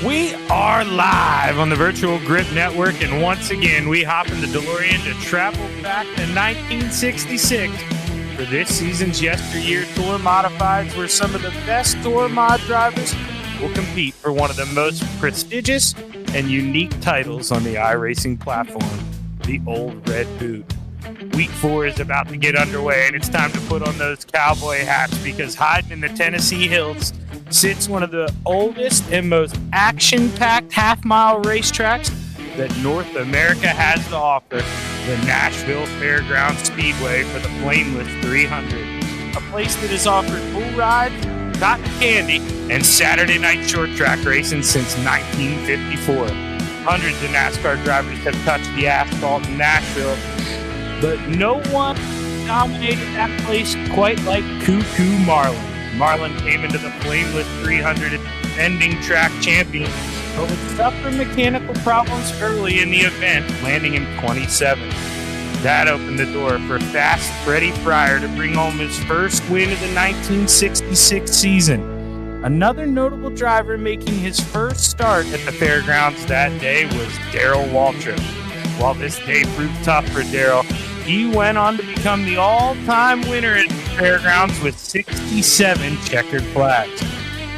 We are live on the Virtual Grip Network, and once again, we hop in the DeLorean to travel back to 1966 for this season's YesterYear Tour Modifieds, where some of the best Tour mod drivers will compete for one of the most prestigious and unique titles on the iRacing platform, the Old Red Boot. Week 4 is about to get underway, and it's time to put on those cowboy hats because hiding in the Tennessee hills sits one of the oldest and most action-packed half-mile racetracks that North America has to offer, the Nashville Fairgrounds Speedway for the Flameless 300, a place that has offered full rides, cotton candy, and Saturday night short track racing since 1954. Hundreds of NASCAR drivers have touched the asphalt in Nashville, but no one dominated that place quite like Cuckoo Marlin. Marlin came into the Flameless 300 defending track champion, but would suffer mechanical problems early in the event, landing in 27. That opened the door for fast Freddie Fryer to bring home his first win of the 1966 season. Another notable driver making his first start at the Fairgrounds that day was Darrell Waltrip. While this day proved tough for Darrell, he went on to become the all-time winner at the Fairgrounds with 67 checkered flags.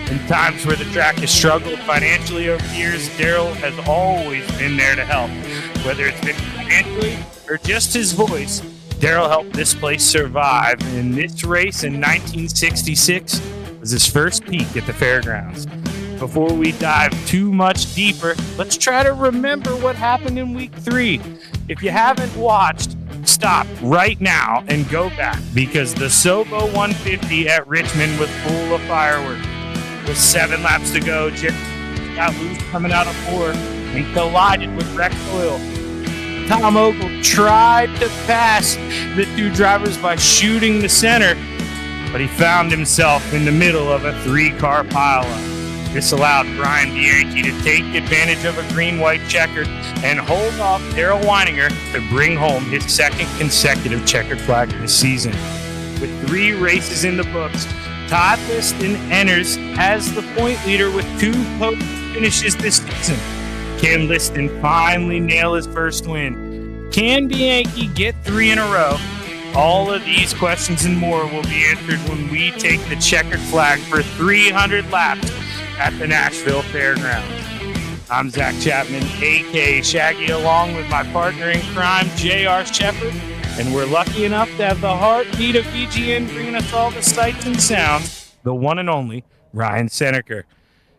In times where the track has struggled financially over the years, Darrell has always been there to help. Whether it's been financially or just his voice, Darrell helped this place survive, and this race in 1966 was his first peak at the Fairgrounds. Before we dive too much deeper, let's try to remember what happened in Week 3. If you haven't watched, stop right now and go back, because the Sobo 150 at Richmond was full of fireworks. With 7 laps to go, Jerry got loose coming out of 4 and collided with wrecked oil. Tom Ogle tried to pass the two drivers by shooting the center, but he found himself in the middle of a 3-car pileup. This allowed Brian Bianchi to take advantage of a green-white checkered and hold off Darrell Weininger to bring home his second consecutive checkered flag this season. With 3 races in the books, Todd Liston enters as the point leader with 2 podium finishes this season. Can Liston finally nail his first win? Can Bianchi get 3 in a row? All of these questions and more will be answered when we take the checkered flag for 300 laps at the Nashville Fairgrounds. I'm Zach Chapman, a.k.a. Shaggy, along with my partner in crime, J.R. Shepard, and we're lucky enough to have the heartbeat of VGN bringing us all the sights and sounds, the one and only Ryan Seneker.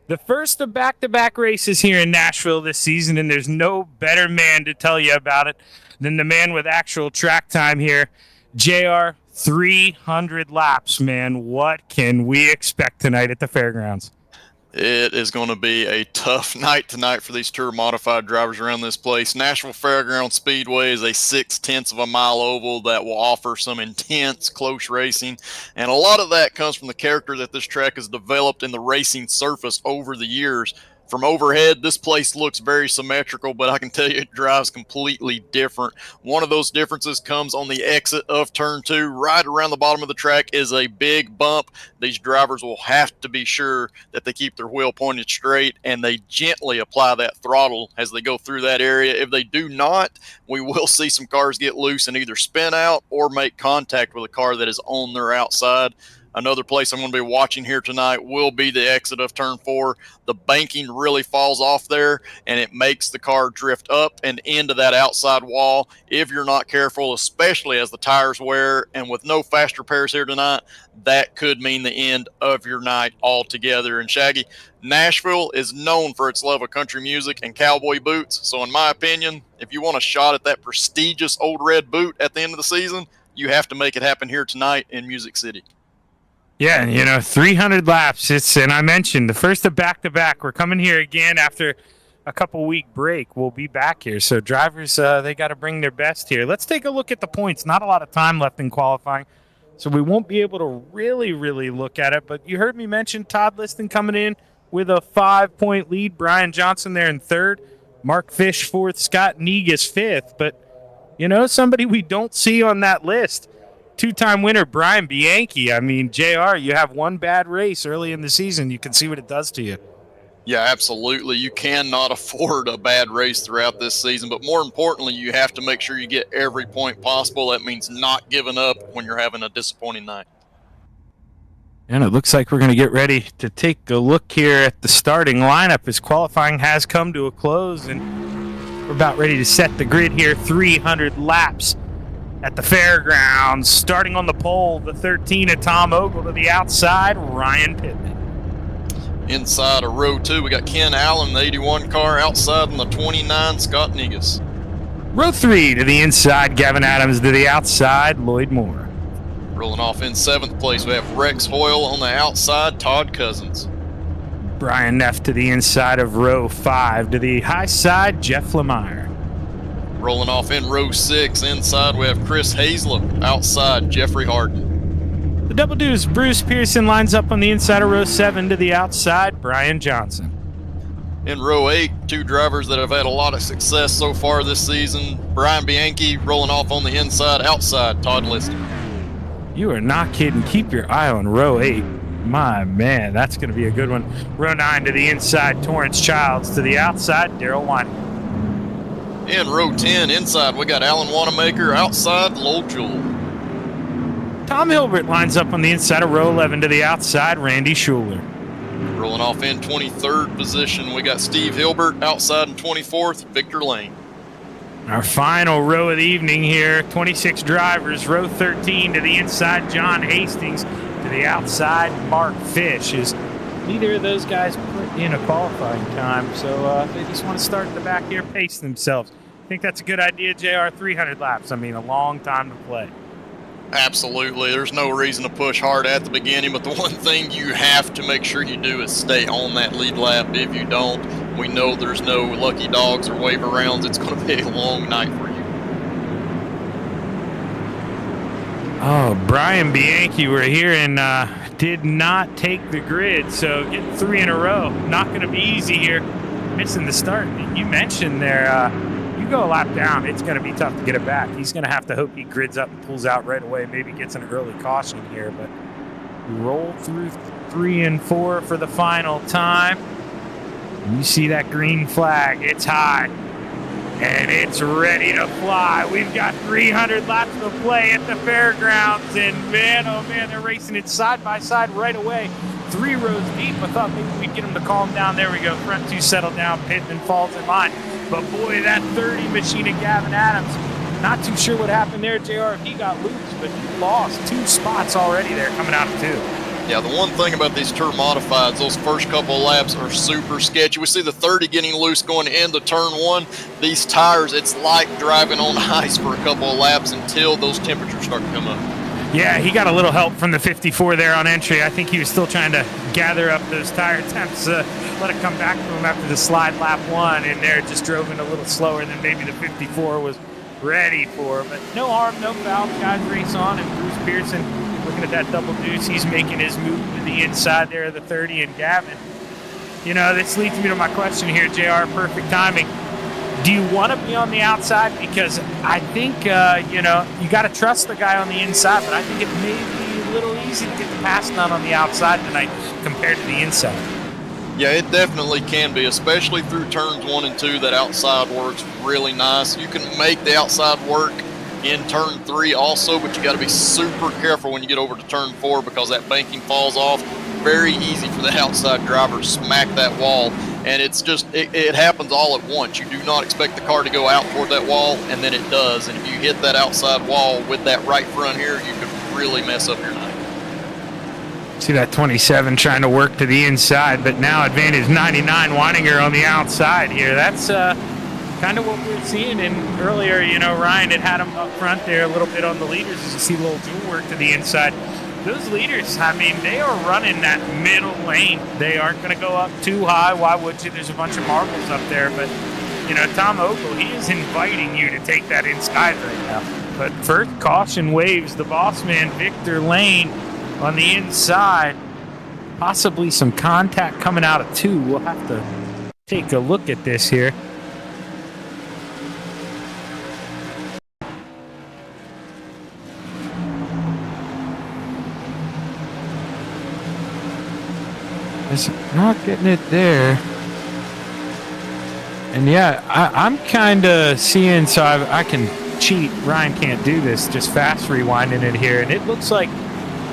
The first of back-to-back races here in Nashville this season, and there's no better man to tell you about it than the man with actual track time here. JR, 300 laps, man. What can we expect tonight at the Fairgrounds? It is going to be a tough night tonight for these tour modified drivers around this place. Nashville Fairgrounds Speedway is a 0.6 of a mile oval that will offer some intense, close racing. And a lot of that comes from the character that this track has developed in the racing surface over the years. From overhead, this place looks very symmetrical, but I can tell you it drives completely different. One of those differences comes on the exit of Turn 2. Right around the bottom of the track is a big bump. These drivers will have to be sure that they keep their wheel pointed straight and they gently apply that throttle as they go through that area. If they do not, we will see some cars get loose and either spin out or make contact with a car that is on their outside. Another place I'm going to be watching here tonight will be the exit of Turn 4. The banking really falls off there, and it makes the car drift up and into that outside wall. If you're not careful, especially as the tires wear, and with no fast repairs here tonight, that could mean the end of your night altogether. And Shaggy, Nashville is known for its love of country music and cowboy boots. So in my opinion, if you want a shot at that prestigious Old Red Boot at the end of the season, you have to make it happen here tonight in Music City. Yeah, 300 laps. And I mentioned the first of back-to-back. We're coming here again after a couple-week break. We'll be back here. So drivers, they got to bring their best here. Let's take a look at the points. Not a lot of time left in qualifying, so we won't be able to really look at it. But you heard me mention Todd Liston coming in with a 5-point lead. Brian Johnson there in 3rd. Mark Fish 4th. Scott Negus 5th. But, somebody we don't see on that list, 2-time winner Brian Bianchi. I mean, JR, you have one bad race early in the season. You can see what it does to you. Yeah, absolutely. You cannot afford a bad race throughout this season, but more importantly, you have to make sure you get every point possible. That means not giving up when you're having a disappointing night. And it looks like we're going to get ready to take a look here at the starting lineup as qualifying has come to a close, and we're about ready to set the grid here. 300 laps at the Fairgrounds. Starting on the pole, the 13 of Tom Ogle. To the outside, Ryan Pittman. Inside of row 2, we got Ken Allen, the 81 car. Outside in the 29, Scott Negus. Row 3 to the inside, Gavin Adams. To the outside, Lloyd Moore. Rolling off in 7th place, we have Rex Hoyle. On the outside, Todd Cousins. Brian Neff to the inside of row 5. To the high side, Jeff Lemire. Rolling off in row 6, inside we have Chris Hazlett. Outside, Jeffrey Harden. The double deuce, Bruce Pearson lines up on the inside of row 7. To the outside, Brian Johnson. In row 8, 2 drivers that have had a lot of success so far this season. Brian Bianchi rolling off on the inside. Outside, Todd Liston. You are not kidding. Keep your eye on row 8. My man, that's going to be a good one. Row 9 to the inside, Torrance Childs. To the outside, Daryl Wine. In row 10, inside, we got Alan Wanamaker. Outside, Lowell Jewell. Tom Hilbert lines up on the inside of row 11. To the outside, Randy Schuler. Rolling off in 23rd position, we got Steve Hilbert. Outside in 24th, Victor Lane. Our final row of the evening here, 26 drivers. Row 13 to the inside, John Hastings. To the outside, Mark Fish. Is neither of those guys put in a qualifying time, so they just want to start at the back here, pace themselves. I think that's a good idea, JR. 300 laps. I mean, a long time to play. Absolutely. There's no reason to push hard at the beginning, but the one thing you have to make sure you do is stay on that lead lap. If you don't, we know there's no lucky dogs or waiver rounds. It's going to be a long night for you. Oh, Brian Bianchi, we're here, and did not take the grid, so getting 3 in a row. Not going to be easy here. Missing the start. You mentioned there, you go a lap down, it's going to be tough to get it back. He's going to have to hope he grids up and pulls out right away, maybe gets an early caution here, but we roll through 3 and 4 for the final time. You see that green flag, it's high, and it's ready to fly. We've got 300 laps to play at the Fairgrounds, and man, oh man, they're racing it side by side right away. 3 rows deep. I thought maybe we'd get them to calm down. There we go, front 2 settle down, Pittman falls in line. But boy, that 30 machine of Gavin Adams, not too sure what happened there, JR, if he got loose, but he lost 2 spots already there coming out of 2. Yeah, the one thing about these Tour Modifieds, those first couple of laps are super sketchy. We see the 30 getting loose going into turn 1. These tires, it's like driving on ice for a couple of laps until those temperatures start to come up. Yeah, he got a little help from the 54 there on entry. I think he was still trying to gather up those tire temps, let it come back to him after the slide lap 1, and there just drove in a little slower than maybe the 54 was ready for. But no harm, no foul. Guys race on, and Bruce Pearson looking at that double deuce. He's making his move to the inside there of the 30, and Gavin. You know, this leads me to my question here, JR, perfect timing. Do you want to be on the outside? Because I think, you know, you got to trust the guy on the inside, but I think it may be a little easy to get the pass done on the outside tonight compared to the inside. Yeah, it definitely can be, especially through turns 1 and 2. That outside works really nice. You can make the outside work in turn 3 also, but you got to be super careful when you get over to turn 4 because that banking falls off. Very easy for the outside driver to smack that wall, and it's just it happens all at once. You do not expect the car to go out toward that wall, and then it does. And if you hit that outside wall with that right front here, you could really mess up your night. See that 27 trying to work to the inside, but now advantage 99 Weininger on the outside here. That's kind of what we're seeing. And earlier, you know, Ryan had him up front there a little bit on the leaders as you see Lowell Jewell work to the inside. Those leaders, I mean, they are running that middle lane. They aren't going to go up too high. Why would you? There's a bunch of marbles up there. But, you know, Tom Ogle, he is inviting you to take that inside right now. But first, caution waves the boss man, Victor Lane, on the inside. Possibly some contact coming out of 2. We'll have to take a look at this here. It's not getting it there. And yeah, I'm kind of seeing, so I can cheat. Ryan can't do this, just fast rewinding it here. And it looks like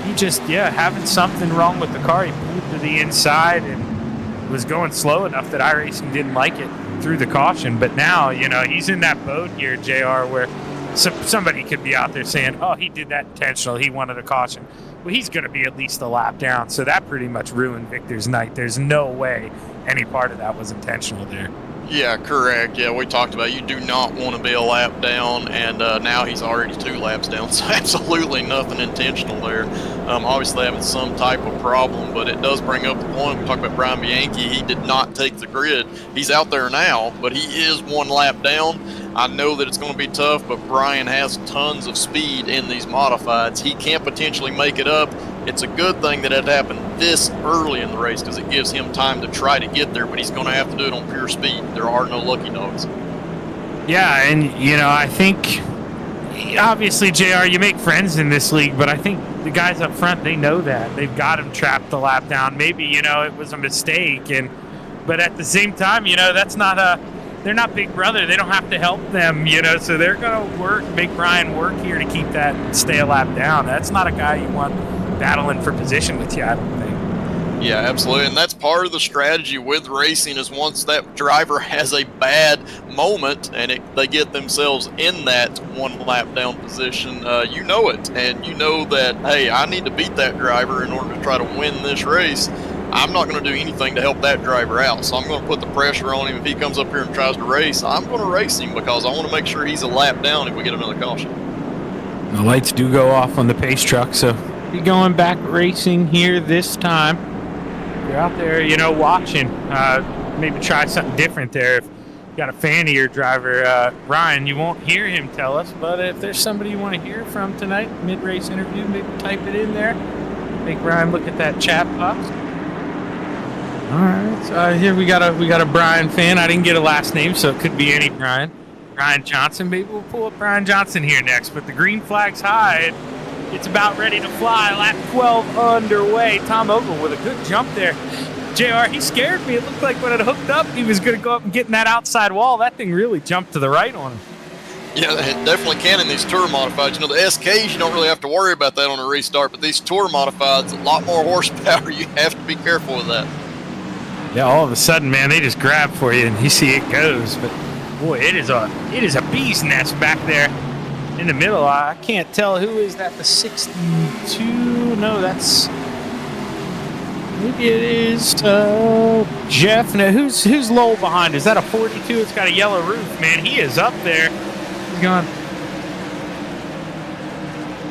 he just, having something wrong with the car. He pulled to the inside and was going slow enough that iRacing didn't like it through the caution. But now, he's in that boat here, JR, where somebody could be out there saying, oh, he did that intentional. He wanted a caution. Well, he's going to be at least a lap down. So that pretty much ruined Victor's night. There's no way any part of that was intentional there. Yeah, correct. Yeah, we talked about it. You do not want to be a lap down, and now he's already 2 laps down, so absolutely nothing intentional there. Obviously having some type of problem, but it does bring up the point. We talked about Brian Bianchi. He did not take the grid. He's out there now, but he is 1 lap down. I know that it's going to be tough, but Brian has tons of speed in these modifieds. He can potentially make it up. It's a good thing that it happened this early in the race because it gives him time to try to get there, but he's going to have to do it on pure speed. There are no lucky dogs. Yeah, and, I think, obviously, JR, you make friends in this league, but I think the guys up front, they know that. They've got him trapped the lap down. Maybe, it was a mistake, but at the same time, that's not they're not Big Brother. They don't have to help them, so they're going to make Brian work here to keep that, stay a lap down. That's not a guy you want battling for position with you, I don't think. Yeah, absolutely. And that's part of the strategy with racing is once that driver has a bad moment and they get themselves in that 1 lap down position, you know it. And you know that, hey, I need to beat that driver in order to try to win this race. I'm not going to do anything to help that driver out. So I'm going to put the pressure on him. If he comes up here and tries to race, I'm going to race him because I want to make sure he's a lap down if we get another caution. The lights do go off on the pace truck, so be going back racing here this time. You're out there, watching. Maybe try something different there. If you got a fan of your driver, Ryan, you won't hear him tell us, but if there's somebody you want to hear from tonight, mid-race interview, maybe type it in there. Make Ryan look at that chat box. All right, so here we got a Brian fan. I didn't get a last name, so it could be any Brian. Brian Johnson. Maybe we'll pull up Brian Johnson here next, but the green flag's high. It's about ready to fly. Lap 12 underway. Tom Ogle with a good jump there. JR, he scared me. It looked like when it hooked up, he was going to go up and get in that outside wall. That thing really jumped to the right on him. Yeah, it definitely can in these tour modifieds. The SKs, you don't really have to worry about that on a restart, but these tour modifieds, a lot more horsepower. You have to be careful with that. Yeah, all of a sudden, man, they just grab for you, and you see it goes. But, boy, it is a bee's nest back there. In the middle, I can't tell who is that. The 62? No, that's maybe it is Jeff. Now, who's low behind? Is that a 42? It's got a yellow roof, man. He is up there. He's gone.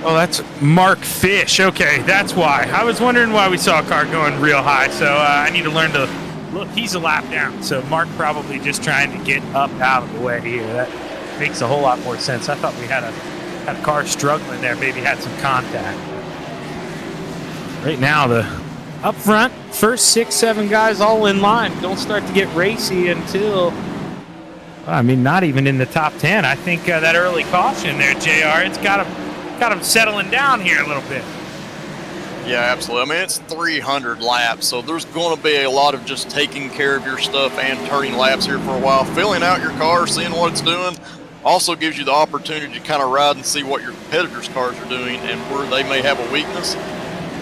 Oh, that's Mark Fish. Okay, that's why. I was wondering why we saw a car going real high. So I need to learn to look. He's a lap down. So Mark probably just trying to get up out of the way here. That makes a whole lot more sense. I thought we had a car struggling there, maybe had some contact. Right now, the up front, first 6-7 guys all in line. Don't start to get racy until, not even in the top 10. I think that early caution there, JR, it's got him settling down here a little bit. Yeah, absolutely. It's 300 laps, so there's going to be a lot of just taking care of your stuff and turning laps here for a while, filling out your car, seeing what it's doing. Also gives you the opportunity to kind of ride and see what your competitors' cars are doing and where they may have a weakness.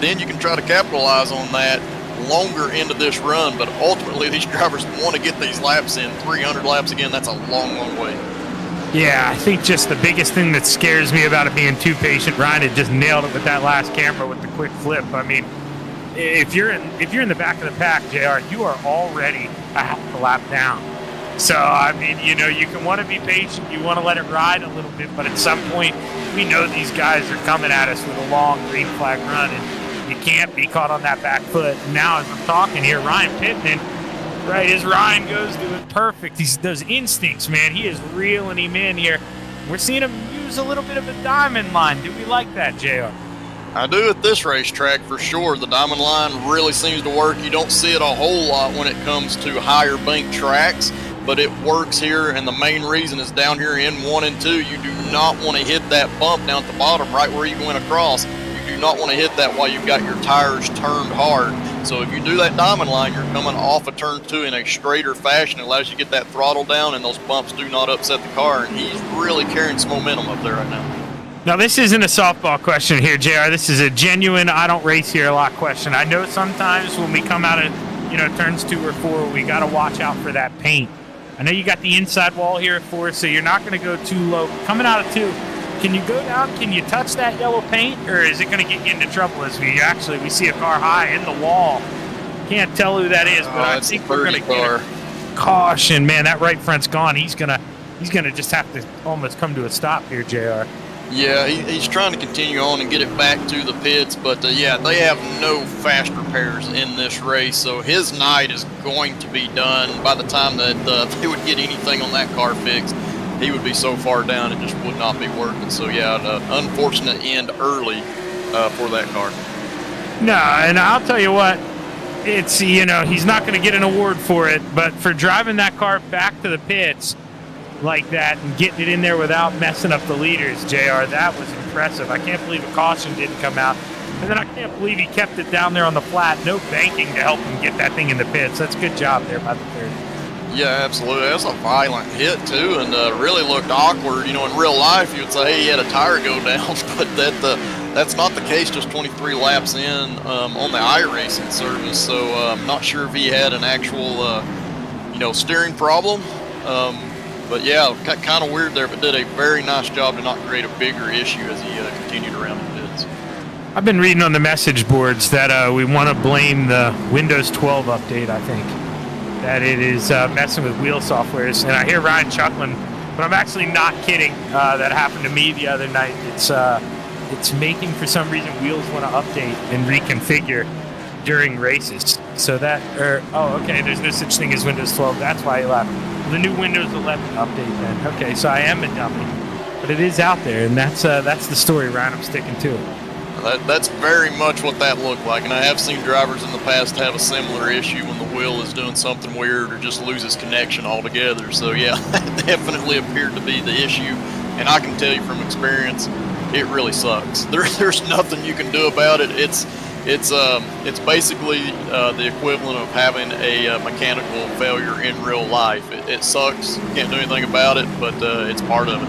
Then you can try to capitalize on that longer into this run, but ultimately these drivers want to get these laps in. 300 laps again, that's a long, long way. Yeah, I think just the biggest thing that scares me about it being too patient, Ryan had just nailed it with that last camera with the quick flip. If you're in the back of the pack, JR, you are already a half a lap down. So, you can want to be patient. You want to let it ride a little bit. But at some point, we know these guys are coming at us with a long green flag run. And you can't be caught on that back foot. And now, as I'm talking here, Ryan Pittman, right, as Ryan goes to it perfect. Those instincts, man, he is reeling him in here. We're seeing him use a little bit of a diamond line. Do we like that, JR? I do at this racetrack for sure. The diamond line really seems to work. You don't see it a whole lot when it comes to higher bank tracks, but it works here, and the main reason is down here in 1 and 2. You do not want to hit that bump down at the bottom right where you went across. You do not want to hit that while you've got your tires turned hard. So if you do that diamond line, you're coming off of turn 2 in a straighter fashion. It allows you to get that throttle down, and those bumps do not upset the car, and he's really carrying some momentum up there right now. Now, this isn't a softball question here, JR. This is a genuine I don't race here a lot question. I know sometimes when we come out of, turns 2 or 4, we got to watch out for that paint. I know you got the inside wall here at 4, so you're not going to go too low. Coming out of 2, can you go down? Can you touch that yellow paint, or is it going to get you into trouble as we see a car high in the wall? Can't tell who that is, but I think we're going to get a caution. Man, that right front's gone. He's gonna just have to almost come to a stop here, JR. Yeah, he's trying to continue on and get it back to the pits, but yeah, they have no fast repairs in this race, so his night is going to be done by the time that they would get anything on that car fixed. He would be so far down it just would not be working. So yeah, an unfortunate end early for that car. No, and I'll tell you what, it's, he's not going to get an award for it, but for driving that car back to the pits like that and getting it in there without messing up the leaders, JR, that was impressive. I can't believe a caution didn't come out. And then I can't believe he kept it down there on the flat, no banking to help him get that thing in the pits. That's a good job there by the third. Yeah, absolutely. That's a violent hit, too, and really looked awkward. In real life, you would say, hey, he had a tire go down, but that's not the case just 23 laps in on the iRacing service. So I'm not sure if he had an actual, steering problem. But yeah, kind of weird there, but did a very nice job to not create a bigger issue as he continued around the pits. I've been reading on the message boards that we want to blame the Windows 12 update, I think. That it is messing with wheel softwares. And I hear Ryan chuckling, but I'm actually not kidding. That happened to me the other night. It's making, for some reason, wheels want to update and reconfigure during races. So okay, there's no such thing as Windows 12. That's why he left. The new Windows 11 update then. Okay, so I am a dummy. But it is out there, and that's the story, Ryan. I'm sticking to it. That's very much what that looked like, and I have seen drivers in the past have a similar issue when the wheel is doing something weird or just loses connection altogether. So yeah, that definitely appeared to be the issue, and I can tell you from experience, it really sucks. There's nothing you can do about it. It's basically the equivalent of having a mechanical failure in real life. It sucks. Can't do anything about it, but it's part of it.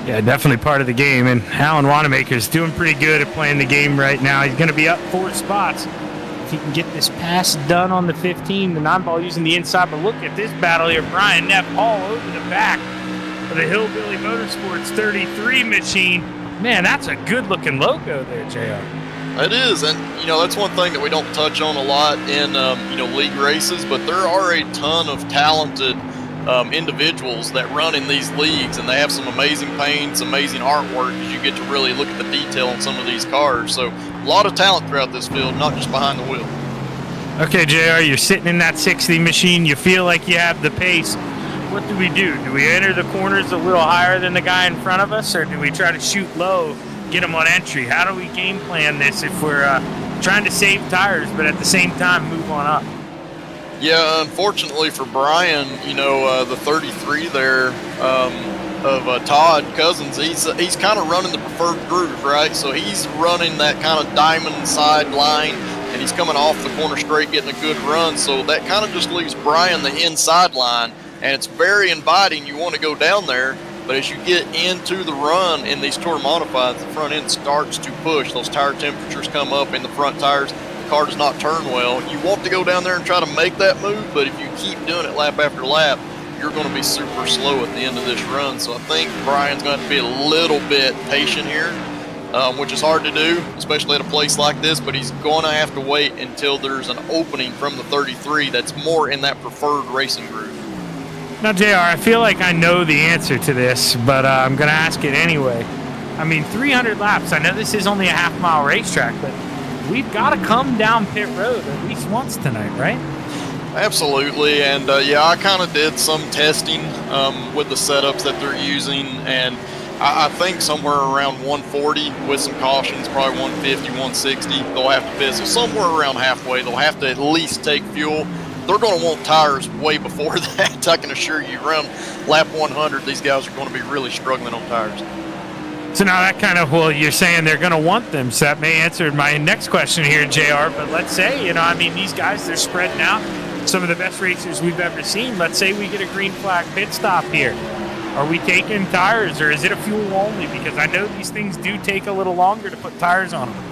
Yeah, definitely part of the game. And Alan Wanamaker's doing pretty good at playing the game right now. He's going to be up 4 spots if he can get this pass done on the 15. The 9-ball using the inside. But look at this battle here. Brian Neff all over the back of the Hillbilly Motorsports 33 machine. Man, that's a good-looking logo there, JR. It is, and that's one thing that we don't touch on a lot in league races, but there are a ton of talented individuals that run in these leagues, and they have some amazing paints, amazing artwork as you get to really look at the detail on some of these cars. So a lot of talent throughout this field, not just behind the wheel. Okay, JR, you're sitting in that 60 machine. You feel like you have the pace. What do? Do we enter the corners a little higher than the guy in front of us, or do we try to shoot low, get him on entry? How do we game plan this if we're trying to save tires, but at the same time move on up? Yeah, unfortunately for Brian, the 33 there of Todd Cousins, he's kind of running the preferred groove, right? So he's running that kind of diamond side line, and he's coming off the corner straight, getting a good run. So that kind of just leaves Brian the inside line, and it's very inviting. You want to go down there, but as you get into the run in these Tour Modifieds, the front end starts to push. Those tire temperatures come up in the front tires. Car does not turn well. You want to go down there and try to make that move, but if you keep doing it lap after lap, you're going to be super slow at the end of this run. So I think Brian's going to have to be a little bit patient here, which is hard to do, especially at a place like this, but he's going to have to wait until there's an opening from the 33 that's more in that preferred racing groove. Now, JR, I feel like I know the answer to this, but I'm going to ask it anyway. I mean, 300 laps. I know this is only a half-mile racetrack, but we've got to come down pit road at least once tonight, right? Absolutely, and I kind of did some testing with the setups that they're using, and I think somewhere around 140 with some cautions, probably 150, 160, they'll have to visit. Somewhere around halfway, they'll have to at least take fuel. They're going to want tires way before that. I can assure you, around lap 100, these guys are going to be really struggling on tires. So now that kind of, you're saying they're going to want them, so that may answer my next question here, JR, but let's say, these guys, they're spreading out. Some of the best racers we've ever seen. Let's say we get a green flag pit stop here. are we taking tires, or is it a fuel only? Because I know these things do take a little longer to put tires on them.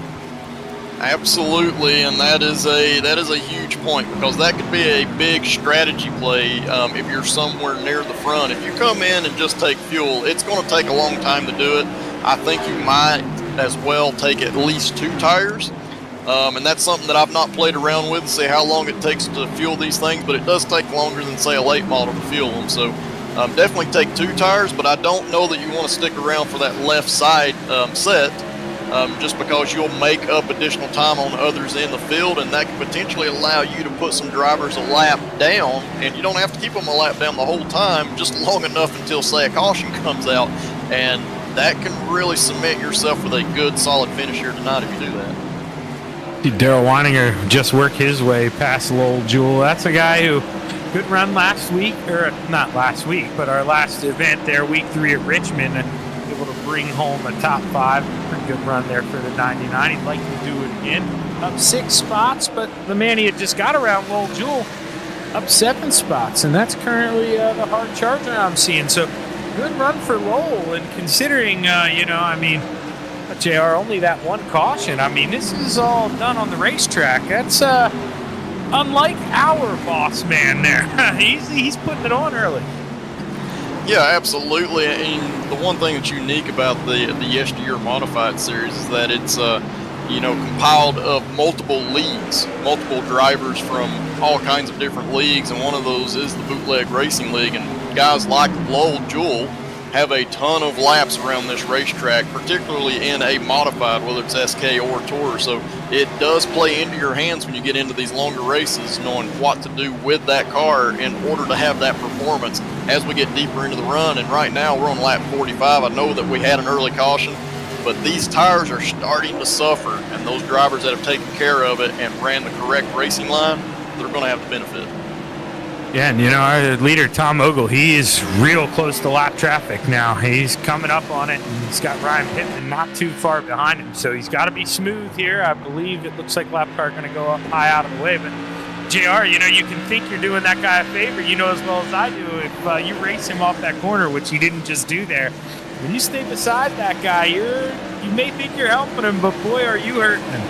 Absolutely, and that is a huge point, because that could be a big strategy play if you're somewhere near the front. If you come in and just take fuel, it's going to take a long time to do it. I think you might as well take at least 2 tires, and that's something that I've not played around with to see how long it takes to fuel these things, but it does take longer than, say, a late model to fuel them. So definitely take 2 tires, but I don't know that you want to stick around for that left side set. Just because you'll make up additional time on others in the field, and that could potentially allow you to put some drivers a lap down, and you don't have to keep them a lap down the whole time, just long enough until, say, a caution comes out, and that can really cement yourself with a good, solid finish here tonight if you do that. Daryl Weininger just worked his way past Lowell Jewell. That's a guy who good run last week, or not last week, but our last event there, week 3 at Richmond, and able to bring home a top 5. Pretty good run there for the 99. He'd like to do it again. Up 6 spots, but the man he had just got around Lowell Jewell up 7 spots, and that's currently the hard charger I'm seeing. So good run for Lowell, and considering, JR, only that one caution. I mean, this is all done on the racetrack. That's unlike our boss man there. he's putting it on early. Yeah, absolutely. And the one thing that's unique about the YesterYear Modified series is that it's compiled of multiple leagues, multiple drivers from all kinds of different leagues, and one of those is the Bootleg Racing League. And guys like Lowell Jewell have a ton of laps around this racetrack, particularly in a modified, whether it's SK or Tour. So it does play into your hands when you get into these longer races, knowing what to do with that car in order to have that performance as we get deeper into the run. And right now we're on lap 45. I know that we had an early caution, but these tires are starting to suffer, and those drivers that have taken care of it and ran the correct racing line, they're going to have the benefit. Yeah, and our leader, Tom Ogle, he is real close to lap traffic now. He's coming up on it, and he's got Ryan Pittman not too far behind him. So he's got to be smooth here. I believe it looks like lap car going to go up high out of the way. But, JR, you can think you're doing that guy a favor. You know as well as I do, if you race him off that corner, which you didn't just do there, when you stay beside that guy, you may think you're helping him, but boy, are you hurting him.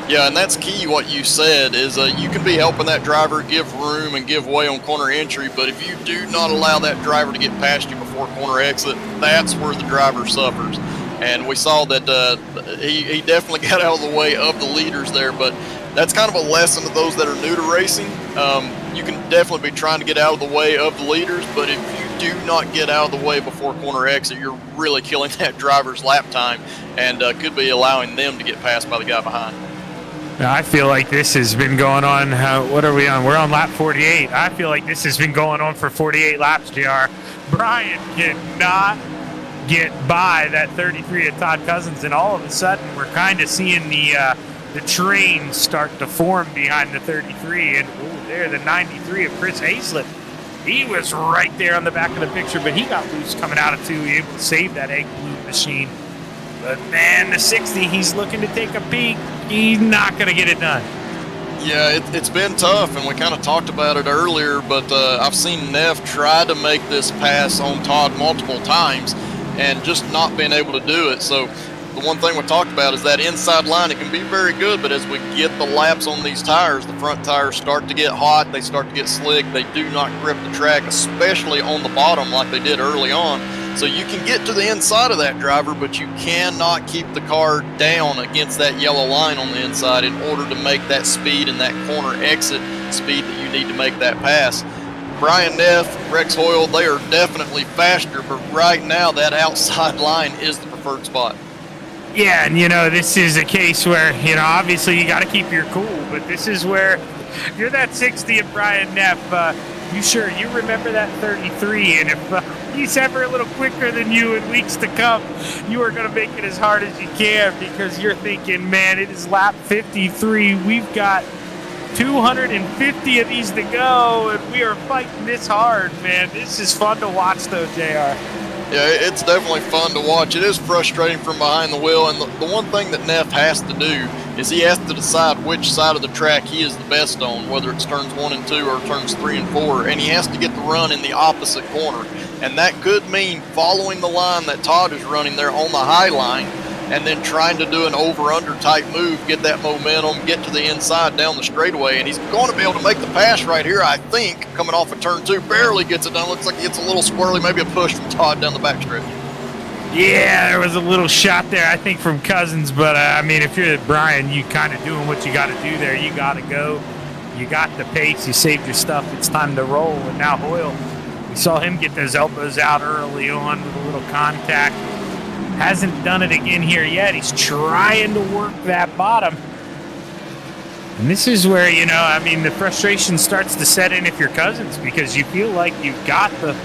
Yeah, and that's key. What you said is you can be helping that driver give room and give way on corner entry, but if you do not allow that driver to get past you before corner exit, that's where the driver suffers. And we saw that he definitely got out of the way of the leaders there, but that's kind of a lesson to those that are new to racing. You can definitely be trying to get out of the way of the leaders, but if you do not get out of the way before corner exit, you're really killing that driver's lap time, and could be allowing them to get passed by the guy behind. I feel like this has been going on. What are we on? We're on lap 48. I feel like this has been going on for 48 laps, JR. Brian cannot get by that 33 of Todd Cousins, and all of a sudden we're kind of seeing the train start to form behind the 33. And there, the 93 of Chris Hayslip. He was right there on the back of the picture, but he got loose coming out of 2, able to save that egg blue machine. But man, the 60, he's looking to take a peek. He's not going to get it done. Yeah, it's been tough, and we kind of talked about it earlier, but I've seen Neff try to make this pass on Todd multiple times and just not been able to do it. So the one thing we talked about is that inside line. It can be very good, but as we get the laps on these tires, the front tires start to get hot, they start to get slick, they do not grip the track, especially on the bottom like they did early on. So you can get to the inside of that driver, but you cannot keep the car down against that yellow line on the inside in order to make that speed and that corner exit speed that you need to make that pass. Brian Neff, Rex Hoyle, they are definitely faster, but right now that outside line is the preferred spot. Yeah, and this is a case where, obviously you got to keep your cool, but this is where you're that 60 of Brian Neff. You remember that 33, and if he's ever a little quicker than you in weeks to come, you are going to make it as hard as you can, because you're thinking, man, it is lap 53. We've got 250 of these to go, and we are fighting this hard, man. This is fun to watch, though, JR. Yeah, it's definitely fun to watch. It is frustrating from behind the wheel, and the one thing that Neff has to do is he has to decide which side of the track he is the best on, whether it's turns 1 and 2 or turns 3 and 4, and he has to get the run in the opposite corner. And that could mean following the line that Todd is running there on the high line, and then trying to do an over-under type move, get that momentum, get to the inside down the straightaway, and he's going to be able to make the pass right here, I think, coming off of turn 2. Barely gets it done. Looks like he gets a little squirrely, maybe a push from Todd down the backstretch. Yeah, there was a little shot there, I think, from Cousins, but I mean, if you're Brian, you kind of doing what you got to do there. You got to go. You got the pace. You saved your stuff. It's time to roll. And now Hoyle, we saw him get those elbows out early on with a little contact. Hasn't done it again here yet. He's trying to work that bottom. And this is where, you know, I mean, the frustration starts to set in if you're Cousins, because you feel like you've got the,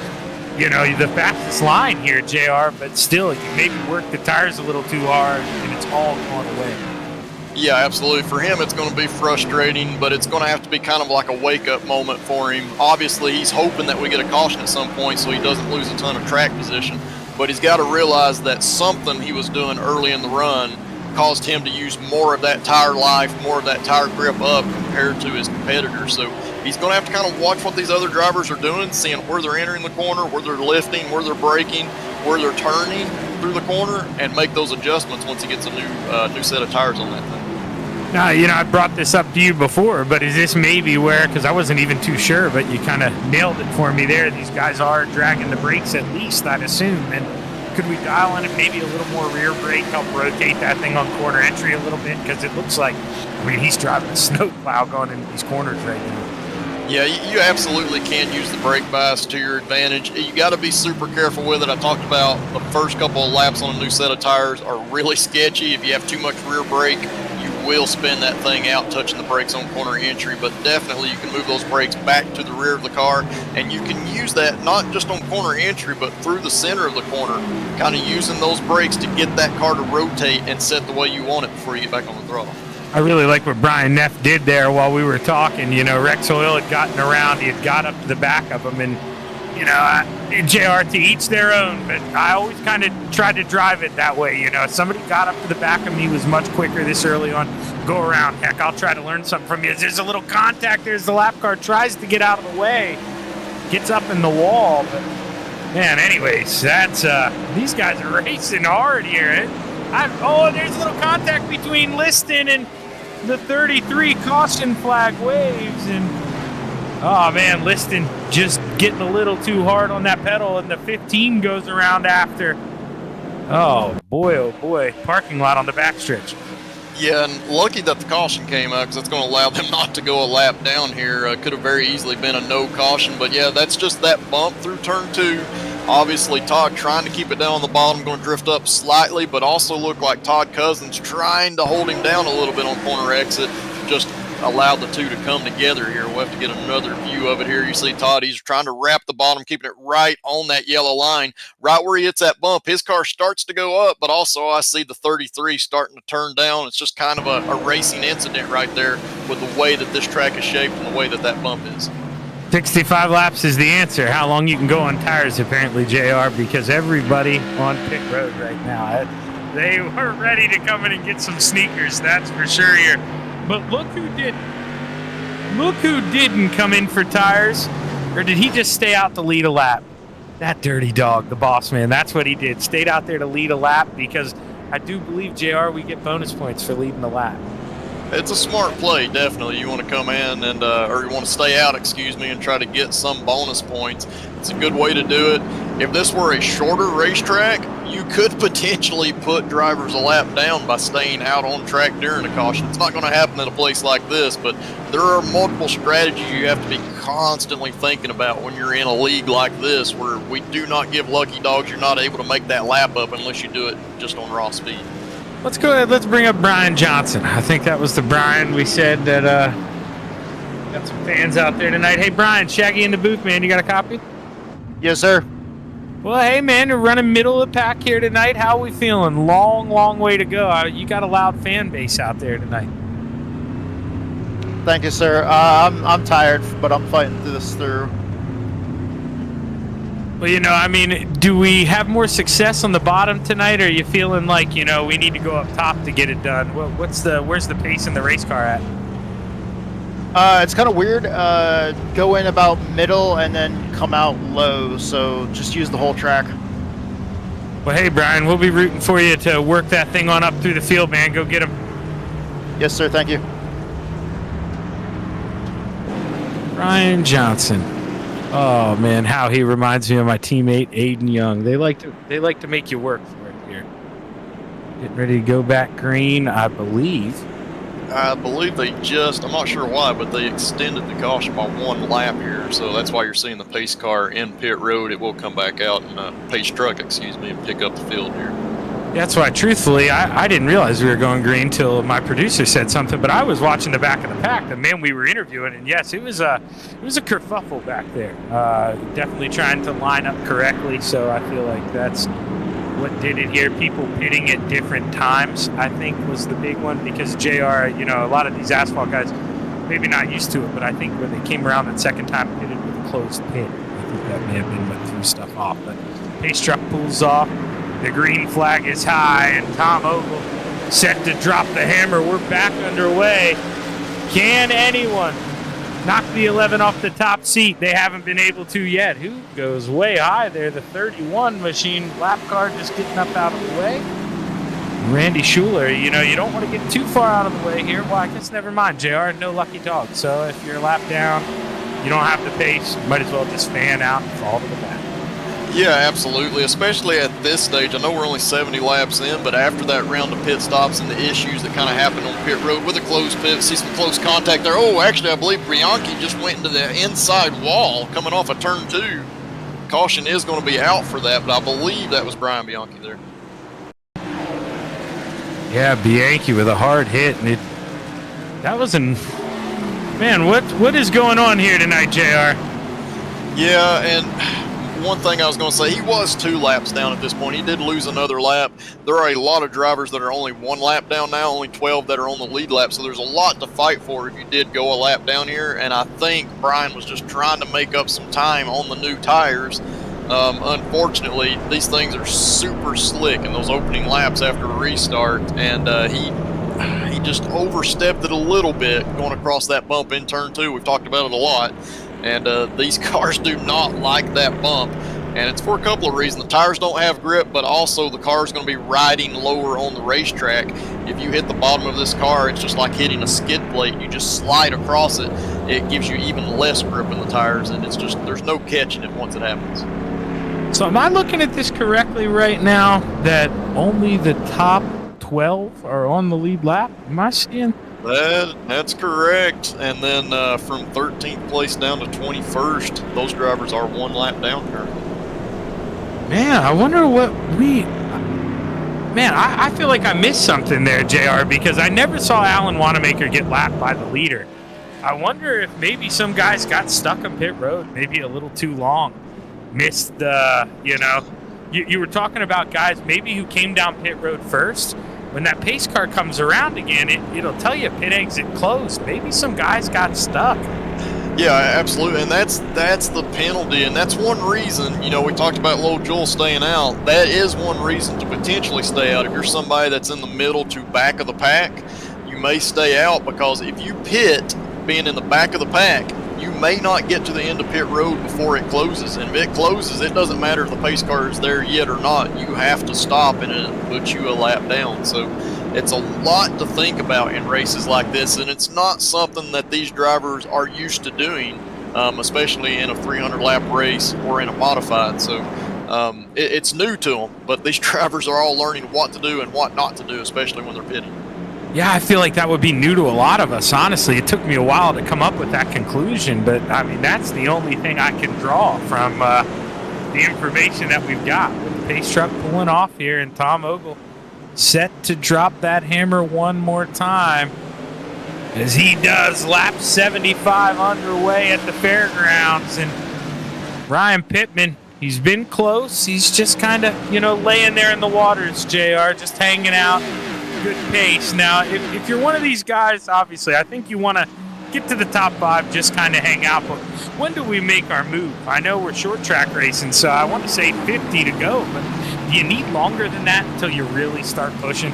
you know, the fastest line here, JR, but still, you maybe work the tires a little too hard, and it's all going away. Yeah, absolutely. For him, it's going to be frustrating, but it's going to have to be kind of like a wake-up moment for him. Obviously, he's hoping that we get a caution at some point so he doesn't lose a ton of track position, but he's got to realize that something he was doing early in the run caused him to use more of that tire life, more of that tire grip up compared to his competitors. So he's going to have to kind of watch what these other drivers are doing, seeing where they're entering the corner, where they're lifting, where they're braking, where they're turning through the corner, and make those adjustments once he gets a new set of tires on that thing. Now, you know, I brought this up to you before, but is this maybe where, because I wasn't even too sure, but you kind of nailed it for me there. These guys are dragging the brakes at least, I'd assume. And could we dial in it maybe a little more rear brake, help rotate that thing on corner entry a little bit? Because it looks like, I mean, he's driving a snowplow going into these corners right now. Yeah, you absolutely can use the brake bias to your advantage. You got to be super careful with it. I talked about the first couple of laps on a new set of tires are really sketchy. If you have too much rear brake, you will spin that thing out touching the brakes on corner entry, but definitely you can move those brakes back to the rear of the car, and you can use that not just on corner entry, but through the center of the corner, kind of using those brakes to get that car to rotate and set the way you want it before you get back on the throttle. I really like what Brian Neff did there while we were talking. You know, Rex Hoyle had gotten around. He had got up to the back of him. And, you know, JR, to each their own. But I always kind of tried to drive it that way. You know, if somebody got up to the back of me, he was much quicker this early on. Go around. Heck, I'll try to learn something from you. There's a little contact. There's the lap car. Tries to get out of the way. Gets up in the wall. But, man, anyways, that's these guys are racing hard here. There's a little contact between Liston and the 33. Caution flag waves, and oh man, Liston just getting a little too hard on that pedal, and the 15 goes around after. Oh boy, parking lot on the backstretch. Yeah, and lucky that the caution came out, because that's going to allow them not to go a lap down here. Could have very easily been a no caution, but yeah, that's just that bump through turn 2. Obviously, Todd trying to keep it down on the bottom, going to drift up slightly, but also look like Todd Cousins trying to hold him down a little bit on corner exit, just allowed the two to come together here. We'll have to get another view of it here. You see Todd, he's trying to wrap the bottom, keeping it right on that yellow line. Right where he hits that bump, his car starts to go up, but also I see the 33 starting to turn down. It's just kind of a racing incident right there with the way that this track is shaped and the way that that bump is. 65 laps is the answer. How long you can go on tires, apparently, JR, because everybody on pit road right now, they were ready to come in and get some sneakers, that's for sure here. But look who didn't. Look who didn't come in for tires. Or did he just stay out to lead a lap? That dirty dog, the boss man, that's what he did. Stayed out there to lead a lap, because I do believe, JR, we get bonus points for leading the lap. It's a smart play, definitely. You want to come in and, or you want to stay out, and try to get some bonus points. It's a good way to do it. If this were a shorter racetrack, you could potentially put drivers a lap down by staying out on track during a caution. It's not going to happen in a place like this, but there are multiple strategies you have to be constantly thinking about when you're in a league like this, where we do not give lucky dogs. You're not able to make that lap up unless you do it just on raw speed. Let's go ahead. Let's bring up Brian Johnson. I think that was the Brian we said that got some fans out there tonight. Hey, Brian, Shaggy in the booth, man. You got a copy? Yes, sir. Well, hey, man, we're running middle of the pack here tonight. How are we feeling? Long way to go. You got a loud fan base out there tonight. Thank you, sir. I'm tired, but I'm fighting this through. Well, I mean, do we have more success on the bottom tonight, or are you feeling like, we need to go up top to get it done? Where's the pace in the race car at? It's kind of weird. Go in about middle and then come out low, so just use the whole track. Well, hey, Brian, we'll be rooting for you to work that thing on up through the field, man. Go get him. Yes, sir. Thank you. Brian Johnson. Oh man, how he reminds me of my teammate Aiden Young. They like to make you work for it here. Getting ready to go back green, I believe. They just, I'm not sure why, but they extended the caution by 1 lap here, so that's why you're seeing the pace car in pit road. It will come back out and pace truck, and pick up the field here. That's why, truthfully, I didn't realize we were going green till my producer said something, but I was watching the back of the pack, the man we were interviewing, and yes, it was a kerfuffle back there. Definitely trying to line up correctly, so I feel like that's what did it here. People pitting at different times, I think, was the big one, because JR, a lot of these asphalt guys, maybe not used to it, but I think when they came around that second time, pitted with a closed pit. I think that may have been what threw stuff off, but pace truck pulls off. The green flag is high, and Tom Ogle set to drop the hammer. We're back underway. Can anyone knock the 11 off the top seat? They haven't been able to yet. Who goes way high there? The 31 machine lap car just getting up out of the way. Randy Schuler, you don't want to get too far out of the way here. Well, I guess never mind. JR, no lucky dog. So if you're a lap down, you don't have to pace. You might as well just fan out and fall to the back. Yeah, absolutely, especially at this stage. I know we're only 70 laps in, but after that round of pit stops and the issues that kind of happened on pit road with a closed pit, see some close contact there. Oh, actually, I believe Bianchi just went into the inside wall coming off of turn 2. Caution is going to be out for that, but I believe that was Brian Bianchi there. Yeah, Bianchi with a hard hit, and that was man, what is going on here tonight, JR? Yeah, and one thing I was going to say, he was 2 laps down at this point. He did lose another lap. There are a lot of drivers that are only 1 lap down now, only 12 that are on the lead lap, so there's a lot to fight for if you did go a lap down here, and I think Brian was just trying to make up some time on the new tires. Unfortunately, these things are super slick in those opening laps after a restart, and he just overstepped it a little bit going across that bump in turn 2. We've talked about it a lot. And these cars do not like that bump, and it's for a couple of reasons. The tires don't have grip, but also the car is going to be riding lower on the racetrack. If you hit the bottom of this car, it's just like hitting a skid plate. You just slide across it. It gives you even less grip in the tires, and it's just, there's no catching it once it happens. So am I looking at this correctly right now, that only the top 12 are on the lead lap? Am I seeing? That's correct. And then from 13th place down to 21st, those drivers are 1 lap down currently. Man, I wonder what Man, I feel like I missed something there, JR, because I never saw Alan Wanamaker get lapped by the leader. I wonder if maybe some guys got stuck on pit road, maybe a little too long. Missed the, you were talking about guys maybe who came down pit road first. When that pace car comes around again, it'll tell you pit exit closed. Maybe some guys got stuck. Yeah, absolutely, and that's the penalty, and that's one reason, we talked about Low Joel staying out. That is one reason to potentially stay out. If you're somebody that's in the middle to back of the pack, you may stay out, because if you pit being in the back of the pack, you may not get to the end of pit road before it closes. And if it closes, it doesn't matter if the pace car is there yet or not. You have to stop, and it puts you a lap down. So it's a lot to think about in races like this, and it's not something that these drivers are used to doing, especially in a 300-lap race or in a modified. So it's new to them, but these drivers are all learning what to do and what not to do, especially when they're pitting. Yeah, I feel like that would be new to a lot of us, honestly. It took me a while to come up with that conclusion, but, I mean, that's the only thing I can draw from the information that we've got. With the pace truck pulling off here, and Tom Ogle set to drop that hammer one more time, as he does. Lap 75 underway at the Fairgrounds, and Ryan Pittman, he's been close. He's just kind of, laying there in the waters, JR, just hanging out. Good pace. Now, if you're one of these guys, obviously, I think you want to get to the top 5, just kind of hang out. But when do we make our move? I know we're short track racing, so I want to say 50 to go, but do you need longer than that until you really start pushing?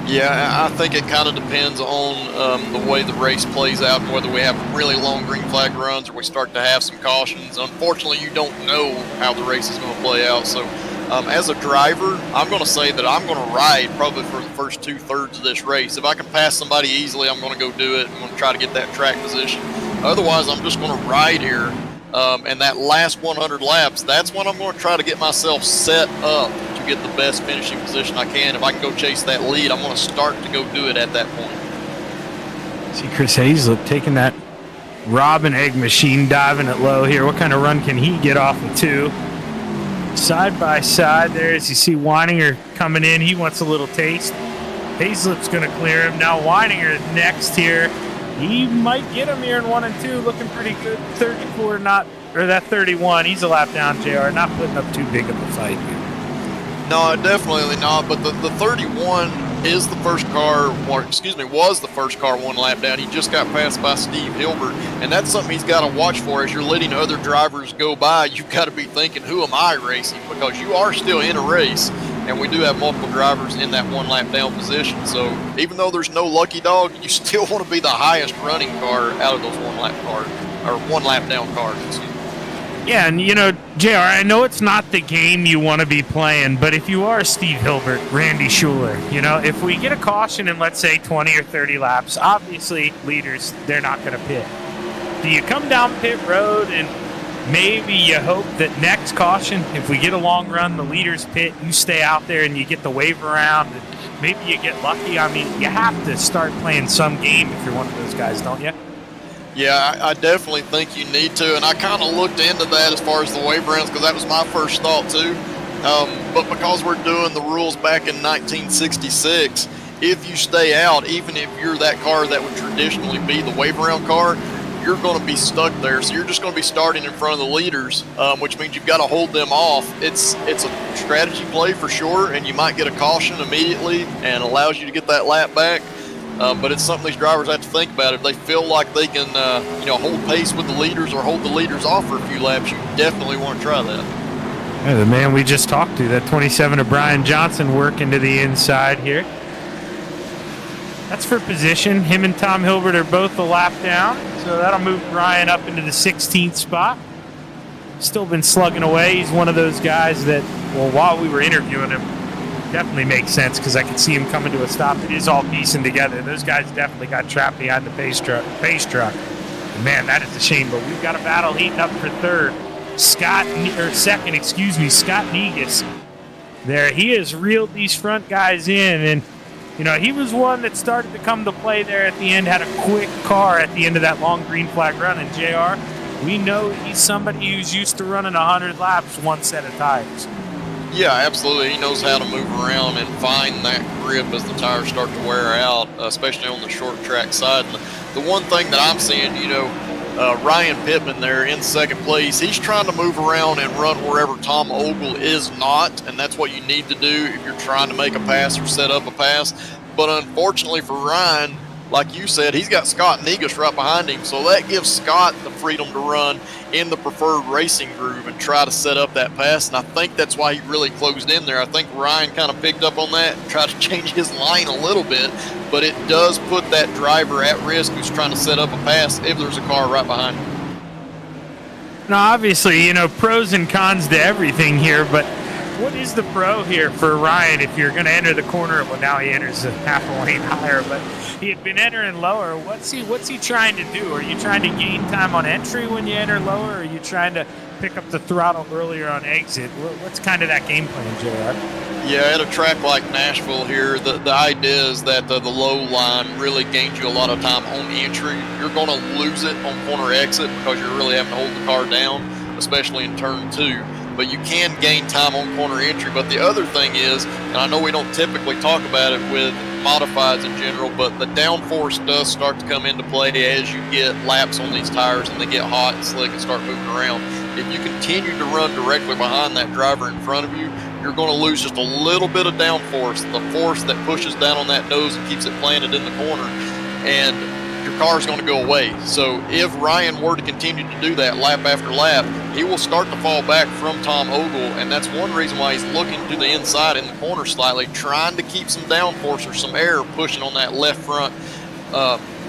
Yeah, I think it kind of depends on the way the race plays out and whether we have really long green flag runs or we start to have some cautions. Unfortunately, you don't know how the race is going to play out. So as a driver, I'm going to say that I'm going to ride probably for the first 2/3 of this race. If I can pass somebody easily, I'm going to go do it. I'm going to try to get that track position. Otherwise, I'm just going to ride here. And that last 100 laps, that's when I'm going to try to get myself set up to get the best finishing position I can. If I can go chase that lead, I'm going to start to go do it at that point. See Chris Hazlett taking that Robin egg machine, diving it low here. What kind of run can he get off of 2? Side by side there, as you see Weininger coming in. He wants a little taste. Hazlett's going to clear him. Now Weininger next here. He might get him here in 1 and 2, looking pretty good. 34, that 31. He's a lap down, JR. Not putting up too big of a fight here. No, definitely not. But the 31 is the first car, was the first car 1 lap down. He just got passed by Steve Hilbert, and that's something he's got to watch for as you're letting other drivers go by. You've got to be thinking, who am I racing? Because you are still in a race, and we do have multiple drivers in that 1 lap down position. So even though there's no lucky dog, you still want to be the highest running car out of those 1 lap down cars. Yeah, and JR, I know it's not the game you want to be playing, but if you are Steve Hilbert, Randy Schuler, if we get a caution in, let's say, 20 or 30 laps, obviously leaders, they're not going to pit. Do you come down pit road and maybe you hope that next caution, if we get a long run, the leaders pit, you stay out there and you get the wave around, and maybe you get lucky? I mean, you have to start playing some game if you're one of those guys, don't you? Yeah, I definitely think you need to, and I kind of looked into that as far as the wave rounds because that was my first thought too. But because we're doing the rules back in 1966, if you stay out, even if you're that car that would traditionally be the wave around car, you're going to be stuck there. So you're just going to be starting in front of the leaders, which means you've got to hold them off. It's a strategy play for sure, and you might get a caution immediately and allows you to get that lap back. But it's something these drivers have to think about. If they feel like they can, hold pace with the leaders or hold the leaders off for a few laps, you definitely want to try that. Yeah, the man we just talked to, that 27 of Brian Johnson, working to the inside here. That's for position. Him and Tom Hilbert are both a lap down, so that'll move Brian up into the 16th spot. Still been slugging away. He's one of those guys that, while we were interviewing him, definitely makes sense because I could see him coming to a stop. It is all piecing together. Those guys definitely got trapped behind the pace truck. Man, that is a shame, but we've got a battle heating up for Scott Negus. There, he has reeled these front guys in, and he was one that started to come to play there at the end, had a quick car at the end of that long green flag run. And JR, we know he's somebody who's used to running 100 laps, 1 set of tires. Yeah, absolutely. He knows how to move around and find that grip as the tires start to wear out, especially on the short track side. And the one thing that I'm seeing, Ryan Pittman there in 2nd place, he's trying to move around and run wherever Tom Ogle is not, and that's what you need to do if you're trying to make a pass or set up a pass. But unfortunately for Ryan, like you said, he's got Scott Negus right behind him, so that gives Scott the freedom to run in the preferred racing groove and try to set up that pass, and I think that's why he really closed in there. I think Ryan kind of picked up on that and tried to change his line a little bit, but it does put that driver at risk who's trying to set up a pass if there's a car right behind him. Now, obviously, pros and cons to everything here, but what is the pro here for Ryan if you're going to enter the corner? Well, now he enters a half a lane higher, but he had been entering lower. What's he trying to do? Are you trying to gain time on entry when you enter lower, or are you trying to pick up the throttle earlier on exit? What's kind of that game plan, JR? Yeah, at a track like Nashville here, the idea is that the low line really gains you a lot of time on entry. You're going to lose it on corner exit because you're really having to hold the car down, especially in turn 2. But you can gain time on corner entry. But the other thing is, and I know we don't typically talk about it with modifieds in general, but the downforce does start to come into play as you get laps on these tires and they get hot and slick and start moving around. If you continue to run directly behind that driver in front of you, you're going to lose just a little bit of downforce, the force that pushes down on that nose and keeps it planted in the corner. And you're car's going to go away. So if Ryan were to continue to do that lap after lap, he will start to fall back from Tom Ogle, and that's one reason why he's looking to the inside in the corner slightly, trying to keep some downforce or some air pushing on that left front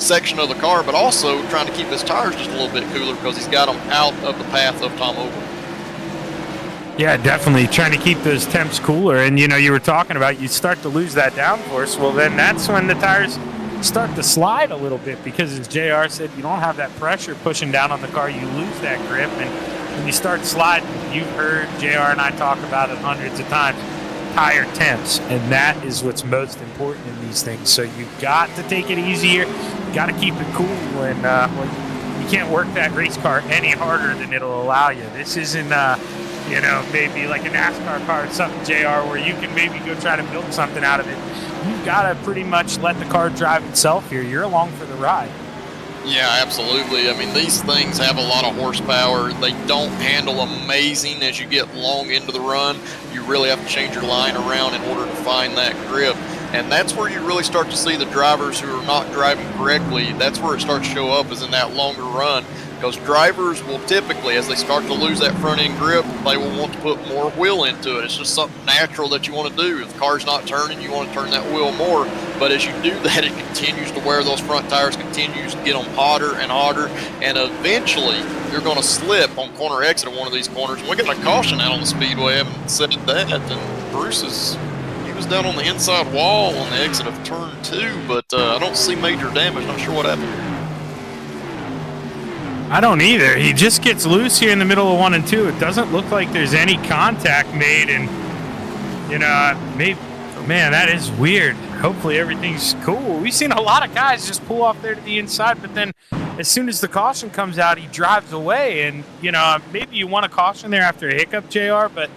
section of the car, but also trying to keep his tires just a little bit cooler because he's got them out of the path of Tom Ogle. Yeah, definitely trying to keep those temps cooler. And, you know, you were talking about you start to lose that downforce. Well, then that's when the tires start to slide a little bit because, as JR said, you don't have that pressure pushing down on the car. You lose that grip. And when you start sliding, you've heard JR and I talk about it hundreds of times, tire temps. And that is what's most important in these things. So you've got to take it easier. You got to keep it cool. And you can't work that race car any harder than it'll allow you. This isn't you know, maybe like a NASCAR car or something, JR, where you can maybe go try to build something out of it. You've got to pretty much let the car drive itself here. You're along for the ride. Yeah, absolutely. I mean, these things have a lot of horsepower. They don't handle amazing as you get long into the run. You really have to change your line around in order to find that grip. And that's where you really start to see the drivers who are not driving correctly. That's where it starts to show up, is in that longer run. Because drivers will typically, as they start to lose that front end grip, they will want to put more wheel into it. It's just something natural that you want to do. If the car's not turning, you want to turn that wheel more. But as you do that, it continues to wear those front tires, continues to get them hotter and hotter. And eventually, you're going to slip on corner exit of one of these corners. And we got a caution out on the Speedway. I haven't said that. And Bruce he was down on the inside wall on the exit of turn 2, but I don't see major damage. Not sure what happened. I don't either. He just gets loose here in the middle of 1 and 2. It doesn't look like there's any contact made, and you know, maybe, man, that is weird. Hopefully everything's cool. We've seen a lot of guys just pull off there to the inside, but then as soon as the caution comes out, he drives away. And you know, maybe you want a caution there after a hiccup, JR, but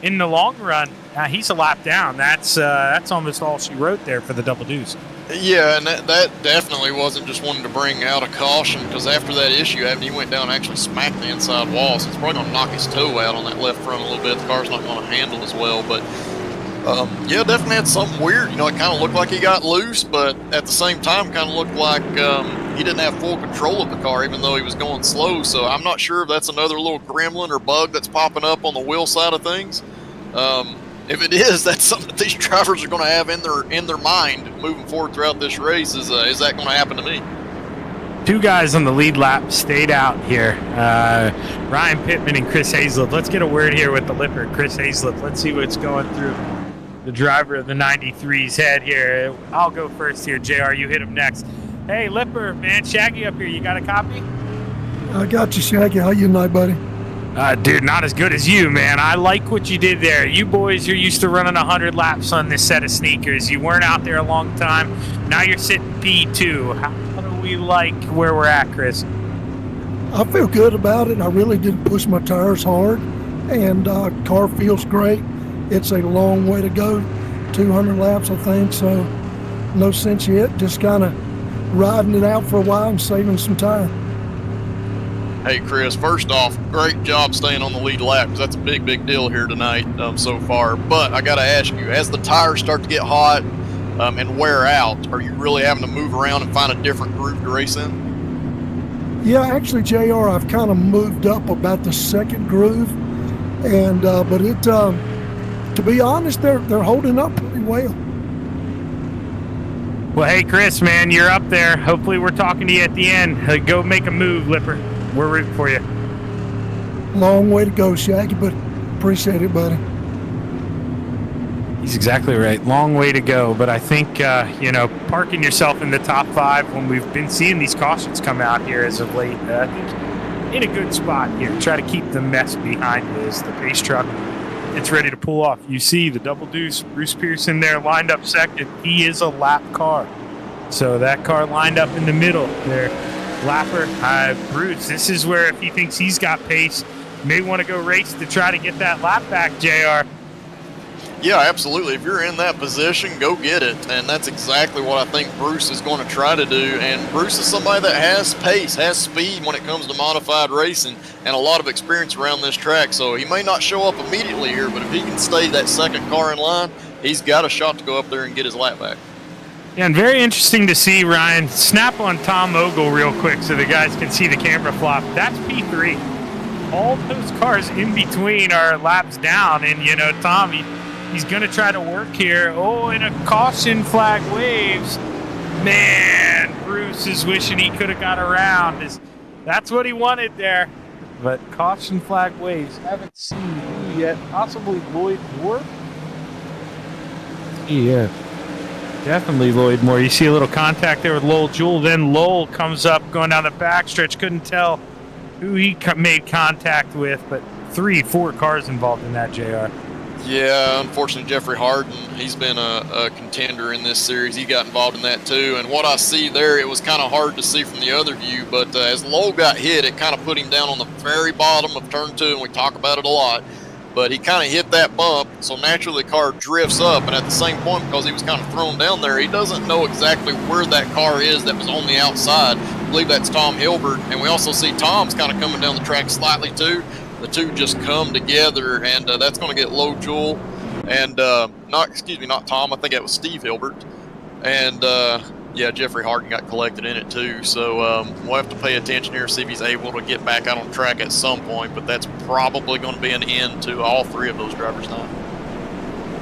in the long run, he's a lap down. That's almost all she wrote there for the double deuce. Yeah, and that definitely wasn't just wanting to bring out a caution, because after that issue happened, he went down and actually smacked the inside wall, so it's probably going to knock his toe out on that left front a little bit. The car's not going to handle as well, but yeah, definitely had something weird. You know, it kind of looked like he got loose, but at the same time kind of looked like he didn't have full control of the car, even though he was going slow. So I'm not sure if that's another little gremlin or bug that's popping up on the wheel side of things. If it is, that's something that these drivers are going to have in their mind moving forward throughout this race. Is that going to happen to me? Two guys on the lead lap stayed out here. Ryan Pittman and Chris Hazlett. Let's get a word here with the Lipper, Chris Hazlett. Let's see what's going through the driver of the 93's head here. I'll go first here, JR. You hit him next. Hey, Lipper, man, Shaggy up here. You got a copy? I got you, Shaggy. How you tonight, buddy? Dude, not as good as you, man. I like what you did there. You boys, you're used to running 100 laps on this set of sneakers. You weren't out there a long time. Now you're sitting P2. How do we like where we're at, Chris? I feel good about it. I really didn't push my tires hard, and car feels great. It's a long way to go, 200 laps, I think, so no sense yet. Just kind of riding it out for a while and saving some time. Hey, Chris, first off, great job staying on the lead lap, because that's a big, big deal here tonight so far. But I got to ask you, as the tires start to get hot and wear out, are you really having to move around and find a different groove to race in? Yeah, actually, JR, I've kind of moved up about the second groove, and but it, to be honest, they're holding up pretty well. Well, hey, Chris, man, you're up there. Hopefully we're talking to you at the end. Go make a move, Lipper. We're rooting for you. Long way to go, Shaggy, but appreciate it, buddy. He's exactly right. Long way to go, but I think, you know, parking yourself in the top 5 when we've been seeing these cautions come out here as of late, I think in a good spot here. Try to keep the mess behind you as the pace truck gets ready to pull off. You see the double deuce, Bruce Pearson there lined up second. He is a lap car. So that car lined up in the middle there. Lapper, Bruce, this is where if he thinks he's got pace, may want to go race to try to get that lap back, JR. Yeah, absolutely. If you're in that position, go get it. And that's exactly what I think Bruce is going to try to do. And Bruce is somebody that has pace, has speed when it comes to modified racing, and a lot of experience around this track. So he may not show up immediately here, but if he can stay that second car in line, he's got a shot to go up there and get his lap back. Yeah, and very interesting to see, Ryan. Snap on Tom Ogle real quick so the guys can see the camera flop. That's P3. All those cars in between are laps down, and, you know, Tom, he's going to try to work here. Oh, and a caution flag waves. Man, Bruce is wishing he could have got around. That's what he wanted there. But caution flag waves. Haven't seen who yet. Possibly Lloyd Moore. Yeah. Definitely Lloyd Moore. You see a little contact there with Lowell Jewell. Then Lowell comes up going down the backstretch. Couldn't tell who he made contact with, but 3-4 cars involved in that, JR. Yeah, unfortunately, Jeffrey Harden, he's been a contender in this series. He got involved in that too. And what I see there, it was kind of hard to see from the other view, but as Lowell got hit, it kind of put him down on the very bottom of turn 2, and we talk about it a lot. But he kind of hit that bump, so naturally the car drifts up, and at the same point, because he was kind of thrown down there, he doesn't know exactly where that car is that was on the outside. I believe that's Tom Hilbert, and we also see Tom's kind of coming down the track slightly too. The two just come together, and that's going to get Low Jewel, and not Tom. I think that was Steve Hilbert, and yeah, Jeffrey Harden got collected in it too. So we'll have to pay attention here, see if he's able to get back out on track at some point. But that's probably going to be an end to all 3 of those drivers now.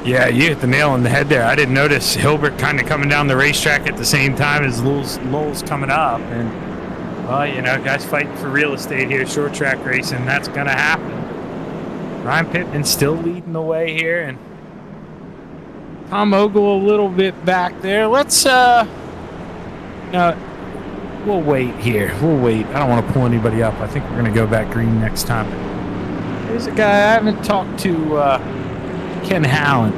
Yeah, you hit the nail on the head there. I didn't notice Hilbert kind of coming down the racetrack at the same time as Lowell's coming up, and. Well, you know, guys fighting for real estate here, short track racing. That's going to happen. Ryan Pittman still leading the way here, and Tom Ogle a little bit back there. Let's, we'll wait here. We'll wait. I don't want to pull anybody up. I think we're going to go back green next time. There's a guy I haven't talked to, Ken Allen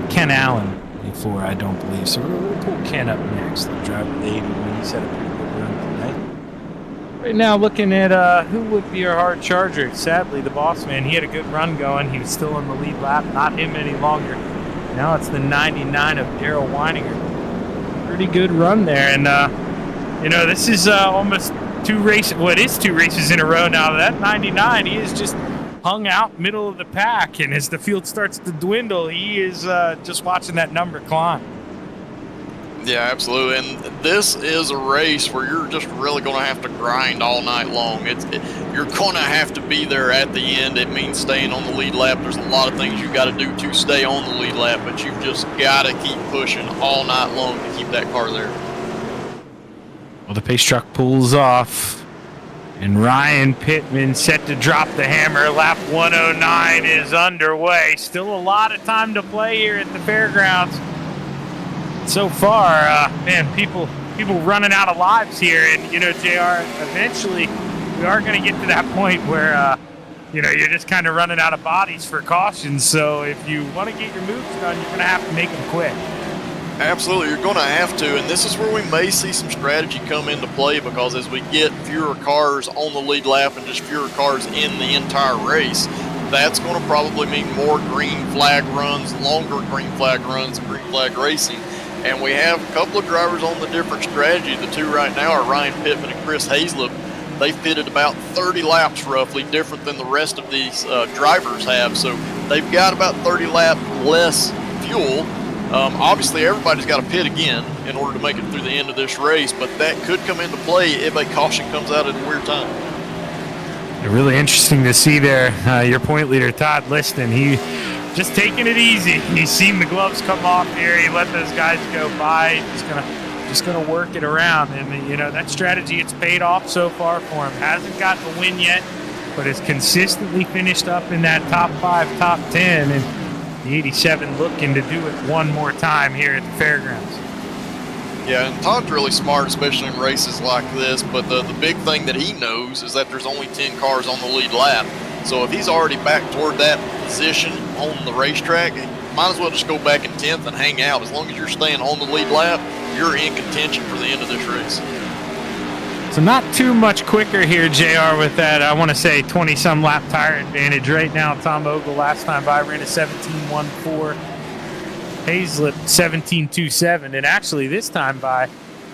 before, I don't believe. So we'll pull Ken up next. The driver with 81. He's had a pretty good run tonight. Right now, looking at who would be our hard charger. Sadly, the boss man, he had a good run going. He was still in the lead lap. Not him any longer. Now it's the 99 of Darrell Weininger. Pretty good run there. And, you know, this is almost 2 races. Well, it is 2 races in a row now. That 99, he is just hung out middle of the pack. And as the field starts to dwindle, he is just watching that number climb. Yeah, absolutely. And this is a race where you're just really going to have to grind all night long. You're going to have to be there at the end. It means staying on the lead lap. There's a lot of things you got to do to stay on the lead lap, but you've just got to keep pushing all night long to keep that car there. Well, the pace truck pulls off, and Ryan Pittman set to drop the hammer. Lap 109 is underway. Still a lot of time to play here at the Fairgrounds. So far, man, people running out of lives here, and you know, JR, eventually we are going to get to that point where you know, you're just kind of running out of bodies for cautions. So if you want to get your moves done, you're going to have to make them quick. Absolutely, you're going to have to, and this is where we may see some strategy come into play, because as we get fewer cars on the lead lap and just fewer cars in the entire race, that's going to probably mean more green flag runs, longer green flag runs, and green flag racing. And we have a couple of drivers on the different strategy. The 2 right now are Ryan Pittman and Chris Hazlip. They've pitted about 30 laps roughly, different than the rest of these drivers have. So they've got about 30 laps less fuel. Obviously, everybody's got to pit again in order to make it through the end of this race, but that could come into play if a caution comes out at a weird time. Really interesting to see there. Your point leader, Todd Liston, he just taking it easy. He's seen the gloves come off here. He let those guys go by. Just gonna work it around. And you know, that strategy, it's paid off so far for him. Hasn't gotten a win yet, but has consistently finished up in that top 5, top 10. And the 87 looking to do it one more time here at the Fairgrounds. Yeah, and Todd's really smart, especially in races like this. But the big thing that he knows is that there's only 10 cars on the lead lap. So if he's already back toward that position on the racetrack, might as well just go back in 10th and hang out. As long as you're staying on the lead lap, you're in contention for the end of this race. So not too much quicker here, JR, with that, I want to say, 20-some lap tire advantage. Right now, Tom Ogle last time by ran a 17.14. Hazlip 17.27. And actually this time by,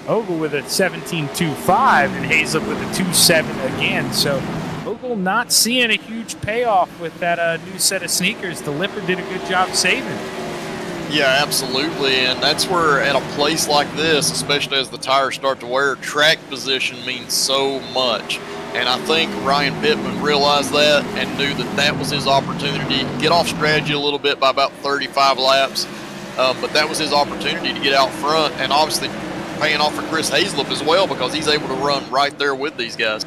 Ogle with a 17.25 and Hazlip with a 2.7 again. So Ogle not seeing a huge payoff with that new set of sneakers. The Lipper did a good job saving. Yeah, absolutely. And that's where at a place like this, especially as the tires start to wear, track position means so much. And I think Ryan Pittman realized that and knew that that was his opportunity. Get off strategy a little bit by about 35 laps. But that was his opportunity to get out front, and obviously paying off for Chris Hazlip as well, because he's able to run right there with these guys.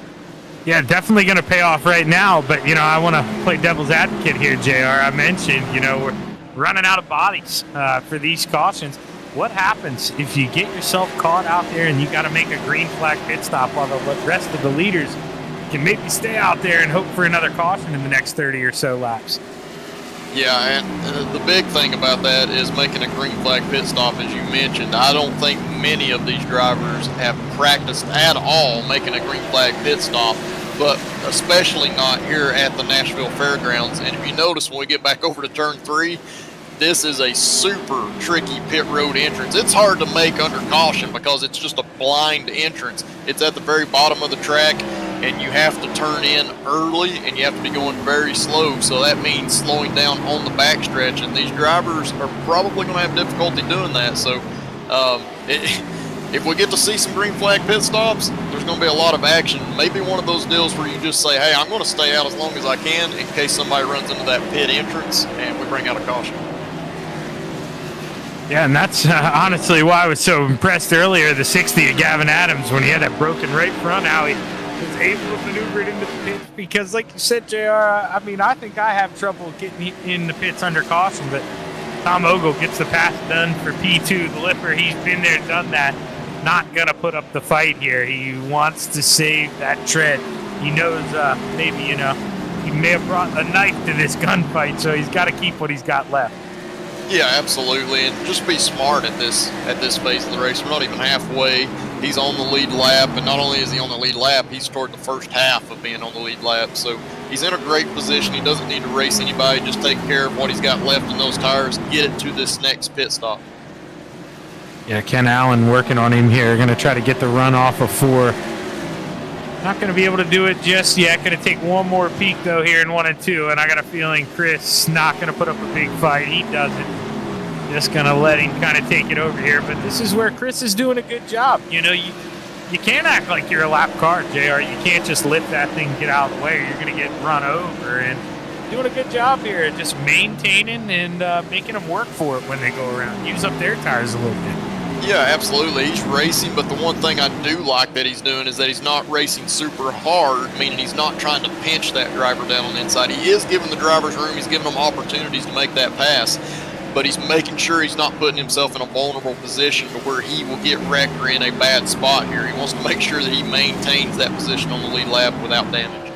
Yeah, definitely going to pay off right now. But, I want to play devil's advocate here, JR. I mentioned, we're running out of bodies for these cautions. What happens if you get yourself caught out there and you got to make a green flag pit stop while the rest of the leaders can maybe stay out there and hope for another caution in the next 30 or so laps? Yeah, and the big thing about that is making a green flag pit stop, as you mentioned. I don't think many of these drivers have practiced at all making a green flag pit stop, but especially not here at the Nashville Fairgrounds. And if you notice, when we get back over to turn 3, this is a super tricky pit road entrance. It's hard to make under caution because it's just a blind entrance. It's at the very bottom of the track, and you have to turn in early, and you have to be going very slow. So that means slowing down on the backstretch, and these drivers are probably going to have difficulty doing that. So if we get to see some green flag pit stops, there's going to be a lot of action. Maybe one of those deals where you just say, hey, I'm going to stay out as long as I can in case somebody runs into that pit entrance and we bring out a caution. Yeah, and that's honestly why I was so impressed earlier, the 60 of Gavin Adams, when he had that broken right front out. He was able to maneuver it into the pits because, like you said, JR, I think I have trouble getting in the pits under caution, but Tom Ogle gets the pass done for P2. The Lipper, he's been there, done that. Not going to put up the fight here. He wants to save that tread. He knows maybe, he may have brought a knife to this gunfight, so he's got to keep what he's got left. Yeah, absolutely, and just be smart at this phase of the race. We're not even halfway. He's on the lead lap, and not only is he on the lead lap, he's toward the first half of being on the lead lap. So he's in a great position. He doesn't need to race anybody. Just take care of what he's got left in those tires. Get it to this next pit stop. Yeah, Ken Allen working on him here. Going to try to get the run off of 4. Not going to be able to do it just yet. Going to take one more peek, though, here in 1 and 2. And I got a feeling Chris not going to put up a big fight. He doesn't. Just going to let him kind of take it over here. But this is where Chris is doing a good job. You can't act like you're a lap car, JR. You can't just let that thing get out of the way. You're going to get run over. And doing a good job here at just maintaining and making them work for it when they go around. Use up their tires a little bit. Yeah, absolutely. He's racing, but the one thing I do like that he's doing is that he's not racing super hard, meaning he's not trying to pinch that driver down on the inside. He is giving the drivers room. He's giving them opportunities to make that pass, but he's making sure he's not putting himself in a vulnerable position to where he will get wrecked or in a bad spot here. He wants to make sure that he maintains that position on the lead lap without damage.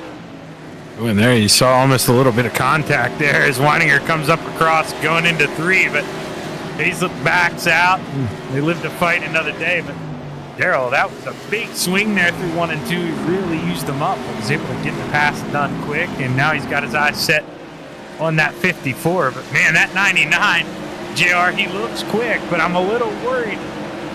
Oh, and there you saw almost a little bit of contact there as Weininger comes up across going into 3, but Hazlip backs out, and they live to fight another day. But Darrell, that was a big swing there through 1 and 2. He really used them up. He was able to get the pass done quick, and now he's got his eyes set on that 54. But man, that 99, JR, he looks quick, but I'm a little worried.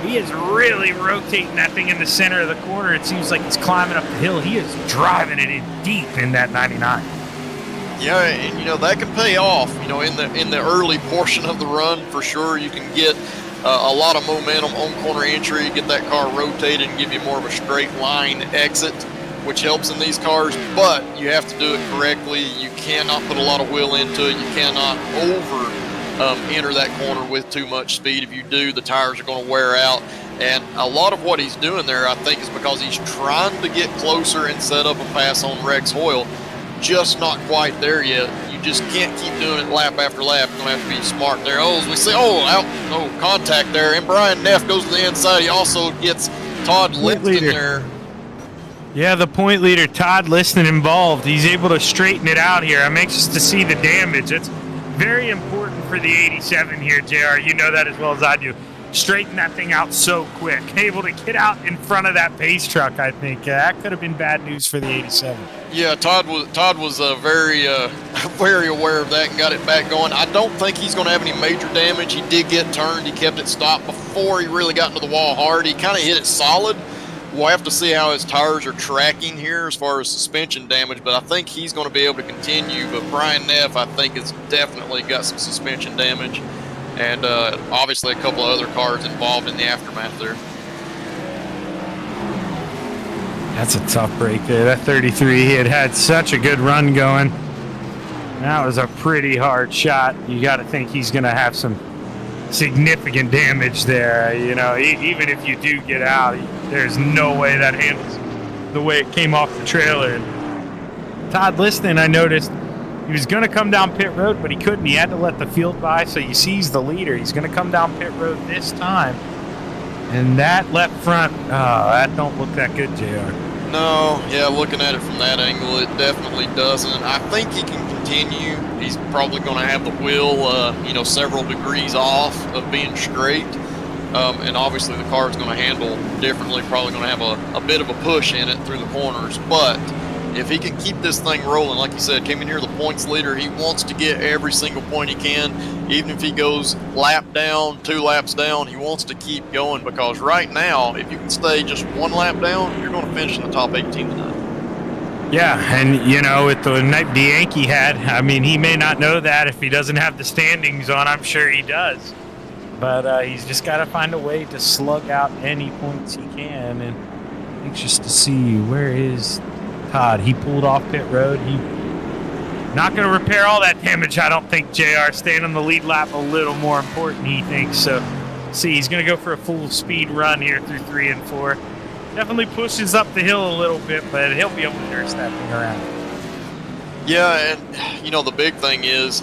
He is really rotating that thing in the center of the corner. It seems like he's climbing up the hill. He is driving it in deep in that 99. Yeah, and that can pay off. In the early portion of the run, for sure, you can get a lot of momentum on corner entry, get that car rotated, and give you more of a straight line exit, which helps in these cars. But you have to do it correctly. You cannot put a lot of wheel into it. You cannot enter that corner with too much speed. If you do, the tires are going to wear out. And a lot of what he's doing there, I think, is because he's trying to get closer and set up a pass on Rex Hoyle. Just not quite there yet. You just can't keep doing it lap after lap. You're going to have to be smart there. Oh, as we say, contact there. And Brian Neff goes to the inside. He also gets Todd Liston there. Yeah, the point leader, Todd Liston, involved. He's able to straighten it out here. I'm anxious to see the damage. It's very important for the 87 here, JR. You know that as well as I do. Straighten that thing out so quick. Able to get out in front of that pace truck, I think. That could have been bad news for the 87. Yeah, Todd was very very aware of that and got it back going. I don't think he's going to have any major damage. He did get turned. He kept it stopped before he really got into the wall hard. He kind of hit it solid. We'll have to see how his tires are tracking here as far as suspension damage, but I think he's going to be able to continue. But Brian Neff, I think, has definitely got some suspension damage. and obviously a couple of other cars involved in the aftermath there. That's a tough break there. That 33, he had such a good run going. That was a pretty hard shot. You got to think he's going to have some significant damage there. You know, even if you do get out, there's no way that handles the way it came off the trailer. And Todd Liston, I noticed he was going to come down pit road, but he couldn't. He had to let the field by, so you see he's the leader. He's going to come down pit road this time. And that left front, that don't look that good, JR. No, yeah, looking at it from that angle, it definitely doesn't. I think he can continue. He's probably going to have the wheel, several degrees off of being straight. And obviously the car is going to handle differently, probably going to have a bit of a push in it through the corners. But if he can keep this thing rolling, like you said, came in here the points leader, he wants to get every single point he can. Even if he goes lap down, 2 laps down, he wants to keep going, because right now, if you can stay just 1 lap down, you're going to finish in the top 18 tonight. Yeah, and with the night Bianchi had, I mean, he may not know that if he doesn't have the standings on. I'm sure he does. But he's just got to find a way to slug out any points he can. And anxious to see, where is Todd? He pulled off pit road. He not going to repair all that damage, I don't think, JR. Staying on the lead lap a little more important, he thinks. So, see, he's going to go for a full speed run here through 3 and 4. Definitely pushes up the hill a little bit, but he'll be able to nurse that thing around. Yeah, and, the big thing is,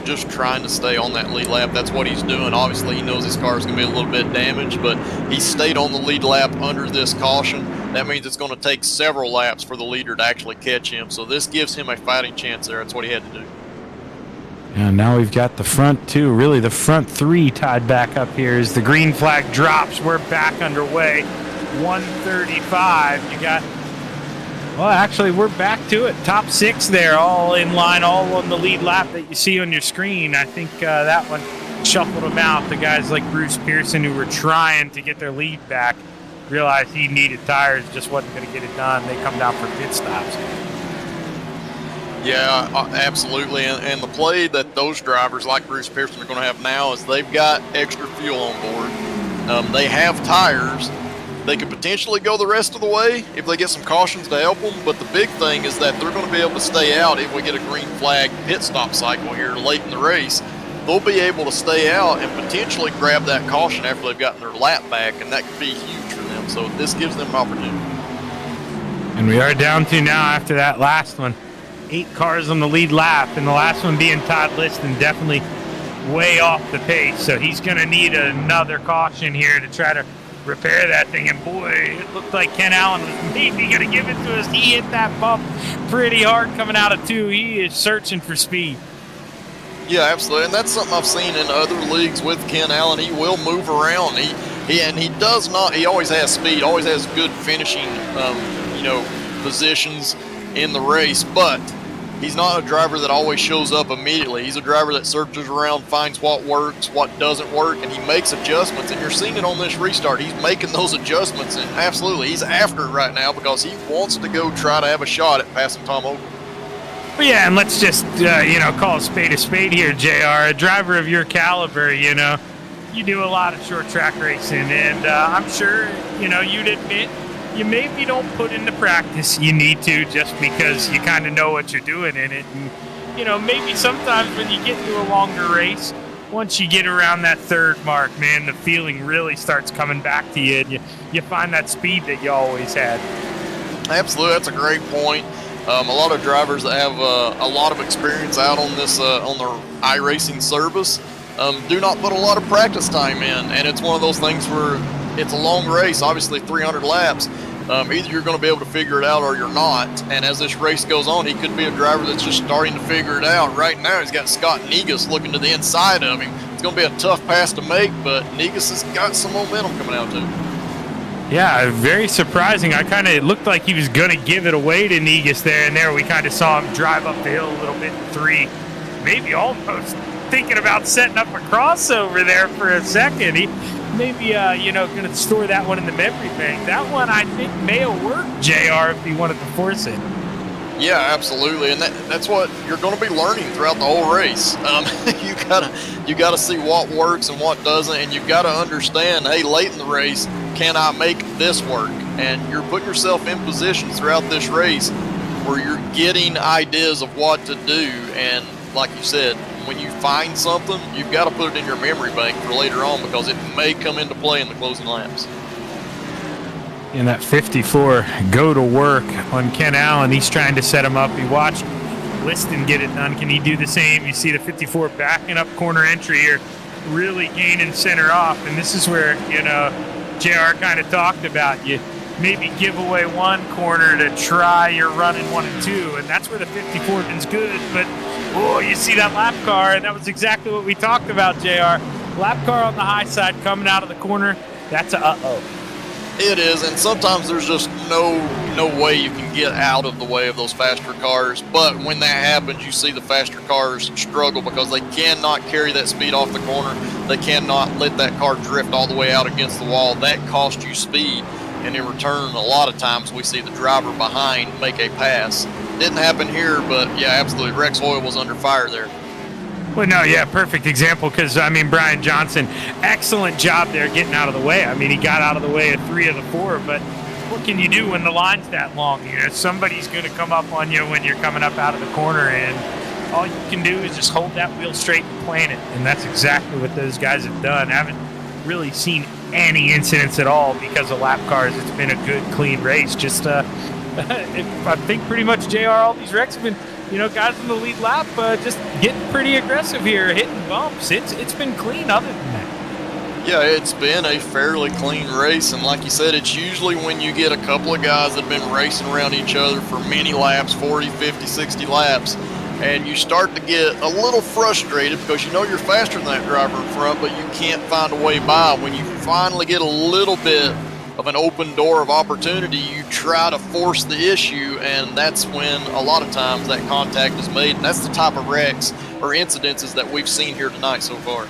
just trying to stay on that lead lap. That's what he's doing. Obviously, he knows his car is going to be a little bit damaged, but he stayed on the lead lap under this caution. That means it's going to take several laps for the leader to actually catch him. So this gives him a fighting chance there. That's what he had to do. And now we've got the front 2, really the front 3 tied back up here as the green flag drops. We're back underway. 135. Well, actually, we're back to it. Top 6 there, all in line, all on the lead lap that you see on your screen. I think that one shuffled them out. The guys like Bruce Pearson, who were trying to get their lead back, realized he needed tires, just wasn't going to get it done. They come down for pit stops. Yeah, absolutely. And the play that those drivers like Bruce Pearson are going to have now is they've got extra fuel on board. They have tires. They could potentially go the rest of the way if they get some cautions to help them, but the big thing is that they're going to be able to stay out if we get a green flag pit stop cycle here late in the race. They'll be able to stay out and potentially grab that caution after they've gotten their lap back, and that could be huge for them. So this gives them an opportunity. And we are down to now, after that last one, 8 cars on the lead lap, and the last one being Todd Liston, definitely way off the pace. So he's going to need another caution here to try to repair that thing. And boy, it looked like Ken Allen was maybe going to give it to us. He hit that bump pretty hard coming out of 2. He is searching for speed. Yeah, absolutely, and that's something I've seen in other leagues with Ken Allen. He will move around. He does not. He always has speed. Always has good finishing, positions in the race. But he's not a driver that always shows up immediately. He's a driver that searches around, finds what works, what doesn't work, and he makes adjustments. And you're seeing it on this restart. He's making those adjustments, and absolutely, he's after it right now because he wants to go try to have a shot at passing Tom Ogle. Well, yeah, and let's just, call a spade here, JR. A driver of your caliber, you do a lot of short track racing, and I'm sure, you'd admit you maybe don't put into practice. You need to, just because you kind of know what you're doing in it. And, maybe sometimes when you get into a longer race, once you get around that 3rd mark, man, the feeling really starts coming back to you, and you find that speed that you always had. Absolutely, that's a great point. A lot of drivers that have a lot of experience out on this on their iRacing service do not put a lot of practice time in, and it's one of those things where it's a long race, obviously 300 laps. Either you're going to be able to figure it out or you're not, and as this race goes on, he could be a driver that's just starting to figure it out. Right now, he's got Scott Negus looking to the inside of him. It's going to be a tough pass to make, but Negus has got some momentum coming out too. Yeah, very surprising. It looked like he was going to give it away to Negus there, and there we kind of saw him drive up the hill a little bit in 3. Maybe almost thinking about setting up a crossover there for a second. He maybe, going to store that one in the memory bank. That one, I think, may have worked, JR, if he wanted to force it. Yeah, absolutely, and that's what you're going to be learning throughout the whole race. You gotta see what works and what doesn't, and you've got to understand, hey, late in the race, can I make this work? And you're putting yourself in positions throughout this race where you're getting ideas of what to do, and like you said, when you find something, you've got to put it in your memory bank for later on because it may come into play in the closing laps. In that 54, go to work on Ken Allen. He's trying to set him up. He watched Liston get it done. Can he do the same? You see the 54 backing up corner entry here, really gaining center off. And this is where, JR kind of talked about you maybe give away one corner to try your run in 1 and 2. And that's where the 54 is good. But, you see that lap car, and that was exactly what we talked about, JR. Lap car on the high side coming out of the corner. That's a uh-oh. It is, and sometimes there's just no way you can get out of the way of those faster cars. But when that happens, you see the faster cars struggle because they cannot carry that speed off the corner. They cannot let that car drift all the way out against the wall. That costs you speed, and in return, a lot of times we see the driver behind make a pass. Didn't happen here, but yeah, absolutely. Rex Hoyle was under fire there. Well, no, yeah, perfect example because, Brian Johnson, excellent job there getting out of the way. He got out of the way of 3 of the 4, but what can you do when the line's that long? Somebody's going to come up on you when you're coming up out of the corner, and all you can do is just hold that wheel straight and plan it, and that's exactly what those guys have done. Haven't really seen any incidents at all because of lap cars. It's been a good, clean race. Just, I think pretty much, JR, all these wrecks have been, guys in the lead lap just getting pretty aggressive here, hitting bumps. It's been clean other than that. Yeah, it's been a fairly clean race, and like you said, it's usually when you get a couple of guys that have been racing around each other for many laps, 40, 50, 60 laps, and you start to get a little frustrated because you're faster than that driver in front, but you can't find a way by. When you finally get a little bit of an open door of opportunity, you try to force the issue, and that's when a lot of times that contact is made, and that's the type of wrecks or incidences that we've seen here tonight so far.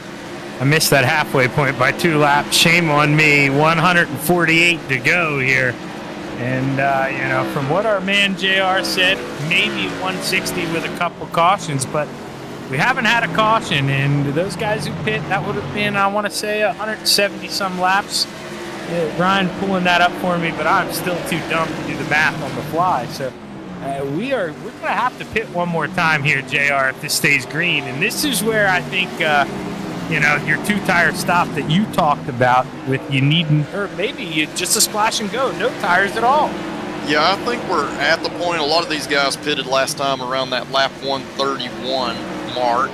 I missed that halfway point by 2 laps. Shame on me. 148 to go here. And, from what our man JR said, maybe 160 with a couple cautions, but we haven't had a caution, and those guys who pit, that would have been, I want to say, 170-some laps. Ryan pulling that up for me, but I'm still too dumb to do the math on the fly. So we're going to have to pit one more time here, JR, if this stays green. And this is where I think, your 2-tire stop that you talked about with you needing, or maybe just a splash and go, no tires at all. Yeah, I think we're at the point. A lot of these guys pitted last time around that lap 131 mark.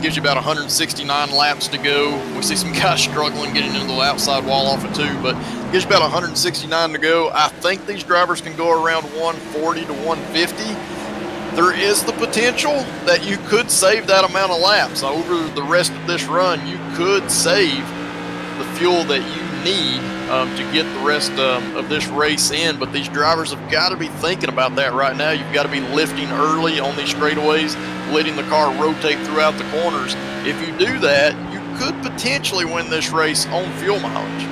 Gives you about 169 laps to go. We see some guys struggling getting into the outside wall off of 2, but gives you about 169 to go. I think these drivers can go around 140 to 150. There is the potential that you could save that amount of laps over the rest of this run. You could save the fuel that you need to get the rest of this race in, but these drivers have got to be thinking about that right now. You've got to be lifting early on these straightaways, letting the car rotate throughout the corners. If you do that, you could potentially win this race on fuel mileage.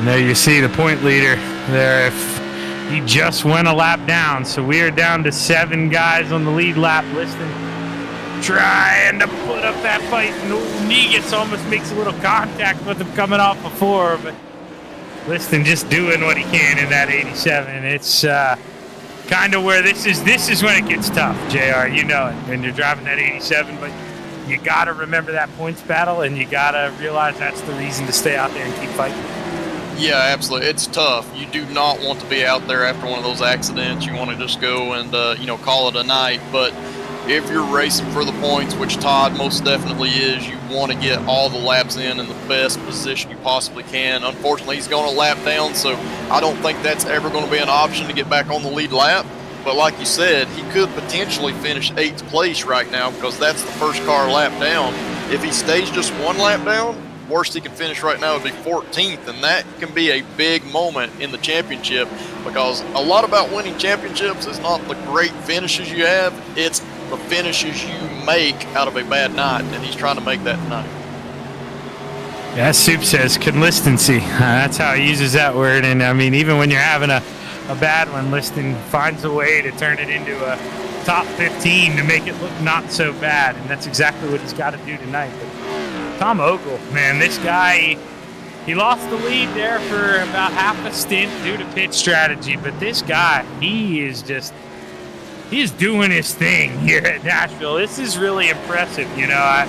There you see the point leader there. If he just went a lap down, so we are down to 7 guys on the lead lap. Liston trying to put up that fight, and Negus almost makes a little contact with him coming off before, but Liston just doing what he can in that 87. It's kind of where this is when it gets tough, JR. You know it when you're driving that 87, but you got to remember that points battle, and you got to realize that's the reason to stay out there and keep fighting. Yeah, absolutely. It's tough. You do not want to be out there after one of those accidents. You want to just go and, call it a night. But if you're racing for the points, which Todd most definitely is, you want to get all the laps in the best position you possibly can. Unfortunately, he's going to lap down, so I don't think that's ever going to be an option to get back on the lead lap. But like you said, he could potentially finish 8th place right now because that's the first car lap down. If he stays just 1 lap down, worst he can finish right now would be 14th, and that can be a big moment in the championship because a lot about winning championships is not the great finishes you have, it's the finishes you make out of a bad night, and he's trying to make that tonight. Yeah, Soup says consistency. That's how he uses that word, and even when you're having a a bad one. Liston finds a way to turn it into a top 15 to make it look not so bad, and that's exactly what he's got to do tonight. But Tom Ogle, man, this guy, he lost the lead there for about half a stint due to pit strategy, but this guy, he's doing his thing here at Nashville. This is really impressive. You know,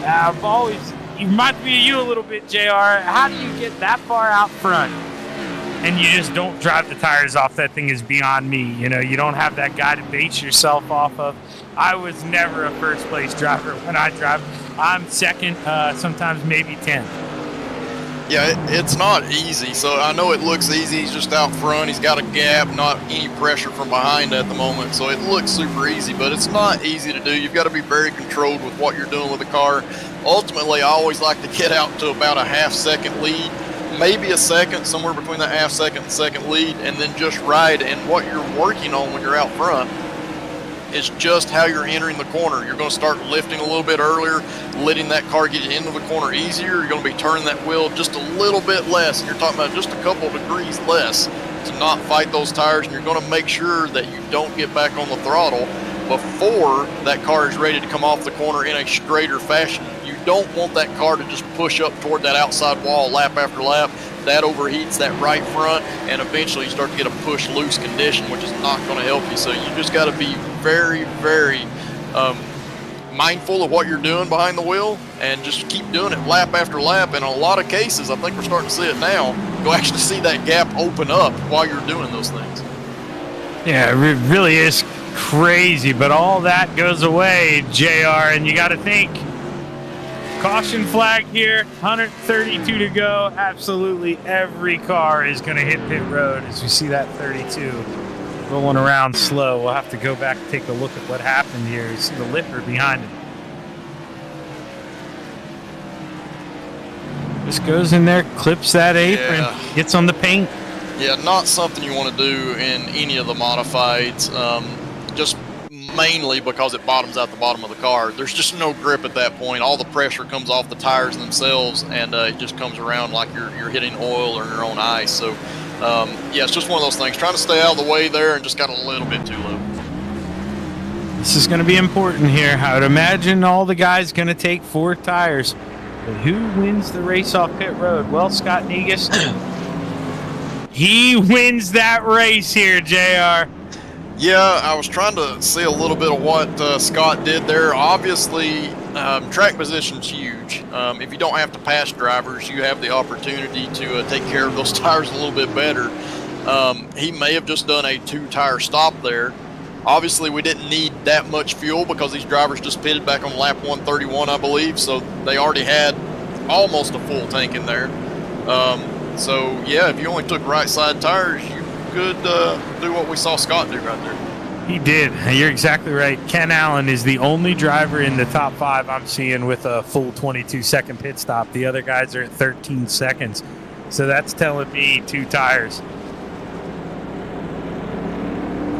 I've always, it reminds me of you a little bit, JR. How do you get that far out front and you just don't drive the tires off? That thing is beyond me. You know, you don't have that guy to base yourself off of. I was never a first place driver when I drive. I'm second, sometimes maybe 10th. Yeah, it's not easy. So I know it looks easy. He's just out front. He's got a gap, not any pressure from behind at the moment. So it looks super easy, but it's not easy to do. You've got to be very controlled with what you're doing with the car. Ultimately, I always like to get out to about a half-second lead, maybe a second, somewhere between that half-second and second lead, and then just ride. And what you're working on when you're out front is just how you're entering the corner. You're going to start lifting a little bit earlier, letting that car get into the corner easier. You're going to be turning that wheel just a little bit less, and you're talking about just a couple of degrees less to not fight those tires, and you're going to make sure that you don't get back on the throttle before that car is ready to come off the corner in a straighter fashion. You don't want that car to just push up toward that outside wall lap after lap. That overheats that right front, and eventually you start to get a push loose condition, which is not going to help you. So you just got to be very, very mindful of what you're doing behind the wheel, and just keep doing it lap after lap. And in a lot of cases, I think we're starting to see it now, you'll actually see that gap open up while you're doing those things. Yeah, it really is crazy, but all that goes away, JR, and you got to think, caution flag here, 132 to go. Absolutely every car is going to hit pit road as we see that 32 rolling around slow. We'll have to go back and take a look at what happened here. You see the lipper behind him. Just goes in there, clips that apron, gets on the paint. Yeah, not something you want to do in any of the modifieds. Just mainly because it bottoms out the bottom of the car. There's just no grip at that point. All the pressure comes off the tires themselves, and it just comes around like you're hitting oil or your own ice. So, yeah, it's just one of those things. Trying to stay out of the way there and just got a little bit too low. This is going to be important here. I would imagine all the guys going to take 4 tires. But who wins the race off pit road? Well, Scott Negus. He wins that race here, JR. Yeah, I was trying to see a little bit of what Scott did there. Obviously, track position's huge. If you don't have to pass drivers, you have the opportunity to take care of those tires a little bit better. He may have just done a 2-tire stop there. Obviously, we didn't need that much fuel because these drivers just pitted back on lap 131, I believe, so they already had almost a full tank in there. So, yeah, if you only took right side tires, you could do what we saw Scott do right there. He did. You're exactly right. Ken Allen is the only driver in the top 5 I'm seeing with a full 22-second pit stop. The other guys are at 13 seconds. So that's telling me 2 tires.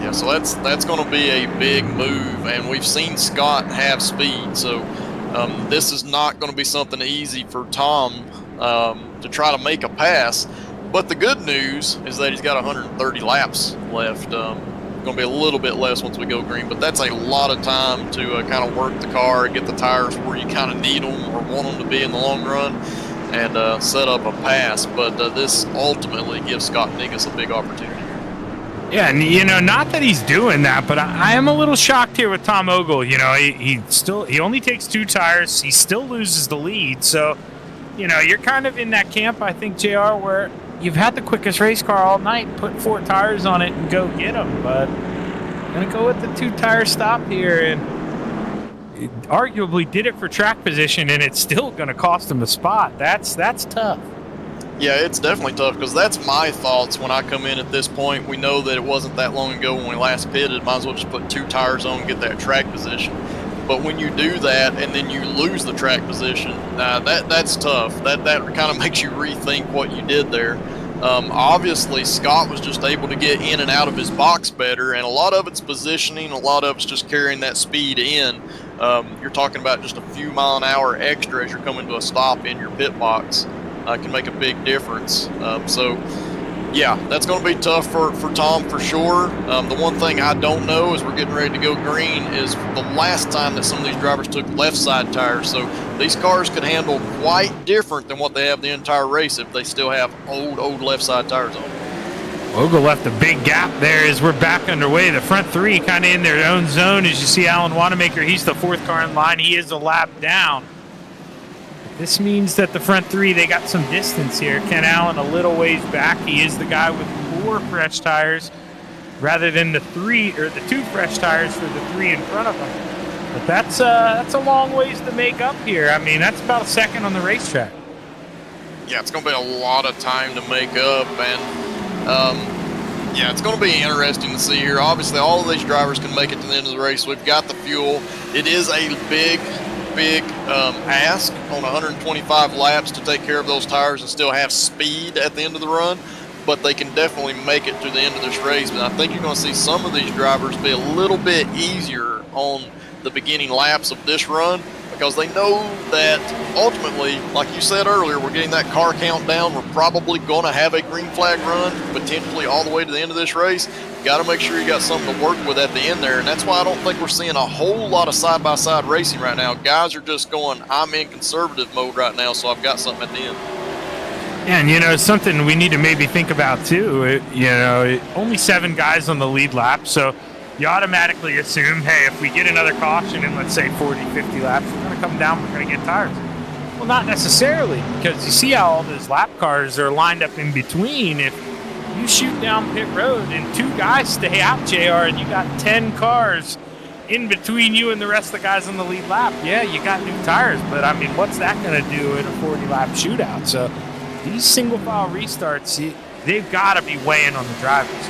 Yeah, so that's going to be a big move, and we've seen Scott have speed. So this is not going to be something easy for Tom to try to make a pass. But the good news is that he's got 130 laps left. Going to be a little bit less once we go green, but that's a lot of time to kind of work the car and get the tires where you kind of need them or want them to be in the long run, and set up a pass. But this ultimately gives Scott Negus a big opportunity. Yeah, and you know, not that he's doing that, but I am a little shocked here with Tom Ogle. You know, he only takes 2 tires. He still loses the lead. So, you know, you're kind of in that camp, I think, JR, where you've had the quickest race car all night. Put 4 tires on it and go get them. But I'm going to go with the 2-tire stop here. And it arguably did it for track position, and it's still going to cost him a spot. That's tough. Yeah, it's definitely tough because that's my thoughts when I come in at this point. We know that it wasn't that long ago when we last pitted. Might as well just put 2 tires on and get that track position. But when you do that and then you lose the track position, that's tough. That kind of makes you rethink what you did there. Obviously, Scott was just able to get in and out of his box better, and a lot of it's positioning, a lot of it's just carrying that speed in. You're talking about just a few mile-an-hour extra as you're coming to a stop in your pit box. Can make a big difference. So Yeah, that's going to be tough for Tom for sure. The one thing I don't know as we're getting ready to go green is the last time that some of these drivers took left side tires. So these cars could handle quite different than what they have the entire race if they still have old left side tires on. Ogle left a big gap there as we're back underway. The front three kind of in their own zone. As you see Alan Wanamaker, he's the fourth car in line. He is a lap down. This means that the front three, they got some distance here. Ken Allen a little ways back. He is the guy with 4 fresh tires rather than the 2 fresh tires for the 3 in front of him. But that's a long ways to make up here. I mean, that's about a second on the racetrack. Yeah, it's going to be a lot of time to make up, and yeah, it's going to be interesting to see here. Obviously, all of these drivers can make it to the end of the race. We've got the fuel. It is a big ask on 125 laps to take care of those tires and still have speed at the end of the run, but they can definitely make it to the end of this race. But I think you're going to see some of these drivers be a little bit easier on the beginning laps of this run because they know that ultimately, like you said earlier, we're getting that car count down. We're probably going to have a green flag run, potentially all the way to the end of this race. Got to make sure you got something to work with at the end there, and that's why I don't think we're seeing a whole lot of side-by-side racing right now. Guys are just going, I'm in conservative mode right now, so I've got something at the end. Yeah, and, it's something we need to maybe think about, too. Only 7 guys on the lead lap, so you automatically assume, hey, if we get another caution in, let's say, 40, 50 laps, we're going to come down, we're going to get tires. Well, not necessarily, because you see how all those lap cars are lined up in between. If you shoot down pit road and 2 guys stay out, JR, and you got 10 cars in between you and the rest of the guys on the lead lap, yeah, you got new tires, but, I mean, what's that going to do in a 40-lap shootout? So these single-file restarts, they've got to be weighing on the drivers.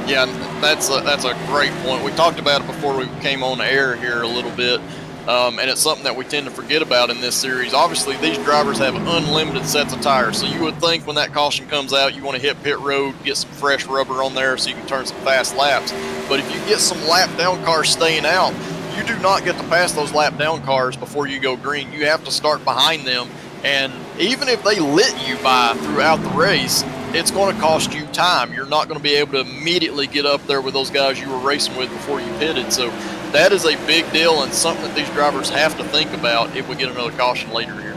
Yeah, that's a great point. We talked about it before we came on air here a little bit, and it's something that we tend to forget about in this series. Obviously, these drivers have unlimited sets of tires, so you would think when that caution comes out, you want to hit pit road, get some fresh rubber on there so you can turn some fast laps. But if you get some lap-down cars staying out, you do not get to pass those lap-down cars before you go green. You have to start behind them, and even if they lit you by throughout the race, it's going to cost you time. You're not going to be able to immediately get up there with those guys you were racing with before you pitted. So that is a big deal and something that these drivers have to think about if we get another caution later here.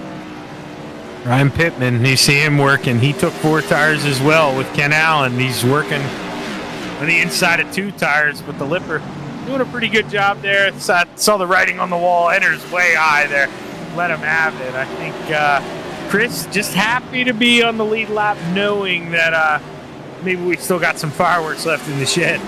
Ryan Pittman, you see him working. He took 4 tires as well with Ken Allen. He's working on the inside of 2 tires with the lipper. Doing a pretty good job there. I saw the writing on the wall. Enters way high there. Let him have it. I think Chris just happy to be on the lead lap knowing that maybe we still got some fireworks left in the shed.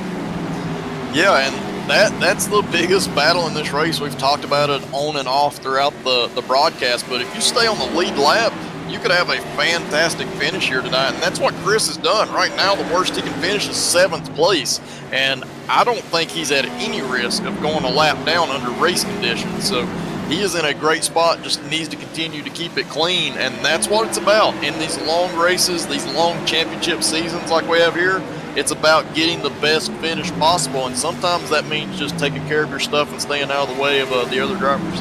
Yeah, and that's the biggest battle in this race. We've talked about it on and off throughout the broadcast, but if you stay on the lead lap, you could have a fantastic finish here tonight, and that's what Chris has done. Right now, the worst he can finish is 7th place, and I don't think he's at any risk of going a lap down under race conditions. So he is in a great spot, just needs to continue to keep it clean, and that's what it's about. In these long races, these long championship seasons like we have here, it's about getting the best finish possible, and sometimes that means just taking care of your stuff and staying out of the way of the other drivers.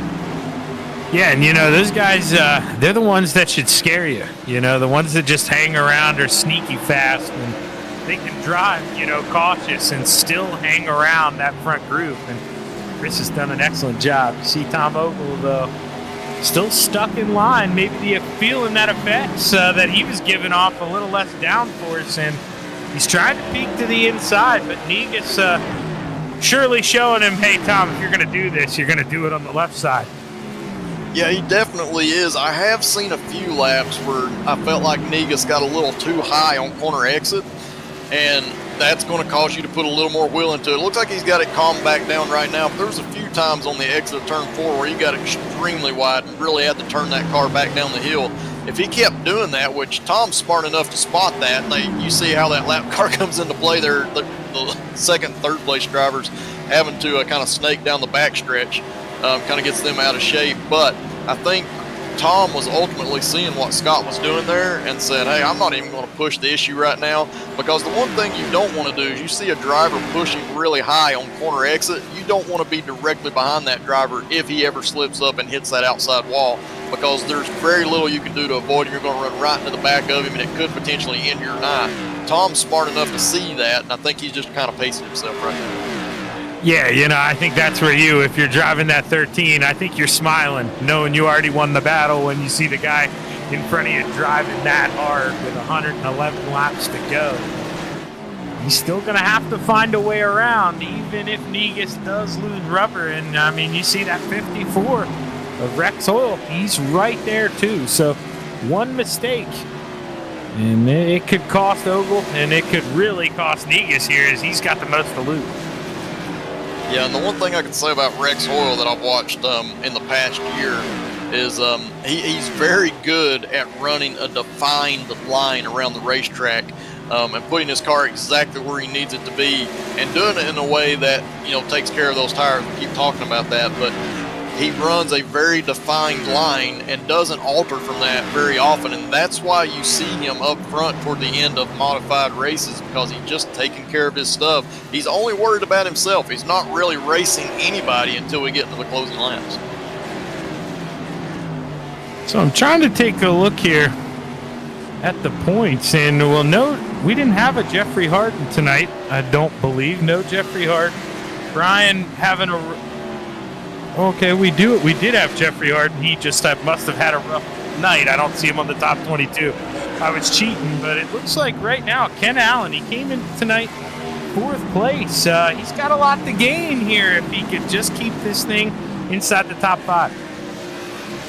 Yeah, and those guys, they're the ones that should scare you. The ones that just hang around are sneaky fast, and they can drive, cautious and still hang around that front group. And Chris has done an excellent job. You see Tom Ogle, though, still stuck in line, maybe feeling that effects that he was giving off a little less downforce, and he's trying to peek to the inside, but Negus surely showing him, hey, Tom, if you're going to do this, you're going to do it on the left side. Yeah, he definitely is. I have seen a few laps where I felt like Negus got a little too high on corner exit, and that's going to cause you to put a little more wheel into it. It looks like he's got it calmed back down right now, but there was a few times on the exit of turn 4 where he got extremely wide and really had to turn that car back down the hill. If he kept doing that, which Tom's smart enough to spot that, you see how that lap car comes into play there, the second, third place drivers having to kind of snake down the backstretch, kind of gets them out of shape. But I think Tom was ultimately seeing what Scott was doing there and said, hey, I'm not even going to push the issue right now, because the one thing you don't want to do is you see a driver pushing really high on corner exit, you don't want to be directly behind that driver if he ever slips up and hits that outside wall, because there's very little you can do to avoid him. You're going to run right into the back of him, and it could potentially end your night. Tom's smart enough to see that, and I think he's just kind of pacing himself right now. Yeah, I think that's where if you're driving that 13, I think you're smiling, knowing you already won the battle when you see the guy in front of you driving that hard with 111 laps to go. He's still going to have to find a way around, even if Negus does lose rubber. And, I mean, you see that 54 of Rex Oil. He's right there, too. So, one mistake, and it could cost Ogle, and it could really cost Negus here, as he's got the most to lose. Yeah, and the one thing I can say about Rex Hoyle that I've watched in the past year is he's very good at running a defined line around the racetrack. And putting his car exactly where he needs it to be, and doing it in a way that takes care of those tires. We keep talking about that, but he runs a very defined line and doesn't alter from that very often, and that's why you see him up front toward the end of modified races, because he's just taking care of his stuff. He's only worried about himself. He's not really racing anybody until we get into the closing laps. So I'm trying to take a look here at the points, and we'll note we didn't have a Jeffrey Harden tonight. I don't believe. No Jeffrey Harden. Brian having okay, we did have Jeffrey Harden. He just must have had a rough night. I don't see him on the top 22. I was cheating, but it looks like right now Ken Allen, he came in tonight 4th place. He's got a lot to gain here if he could just keep this thing inside the top 5.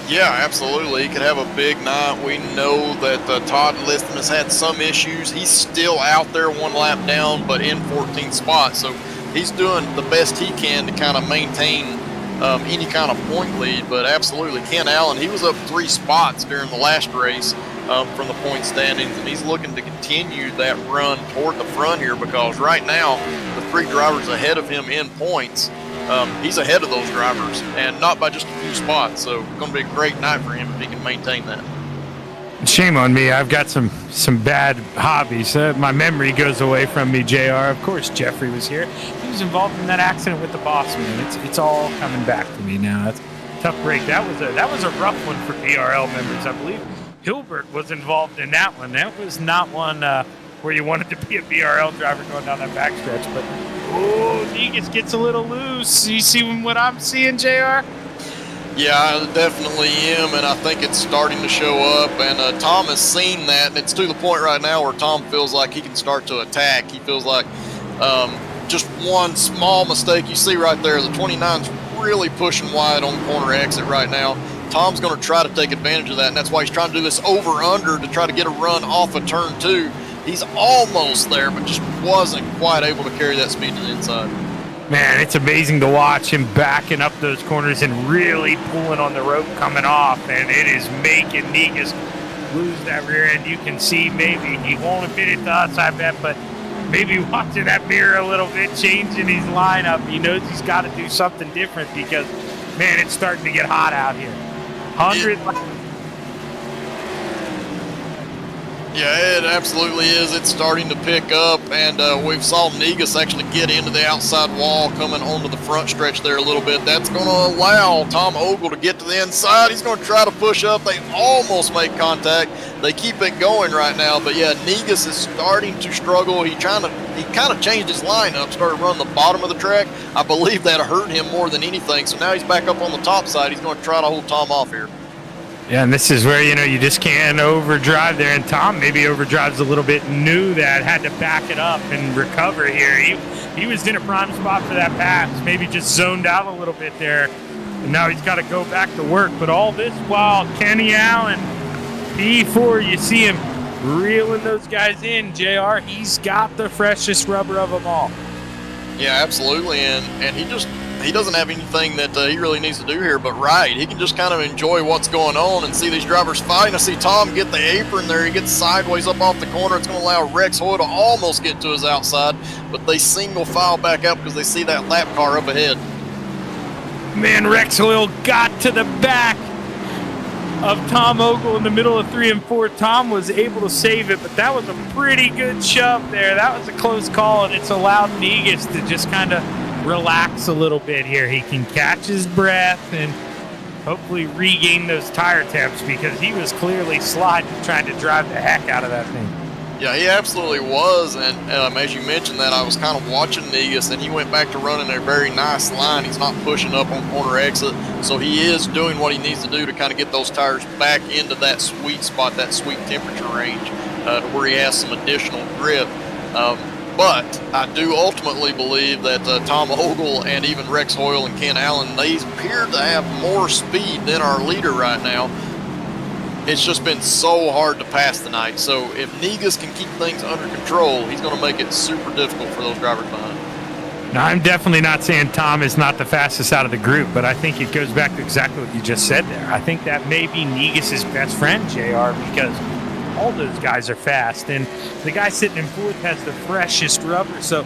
Yeah, absolutely. He could have a big night. We know that Todd Liston has had some issues. He's still out there 1 lap down, but in 14th spot. So he's doing the best he can to kind of maintain any kind of point lead. But absolutely, Ken Allen, he was up 3 spots during the last race from the point standings, and he's looking to continue that run toward the front here, because right now the 3 drivers ahead of him in points, he's ahead of those drivers, and not by just a few spots. So it's going to be a great night for him if he can maintain that. Shame on me. I've got some bad hobbies. My memory goes away from me, JR. Of course, Jeffrey was here. He was involved in that accident with the boss man. It's all coming back to me now. That's a tough break. That was a rough one for BRL members. I believe Hilbert was involved in that one. That was not one where you wanted to be a BRL driver going down that backstretch, but Negus gets a little loose. You see what I'm seeing, JR? Yeah, I definitely am, and I think it's starting to show up, and Tom has seen that, and it's to the point right now where Tom feels like he can start to attack. He feels like just one small mistake. You see right there, the 29's really pushing wide on the corner exit right now. Tom's going to try to take advantage of that, and that's why he's trying to do this over-under to try to get a run off of turn 2. He's almost there, but just wasn't quite able to carry that speed to the inside. Man, it's amazing to watch him backing up those corners and really pulling on the rope coming off, and it is making Negus lose that rear end. You can see maybe he won't admit it to us, I bet, but maybe watching that mirror a little bit, changing his lineup. He knows he's got to do something different because, man, it's starting to get hot out here. 100. Yeah, it absolutely is. It's starting to pick up, and we've saw Negus actually get into the outside wall coming onto the front stretch there a little bit. That's going to allow Tom Ogle to get to the inside. He's going to try to push up. They almost make contact. They keep it going right now, but yeah, Negus is starting to struggle. He kind of changed his lineup, started running the bottom of the track. I believe that hurt him more than anything, so now he's back up on the top side. He's going to try to hold Tom off here. Yeah, and this is where, you just can't overdrive there. And Tom maybe overdrives a little bit, knew that, had to back it up and recover here. He was in a prime spot for that pass, maybe just zoned out a little bit there. And now he's got to go back to work. But all this while Kenny Allen, P4, you see him reeling those guys in. JR, he's got the freshest rubber of them all. Yeah, absolutely. And he doesn't have anything that he really needs to do here but ride. He can just kind of enjoy what's going on and see these drivers fighting. I see Tom get the apron there. He gets sideways up off the corner. It's going to allow Rex Hoyle to almost get to his outside, but they single file back out because they see that lap car up ahead. Man, Rex Hoyle got to the back of Tom Ogle in the middle of 3 and 4. Tom was able to save it, but that was a pretty good shove there. That was a close call, and it's allowed Negus to just kind of relax a little bit here. He can catch his breath and hopefully regain those tire temps because he was clearly sliding, trying to drive the heck out of that thing. Yeah, he absolutely was, and as you mentioned that, I was kind of watching Negus, and he went back to running a very nice line. He's not pushing up on corner exit, so he is doing what he needs to do to kind of get those tires back into that sweet spot, that sweet temperature range, to where he has some additional grip. But I do ultimately believe that Tom Ogle and even Rex Hoyle and Ken Allen, they appear to have more speed than our leader right now. It's just been so hard to pass tonight. So if Negus can keep things under control, he's going to make it super difficult for those drivers behind. Now, I'm definitely not saying Tom is not the fastest out of the group, but I think it goes back to exactly what you just said there. I think that may be Negus's best friend, JR, because all those guys are fast, and the guy sitting in fourth has the freshest rubber. So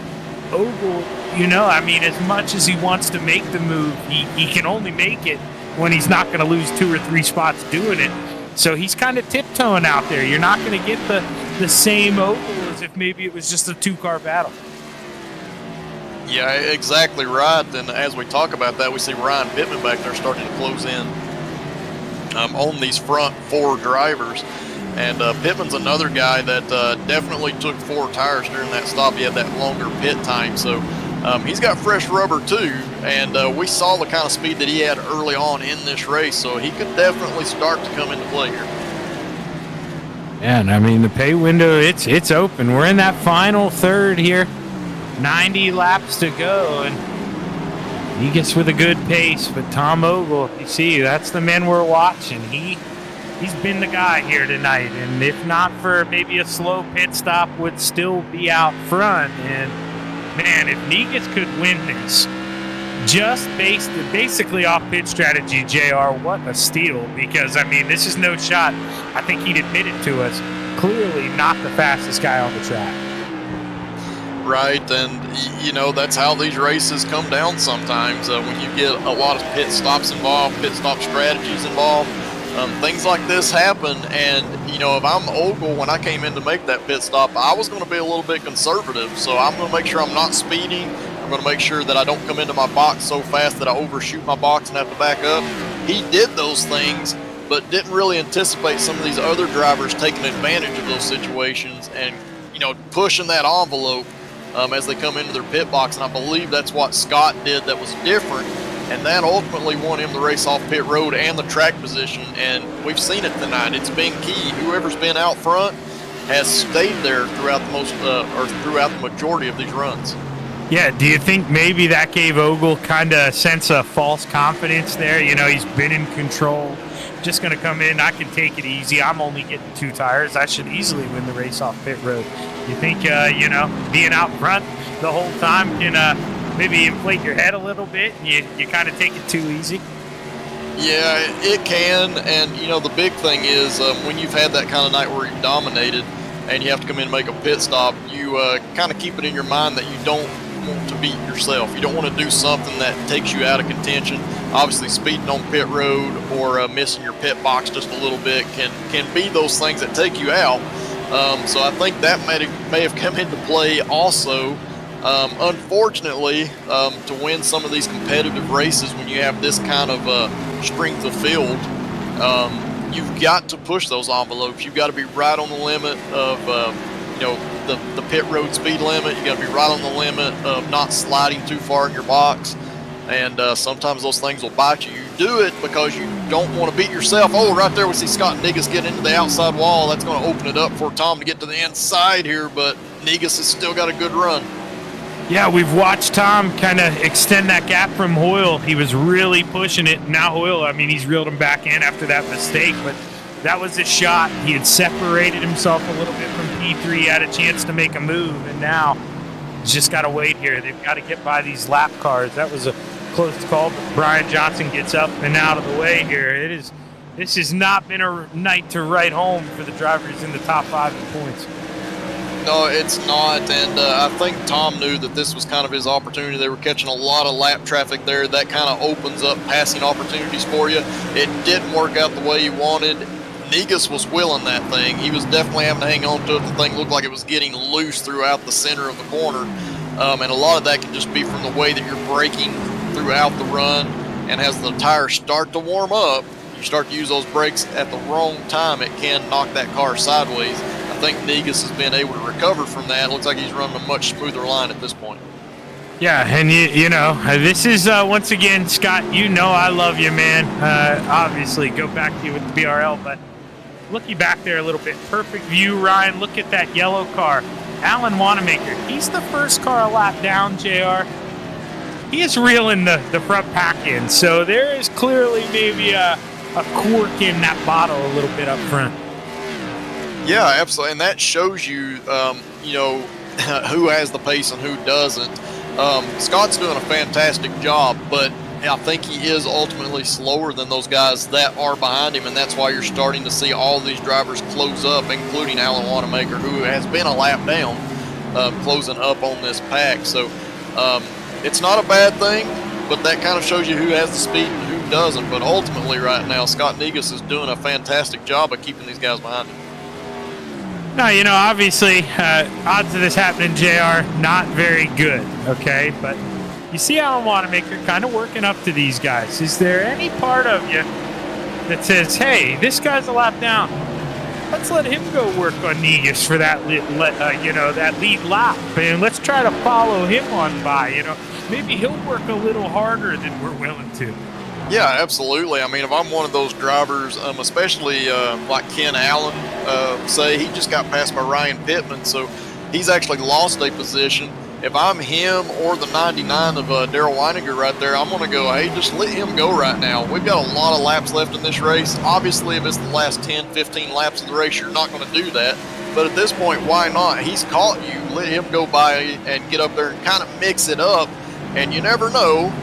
Ogle, as much as he wants to make the move, he can only make it when he's not going to lose 2 or 3 spots doing it. So he's kind of tiptoeing out there. You're not going to get the same Ogle as if maybe it was just a 2-car battle. Yeah, exactly right. And as we talk about that, we see Ryan Pittman back there starting to close in on these front 4 drivers. And Pittman's another guy that definitely took 4 tires during that stop. He had that longer pit time. So he's got fresh rubber too, and we saw the kind of speed that he had early on in this race, so he could definitely start to come into play here. Yeah, and the pay window, it's open. We're in that final third here. 90 laps to go, and he gets with a good pace. But Tom Ogle, you see, that's the man we're watching. He's been the guy here tonight, and if not for maybe a slow pit stop, would still be out front. And man, if Negus could win this, just basically off pit strategy, JR, what a steal. Because, this is no shot. I think he'd admit it to us. Clearly not the fastest guy on the track. Right, and, that's how these races come down sometimes. When you get a lot of pit stops involved, pit stop strategies involved, things like this happen. And, if I'm Ogle, when I came in to make that pit stop, I was going to be a little bit conservative. So I'm going to make sure I'm not speeding. I'm going to make sure that I don't come into my box so fast that I overshoot my box and have to back up. He did those things, but didn't really anticipate some of these other drivers taking advantage of those situations and, pushing that envelope as they come into their pit box. And I believe that's what Scott did that was different. And that ultimately won him the race off pit road and the track position. And we've seen it tonight. It's been key. Whoever's been out front has stayed there throughout the majority of these runs. Yeah, do you think maybe that gave Ogle kind of a sense of false confidence there? He's been in control. Just going to come in. I can take it easy. I'm only getting 2 tires. I should easily win the race off pit road. You think, being out front the whole time can maybe inflate your head a little bit, and you kind of take it too easy? Yeah, it can. And, the big thing is when you've had that kind of night where you've dominated and you have to come in and make a pit stop, you kind of keep it in your mind that you don't want to beat yourself. You don't want to do something that takes you out of contention. Obviously, speeding on pit road or missing your pit box just a little bit can be those things that take you out. So I think that may have come into play also. Unfortunately, to win some of these competitive races when you have this kind of strength of field, you've got to push those envelopes. You've got to be right on the limit of the pit road speed limit. You got to be right on the limit of not sliding too far in your box. And sometimes those things will bite you. You do it because you don't want to beat yourself. Oh, right there we see Scott Negus get into the outside wall. That's going to open it up for Tom to get to the inside here, but Negus has still got a good run. Yeah, we've watched Tom kind of extend that gap from Hoyle. He was really pushing it. Now Hoyle, he's reeled him back in after that mistake, but that was a shot. He had separated himself a little bit from P3, had a chance to make a move, and now he's just got to wait here. They've got to get by these lap cars. That was a close call, but Brian Johnson gets up and out of the way here. This has not been a night to write home for the drivers in the top 5 in points. No, it's not, and I think Tom knew that this was kind of his opportunity. They were catching a lot of lap traffic there. That kind of opens up passing opportunities for you. It didn't work out the way he wanted. Negus was willing that thing. He was definitely having to hang on to it. The thing looked like it was getting loose throughout the center of the corner, and a lot of that can just be from the way that you're braking throughout the run. And as the tires start to warm up, you start to use those brakes at the wrong time, it can knock that car sideways. I think Negus has been able to recover from that. It looks like he's running a much smoother line at this point. Yeah, and this is once again, Scott. I love you, man. Obviously, go back to you with the BRL, but looking back there a little bit, perfect view, Ryan. Look at that yellow car, Alan Wanamaker. He's the first car a lap down, JR. He is reeling the front pack in, so there is clearly maybe a cork in that bottle a little bit up front. Yeah, absolutely, and that shows you, who has the pace and who doesn't. Scott's doing a fantastic job, but I think he is ultimately slower than those guys that are behind him, and that's why you're starting to see all these drivers close up, including Alan Wanamaker, who has been a lap down, closing up on this pack. So it's not a bad thing, but that kind of shows you who has the speed and who doesn't. But ultimately right now, Scott Negus is doing a fantastic job of keeping these guys behind him. No, obviously, odds of this happening, JR, not very good, okay? But you see Alan Wanamaker kind of working up to these guys. Is there any part of you that says, hey, this guy's a lap down, let's let him go work on Negus for that lead lap, and let's try to follow him on by, maybe he'll work a little harder than we're willing to. Yeah, absolutely. I mean, if I'm one of those drivers, especially like Ken Allen, say he just got passed by Ryan Pittman, so he's actually lost a position. If I'm him or the 99 of Darrell Weininger right there, I'm going to go, hey, just let him go right now. We've got a lot of laps left in this race. Obviously, if it's the last 10, 15 laps of the race, you're not going to do that. But at this point, why not? He's caught you. Let him go by and get up there and kind of mix it up. And you never know,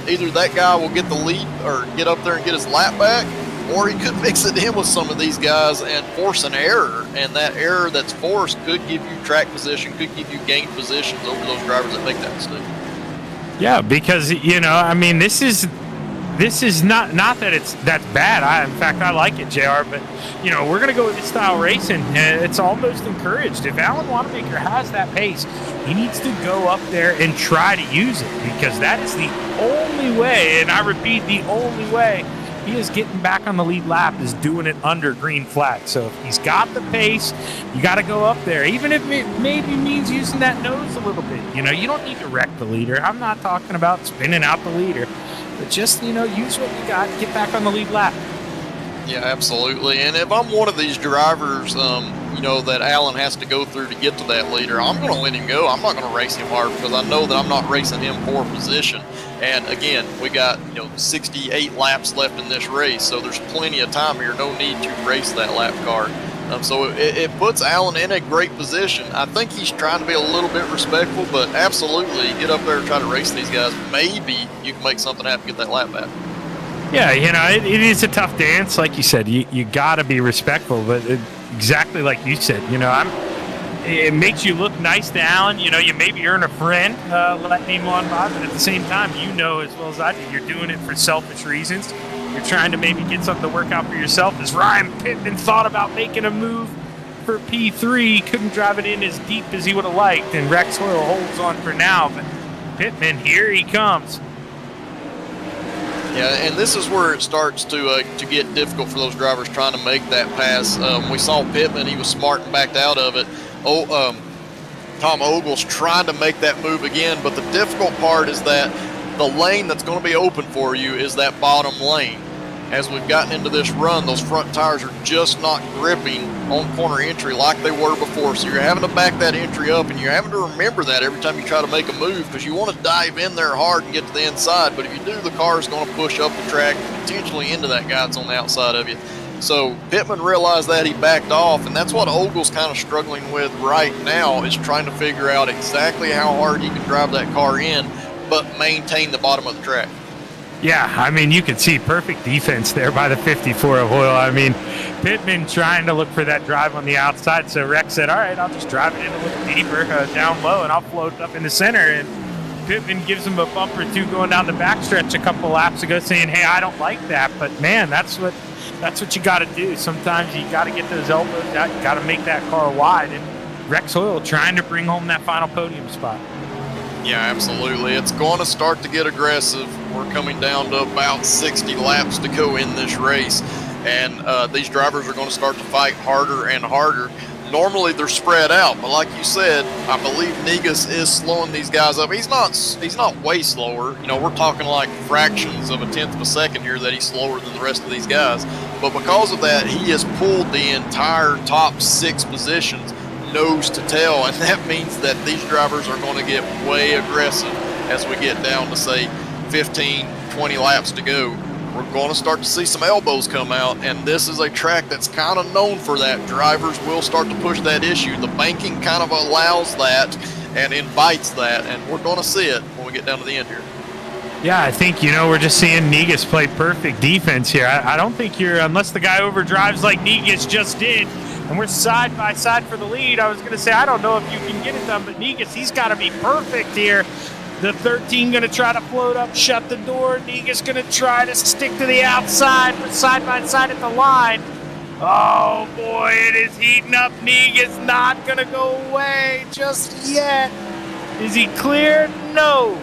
either that guy will get the lead or get up there and get his lap back, or he could mix it in with some of these guys and force an error. And that error that's forced could give you track position, could give you gain positions over those drivers that make that mistake. Yeah, because, this is not that that's bad. In fact, I like it, JR, but, we're going to go with this style racing, and it's almost encouraged. If Alan Wanamaker has that pace, he needs to go up there and try to use it, because that is the only way, and I repeat, the only way he is getting back on the lead lap is doing it under green flag. So if he's got the pace, you got to go up there, even if it maybe means using that nose a little bit. You don't need to wreck the leader. I'm not talking about spinning out the leader, but just, use what you got, get back on the lead lap. Yeah, absolutely. And if I'm one of these drivers, that Alan has to go through to get to that leader, I'm going to let him go. I'm not going to race him hard because I know that I'm not racing him for position. And again, we got 68 laps left in this race, so there's plenty of time here. No need to race that lap car. So it puts Alan in a great position. I think he's trying to be a little bit respectful, but absolutely get up there and try to race these guys. Maybe you can make something happen, get that lap back. Yeah, it is a tough dance, like you said. You got to be respectful, but exactly like you said, it makes you look nice to Alan. You maybe earn a friend letting him on by, but at the same time, as well as I do, you're doing it for selfish reasons. You're trying to maybe get something to work out for yourself. As Ryan Pittman thought about making a move for P3, couldn't drive it in as deep as he would have liked, and Rex Hoyle holds on for now. But Pittman, here he comes. Yeah, and this is where it starts to get difficult for those drivers trying to make that pass. We saw Pittman; he was smart and backed out of it. Tom Ogle's trying to make that move again, but the difficult part is that the lane that's going to be open for you is that bottom lane. As we've gotten into this run, those front tires are just not gripping on corner entry like they were before. So you're having to back that entry up, and you're having to remember that every time you try to make a move, because you want to dive in there hard and get to the inside. But if you do, the car is going to push up the track, potentially into that guy that's on the outside of you. So Pittman realized that, he backed off, and that's what Ogle's kind of struggling with right now, is trying to figure out exactly how hard he can drive that car in, but maintain the bottom of the track. Yeah, you could see perfect defense there by the 54 of Hoyle. Pittman trying to look for that drive on the outside, so Rex said, all right, I'll just drive it in a little deeper down low, and I'll float up in the center. And Pittman gives him a bump or two going down the backstretch a couple laps ago, saying, hey, I don't like that. But, man, that's what you got to do. Sometimes you got to get those elbows out. You got to make that car wide. And Rex Hoyle trying to bring home that final podium spot. Yeah, absolutely. It's going to start to get aggressive. We're coming down to about 60 laps to go in this race, and these drivers are going to start to fight harder and harder. Normally they're spread out, but like you said, I believe Negus is slowing these guys up. He's not way slower. You know, we're talking like fractions of a tenth of a second here that he's slower than the rest of these guys. But because of that, he has pulled the entire top 6 positions nose to tail, and that means that these drivers are going to get way aggressive as we get down to, say, 15, 20 laps to go. We're going to start to see some elbows come out, and this is a track that's kind of known for that. Drivers will start to push that issue. The banking kind of allows that and invites that, and we're going to see it when we get down to the end here. Yeah, I think, we're just seeing Negus play perfect defense here. I don't think unless the guy overdrives like Negus just did, and we're side by side for the lead. I was going to say, I don't know if you can get it done, but Negus, he's got to be perfect here. The 13 going to try to float up, shut the door. Negus going to try to stick to the outside. We're side by side at the line. Oh, boy, it is heating up. Negus not going to go away just yet. Is he clear? No.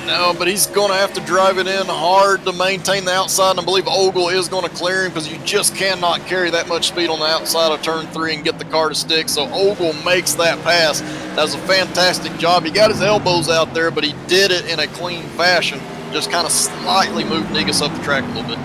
No, but he's going to have to drive it in hard to maintain the outside, and I believe Ogle is going to clear him because you just cannot carry that much speed on the outside of turn 3 and get the car to stick. So Ogle makes that pass. That was a fantastic job. He got his elbows out there, but he did it in a clean fashion. Just kind of slightly moved Negus up the track a little bit.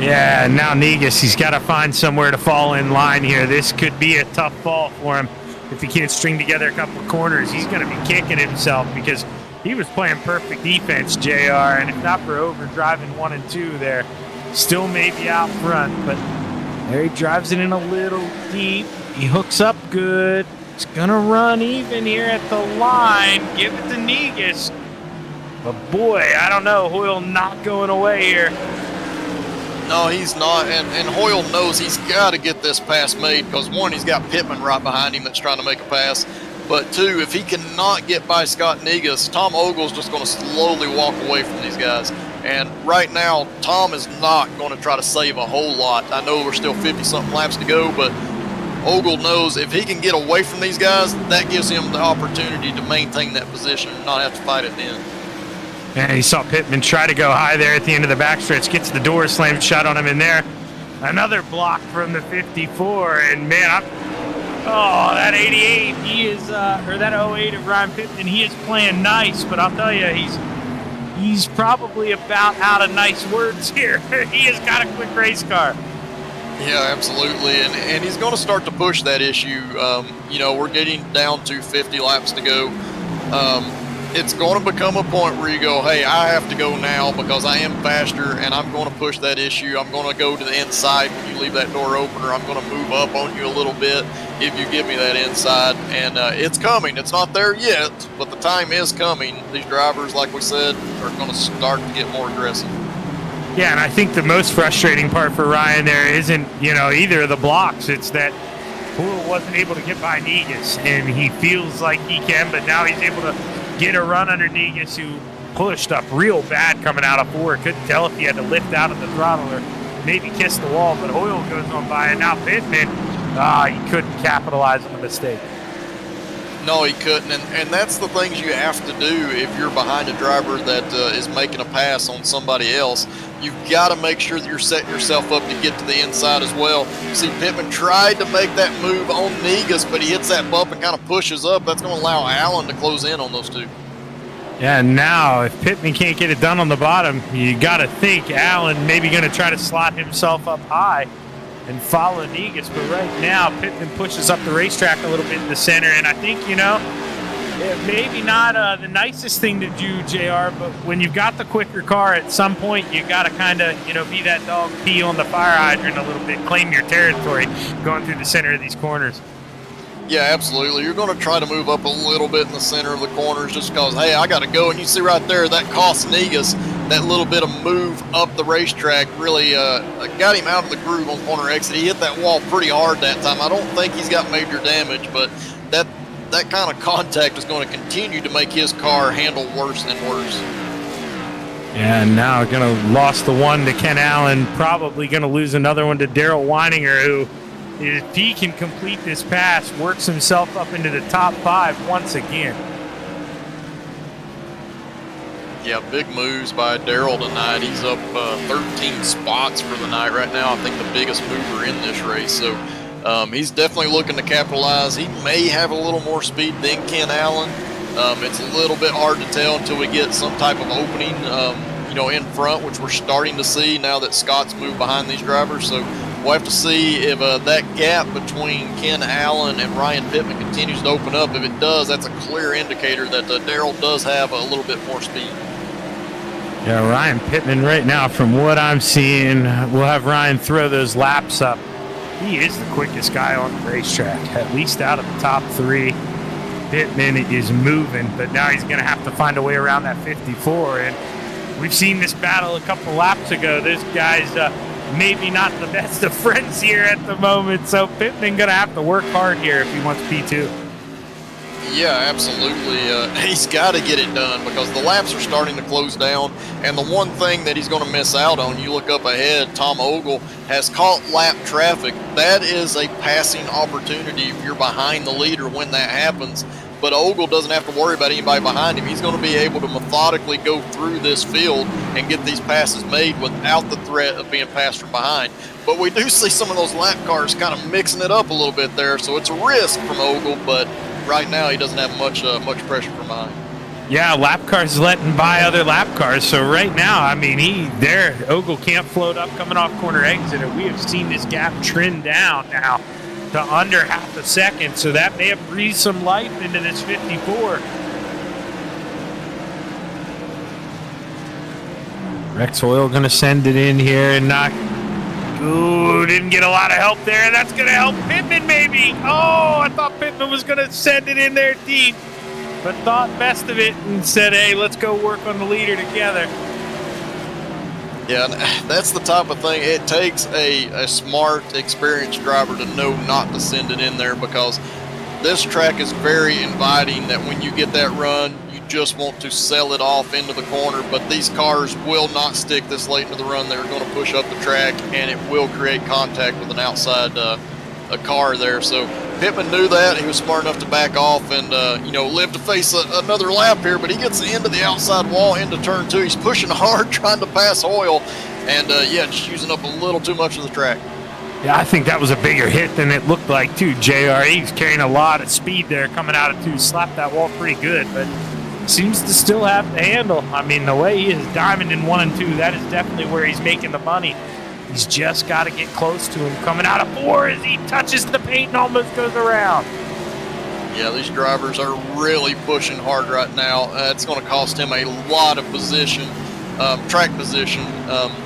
Yeah, now Negus, he's got to find somewhere to fall in line here. This could be a tough fall for him. If he can't string together a couple of corners, he's going to be kicking himself because he was playing perfect defense, JR, and if not for overdriving 1 and 2 there, still maybe out front, but there he drives it in a little deep. He hooks up good. He's going to run even here at the line. Give it to Negus. But boy, I don't know. Hoyle not going away here. No, he's not, and Hoyle knows he's got to get this pass made because, 1, he's got Pittman right behind him that's trying to make a pass. But 2, if he cannot get by Scott Negus, Tom Ogle's just going to slowly walk away from these guys. And right now, Tom is not going to try to save a whole lot. I know we're still 50-something laps to go, but Ogle knows if he can get away from these guys, that gives him the opportunity to maintain that position and not have to fight at the end. And he saw Pittman try to go high there at the end of the backstretch, gets to the door, slams shot on him in there. Another block from the 54, and man, that 88, he is, or that 08 of Ryan Pittman, he is playing nice, but I'll tell you, he's probably about out of nice words here. He has got a quick race car. Yeah, absolutely, and he's going to start to push that issue. We're getting down to 50 laps to go. It's going to become a point where you go, hey, I have to go now because I am faster, and I'm going to push that issue. I'm going to go to the inside when you leave that door open, or I'm going to move up on you a little bit if you give me that inside. And it's coming. It's not there yet, but the time is coming. These drivers, like we said, are going to start to get more aggressive. Yeah, and I think the most frustrating part for Ryan there isn't, either of the blocks. It's that Hoyle wasn't able to get by Negus, and he feels like he can, but now he's able to get a run under Negus, who pushed up real bad coming out of 4. Couldn't tell if he had to lift out of the throttle or maybe kiss the wall, but Hoyle goes on by, and now Pittman, he couldn't capitalize on the mistake. No, he couldn't, and that's the things you have to do if you're behind a driver that is making a pass on somebody else. You've got to make sure that you're setting yourself up to get to the inside as well. You see, Pittman tried to make that move on Negus, but he hits that bump and kind of pushes up. That's going to allow Allen to close in on those 2. Yeah, now if Pittman can't get it done on the bottom, you got to think Allen maybe going to try to slot himself up high and follow Negus. But right now, Pittman pushes up the racetrack a little bit in the center, and I think, maybe not the nicest thing to do, JR, but when you've got the quicker car, at some point you got to kind of, be that dog pee on the fire hydrant a little bit, claim your territory going through the center of these corners. Yeah, absolutely. You're going to try to move up a little bit in the center of the corners just because, hey, I got to go. And you see right there, that cost Negus that little bit of move up the racetrack really got him out of the groove on corner exit. He hit that wall pretty hard that time. I don't think he's got major damage, but that kind of contact is going to continue to make his car handle worse and worse. And now going to lost the 1 to Ken Allen, probably going to lose another one to Daryl Weininger, who, if he can complete this pass, works himself up into the top 5 once again. Yeah, big moves by Daryl tonight. He's up 13 spots for the night right now. I think the biggest mover in this race. So He's definitely looking to capitalize. He may have a little more speed than Ken Allen. It's a little bit hard to tell until we get some type of opening, in front, which we're starting to see now that Scott's moved behind these drivers. So we'll have to see if that gap between Ken Allen and Ryan Pittman continues to open up. If it does, that's a clear indicator that Darrell does have a little bit more speed. Yeah, Ryan Pittman right now, from what I'm seeing, we'll have Ryan throw those laps up. He is the quickest guy on the racetrack, at least out of the top 3. Pittman is moving, but now he's going to have to find a way around that 54. And we've seen this battle a couple laps ago. This guy's maybe not the best of friends here at the moment, so Pittman going to have to work hard here if he wants P2. Yeah, absolutely. He's got to get it done because the laps are starting to close down. And the one thing that he's going to miss out on, you look up ahead, Tom Ogle has caught lap traffic. That is a passing opportunity if you're behind the leader when that happens. But Ogle doesn't have to worry about anybody behind him. He's going to be able to methodically go through this field and get these passes made without the threat of being passed from behind. But we do see some of those lap cars kind of mixing it up a little bit there. So it's a risk from Ogle, but right now he doesn't have much pressure from behind. Yeah, lap cars letting by other lap cars. So right now, I mean, Ogle can't float up coming off corner exit. And we have seen this gap trend down now to under half a second. So that may have breathed some life into this 54. Rex Oil going to send it in here and knock. Ooh, didn't get a lot of help there. That's going to help Pittman, maybe. Oh, I thought Pittman was going to send it in there deep, but thought best of it and said, hey, let's go work on the leader together. Yeah, that's the type of thing. It takes a smart, experienced driver to know not to send it in there because this track is very inviting that when you get that run, you just want to sell it off into the corner, but these cars will not stick this late into the run. They're going to push up the track, and it will create contact with an outside a car there. So Pittman knew that. He was smart enough to back off and, live to face another lap here, but he gets into the outside wall into turn 2. He's pushing hard, trying to pass Hoyle, and, just using up a little too much of the track. Yeah, I think that was a bigger hit than it looked like, too. JR, he's carrying a lot of speed there coming out of 2. Slapped that wall pretty good, but seems to still have the handle. I mean, the way he is diamond in 1 and 2, that is definitely where he's making the money. He's just got to get close to him. Coming out of 4 as he touches the paint and almost goes around. Yeah, these drivers are really pushing hard right now. It's going to cost him a lot of position, track position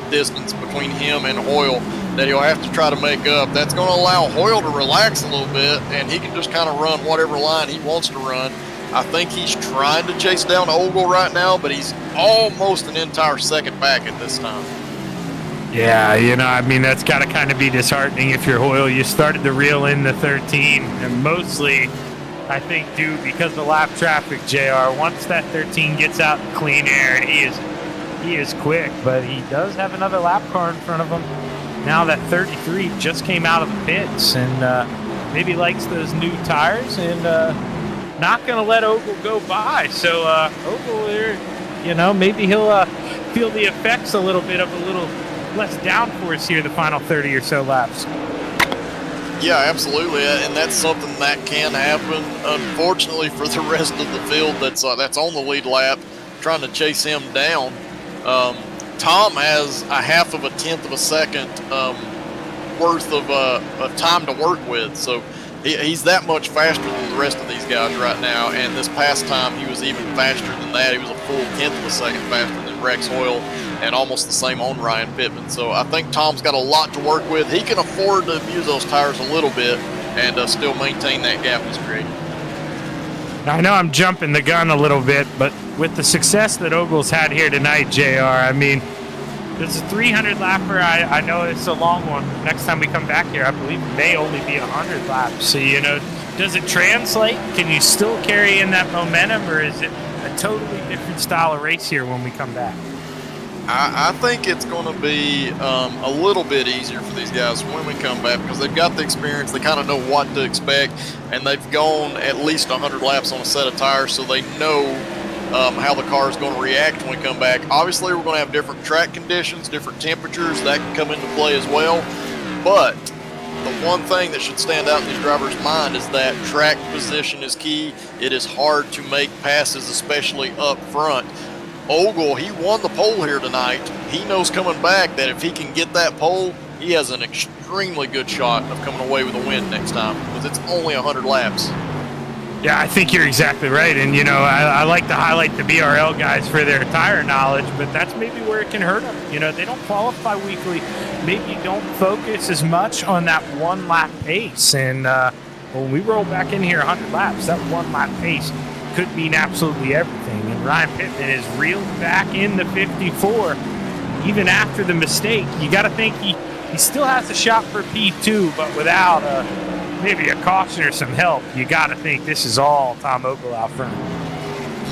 distance between him and Hoyle that he'll have to try to make up. That's going to allow Hoyle to relax a little bit, and he can just kind of run whatever line he wants to run. I think he's trying to chase down Ogle right now, but he's almost an entire second back at this time. Yeah, I mean, that's got to kind of be disheartening if you're Hoyle. You started to reel in the 13, and mostly, I think, due because of lap traffic, JR. Once that 13 gets out in clean air, and he is quick, but he does have another lap car in front of him. Now that 33 just came out of the pits, and maybe likes those new tires, and not going to let Ogle go by. So Ogle, maybe he'll feel the effects a little bit of a little less downforce here the final 30 or so laps. Yeah, absolutely, and that's something that can happen. Unfortunately for the rest of the field that's on the lead lap, trying to chase him down. Tom has a half of a tenth of a second worth of time to work with, so he's that much faster than the rest of these guys right now. And this past time, he was even faster than that. He was a full tenth of a second faster than Rex Hoyle, and almost the same on Ryan Pittman. So I think Tom's got a lot to work with. He can afford to abuse those tires a little bit and still maintain that gap he's created. I know I'm jumping the gun a little bit, but with the success that Ogle's had here tonight, JR, I mean, there's a 300 lapper. I know it's a long one. Next time we come back here, I believe it may only be 100 laps. So, does it translate? Can you still carry in that momentum, or is it a totally different style of race here when we come back? I think it's going to be a little bit easier for these guys when we come back because they've got the experience. They kind of know what to expect, and they've gone at least 100 laps on a set of tires, so they know how the car is going to react when we come back. Obviously, we're going to have different track conditions, different temperatures that can come into play as well. But the one thing that should stand out in these drivers' mind is that track position is key. It is hard to make passes, especially up front. Ogle, he won the pole here tonight. He knows coming back that if he can get that pole, he has an extremely good shot of coming away with a win next time, because it's only 100 laps. Yeah, I think you're exactly right. And, you know, I like to highlight the BRL guys for their tire knowledge, but that's maybe where it can hurt them. You know, they don't qualify weekly. Maybe you don't focus as much on that one-lap pace. And when we roll back in here 100 laps, that one-lap pace could mean absolutely everything. And Ryan Pittman is reeled back in the 54, even after the mistake. You got to think he still has a shot for P2, but without maybe a caution or some help, you got to think this is all Tom Ogle out front.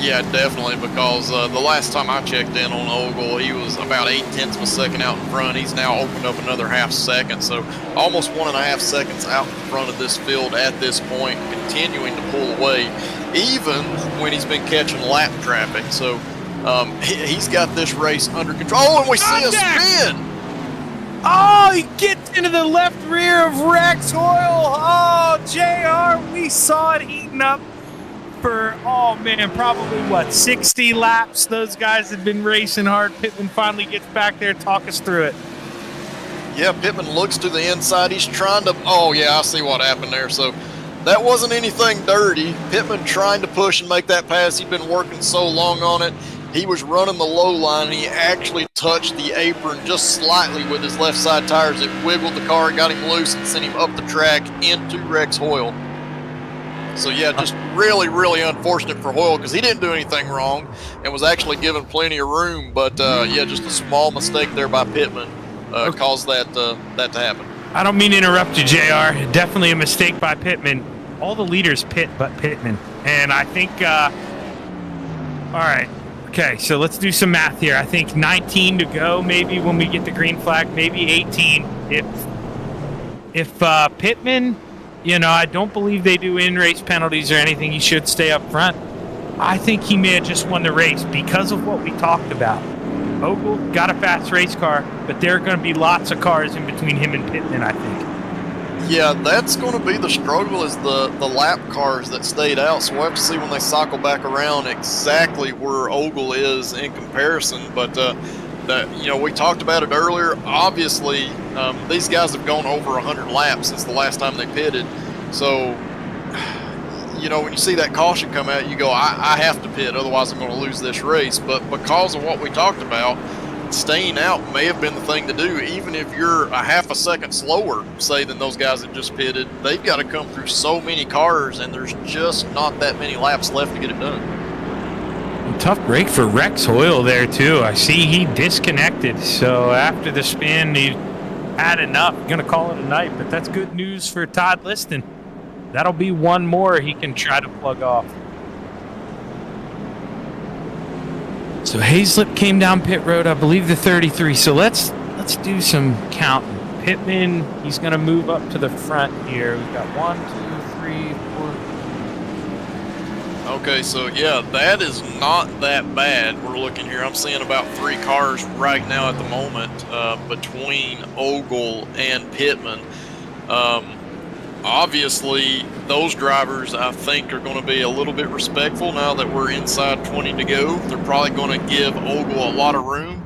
Yeah, definitely, because the last time I checked in on Ogle, he was about 0.8 of a second out in front. He's now opened up another half second, so almost 1.5 seconds out in front of this field at this point, continuing to pull away, even when he's been catching lap traffic. So he's got this race under control. Oh, and we see a spin! Oh, he gets into the left rear of Rex Hoyle. Oh, JR, we saw it heating up for, oh man, probably 60 laps. Those guys have been racing hard. Pittman finally gets back there. Talk us through it. Yeah, Pittman looks to the inside. He's trying to, oh yeah, I see what happened there. So that wasn't anything dirty. Pittman trying to push and make that pass. He'd been working so long on it. He was running the low line, and he actually touched the apron just slightly with his left side tires. It wiggled the car, got him loose, and sent him up the track into Rex Hoyle. So, yeah, just really, really unfortunate for Hoyle, because he didn't do anything wrong and was actually given plenty of room. But, yeah, just a small mistake there by Pittman caused that to happen. I don't mean to interrupt you, JR. Definitely a mistake by Pittman. All the leaders pit but Pittman. And I think, all right. Okay, so let's do some math here. I think 19 to go, maybe when we get the green flag, maybe 18. If Pittman, you know, I don't believe they do in-race penalties or anything. He should stay up front. I think he may have just won the race because of what we talked about. Ogle got a fast race car, but there are going to be lots of cars in between him and Pittman, I think. Yeah, that's going to be the struggle, is the lap cars that stayed out. So we'll have to see when they cycle back around exactly where Ogle is in comparison. But, you know, we talked about it earlier. Obviously, these guys have gone over 100 laps since the last time they pitted. So, you know, when you see that caution come out, you go, I have to pit, otherwise I'm going to lose this race. But because of what we talked about, staying out may have been the thing to do. Even if you're a half a second slower, say, than those guys that just pitted, they've got to come through so many cars, and there's just not that many laps left to get it done. Tough break for Rex Hoyle there, too. I see he disconnected. So after the spin, he had enough. Going to call it a night, but that's good news for Todd Liston. That'll be one more he can try to plug off. So Hazlip came down pit road, I believe the 33. So let's do some counting. Pittman, he's going to move up to the front here. We've got 1, 2, 3, 4. Okay, so yeah, that is not that bad. We're looking here. I'm seeing about 3 cars right now at the moment between Ogle and Pittman. Obviously, those drivers, I think, are going to be a little bit respectful now that we're inside 20 to go. They're probably going to give Ogle a lot of room,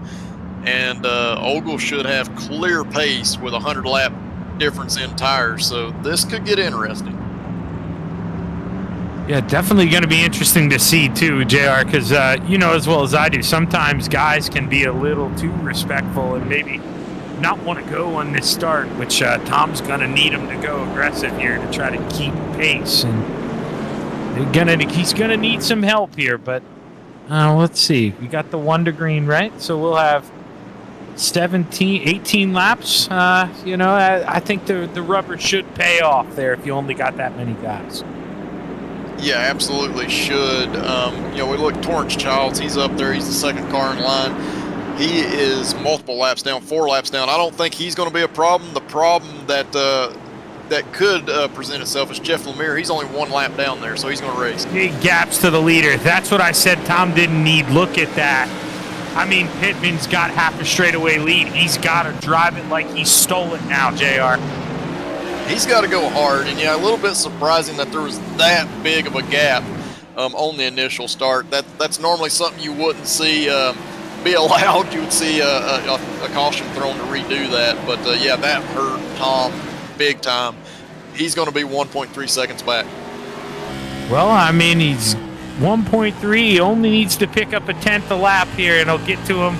and Ogle should have clear pace with a 100-lap difference in tires, so this could get interesting. Yeah, definitely going to be interesting to see, too, JR, because you know as well as I do, sometimes guys can be a little too respectful and maybe not want to go on this start, which Tom's going to need him to go aggressive here to try to keep pace. And he's going to need some help here, but let's see. We got the 1 to green, right? So we'll have 18 laps. You know, I think the rubber should pay off there if you only got that many guys. Yeah, absolutely should. You know, we look at Torrance Childs. He's up there. He's the second car in line. He is multiple laps down, 4 laps down. I don't think he's going to be a problem. The problem that could present itself is Jeff Lemire. He's only 1 lap down there, so he's going to race. Big gaps to the leader. That's what I said Tom didn't need. Look at that. I mean, Pittman's got half a straightaway lead. He's got to drive it like he stole it now, JR. he's got to go hard. And yeah, a little bit surprising that there was that big of a gap on the initial start. That's normally something you wouldn't see be allowed. You would see a caution thrown to redo that. But yeah, that hurt Tom big time. He's going to be 1.3 seconds back. Well, I mean, he's 1.3. He only needs to pick up a tenth a lap here, and it'll get to him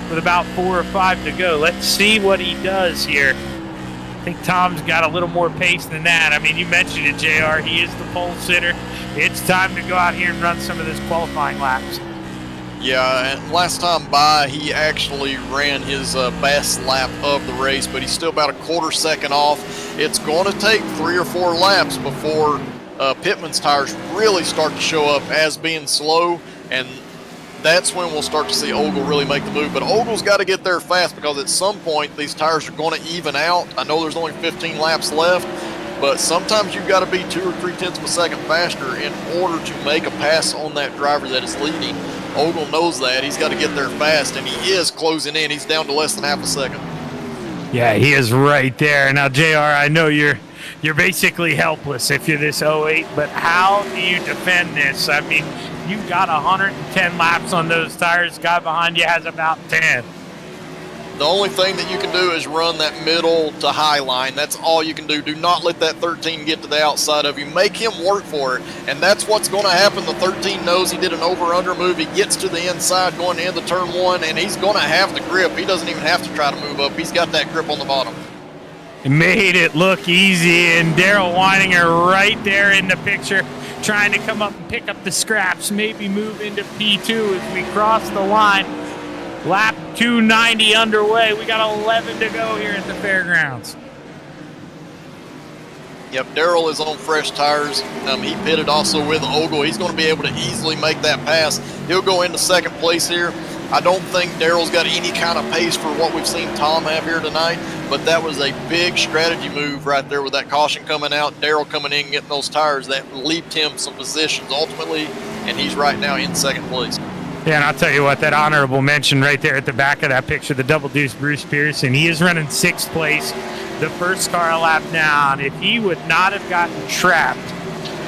with about 4 or 5 to go. Let's see what he does here. I think Tom's got a little more pace than that. I mean, you mentioned it, JR. He is the pole sitter. It's time to go out here and run some of those qualifying laps. Yeah, and last time by, he actually ran his best lap of the race, but he's still about a quarter second off. It's going to take 3 or 4 laps before Pittman's tires really start to show up as being slow, and that's when we'll start to see Ogle really make the move. But Ogle's got to get there fast, because at some point these tires are going to even out. I know there's only 15 laps left, but sometimes you've got to be 2 or 3 tenths of a second faster in order to make a pass on that driver that is leading. Ogle knows that. He's got to get there fast, and he is closing in. He's down to less than half a second. Yeah, he is right there. Now, JR, I know you're basically helpless if you're this 08, but how do you defend this? I mean, you've got 110 laps on those tires. Guy behind you has about 10. The only thing that you can do is run that middle to high line. That's all you can do. Do not let that 13 get to the outside of you. Make him work for it, and that's what's going to happen. The 13 knows he did an over-under move. He gets to the inside going into turn 1, and he's going to have the grip. He doesn't even have to try to move up. He's got that grip on the bottom. It made it look easy, and Daryl Weininger right there in the picture, trying to come up and pick up the scraps, maybe move into P2 as we cross the line. Lap 290 underway. We got 11 to go here at the Fairgrounds. Yep, Daryl is on fresh tires. He pitted also with Ogle. He's going to be able to easily make that pass. He'll go into second place here. I don't think Daryl's got any kind of pace for what we've seen Tom have here tonight, but that was a big strategy move right there with that caution coming out, Daryl coming in and getting those tires. That leaped him some positions ultimately, and he's right now in second place. Yeah, and I'll tell you what, that honorable mention right there at the back of that picture, the double deuce Bruce Pearson, he is running 6th place, the first car a lap down. If he would not have gotten trapped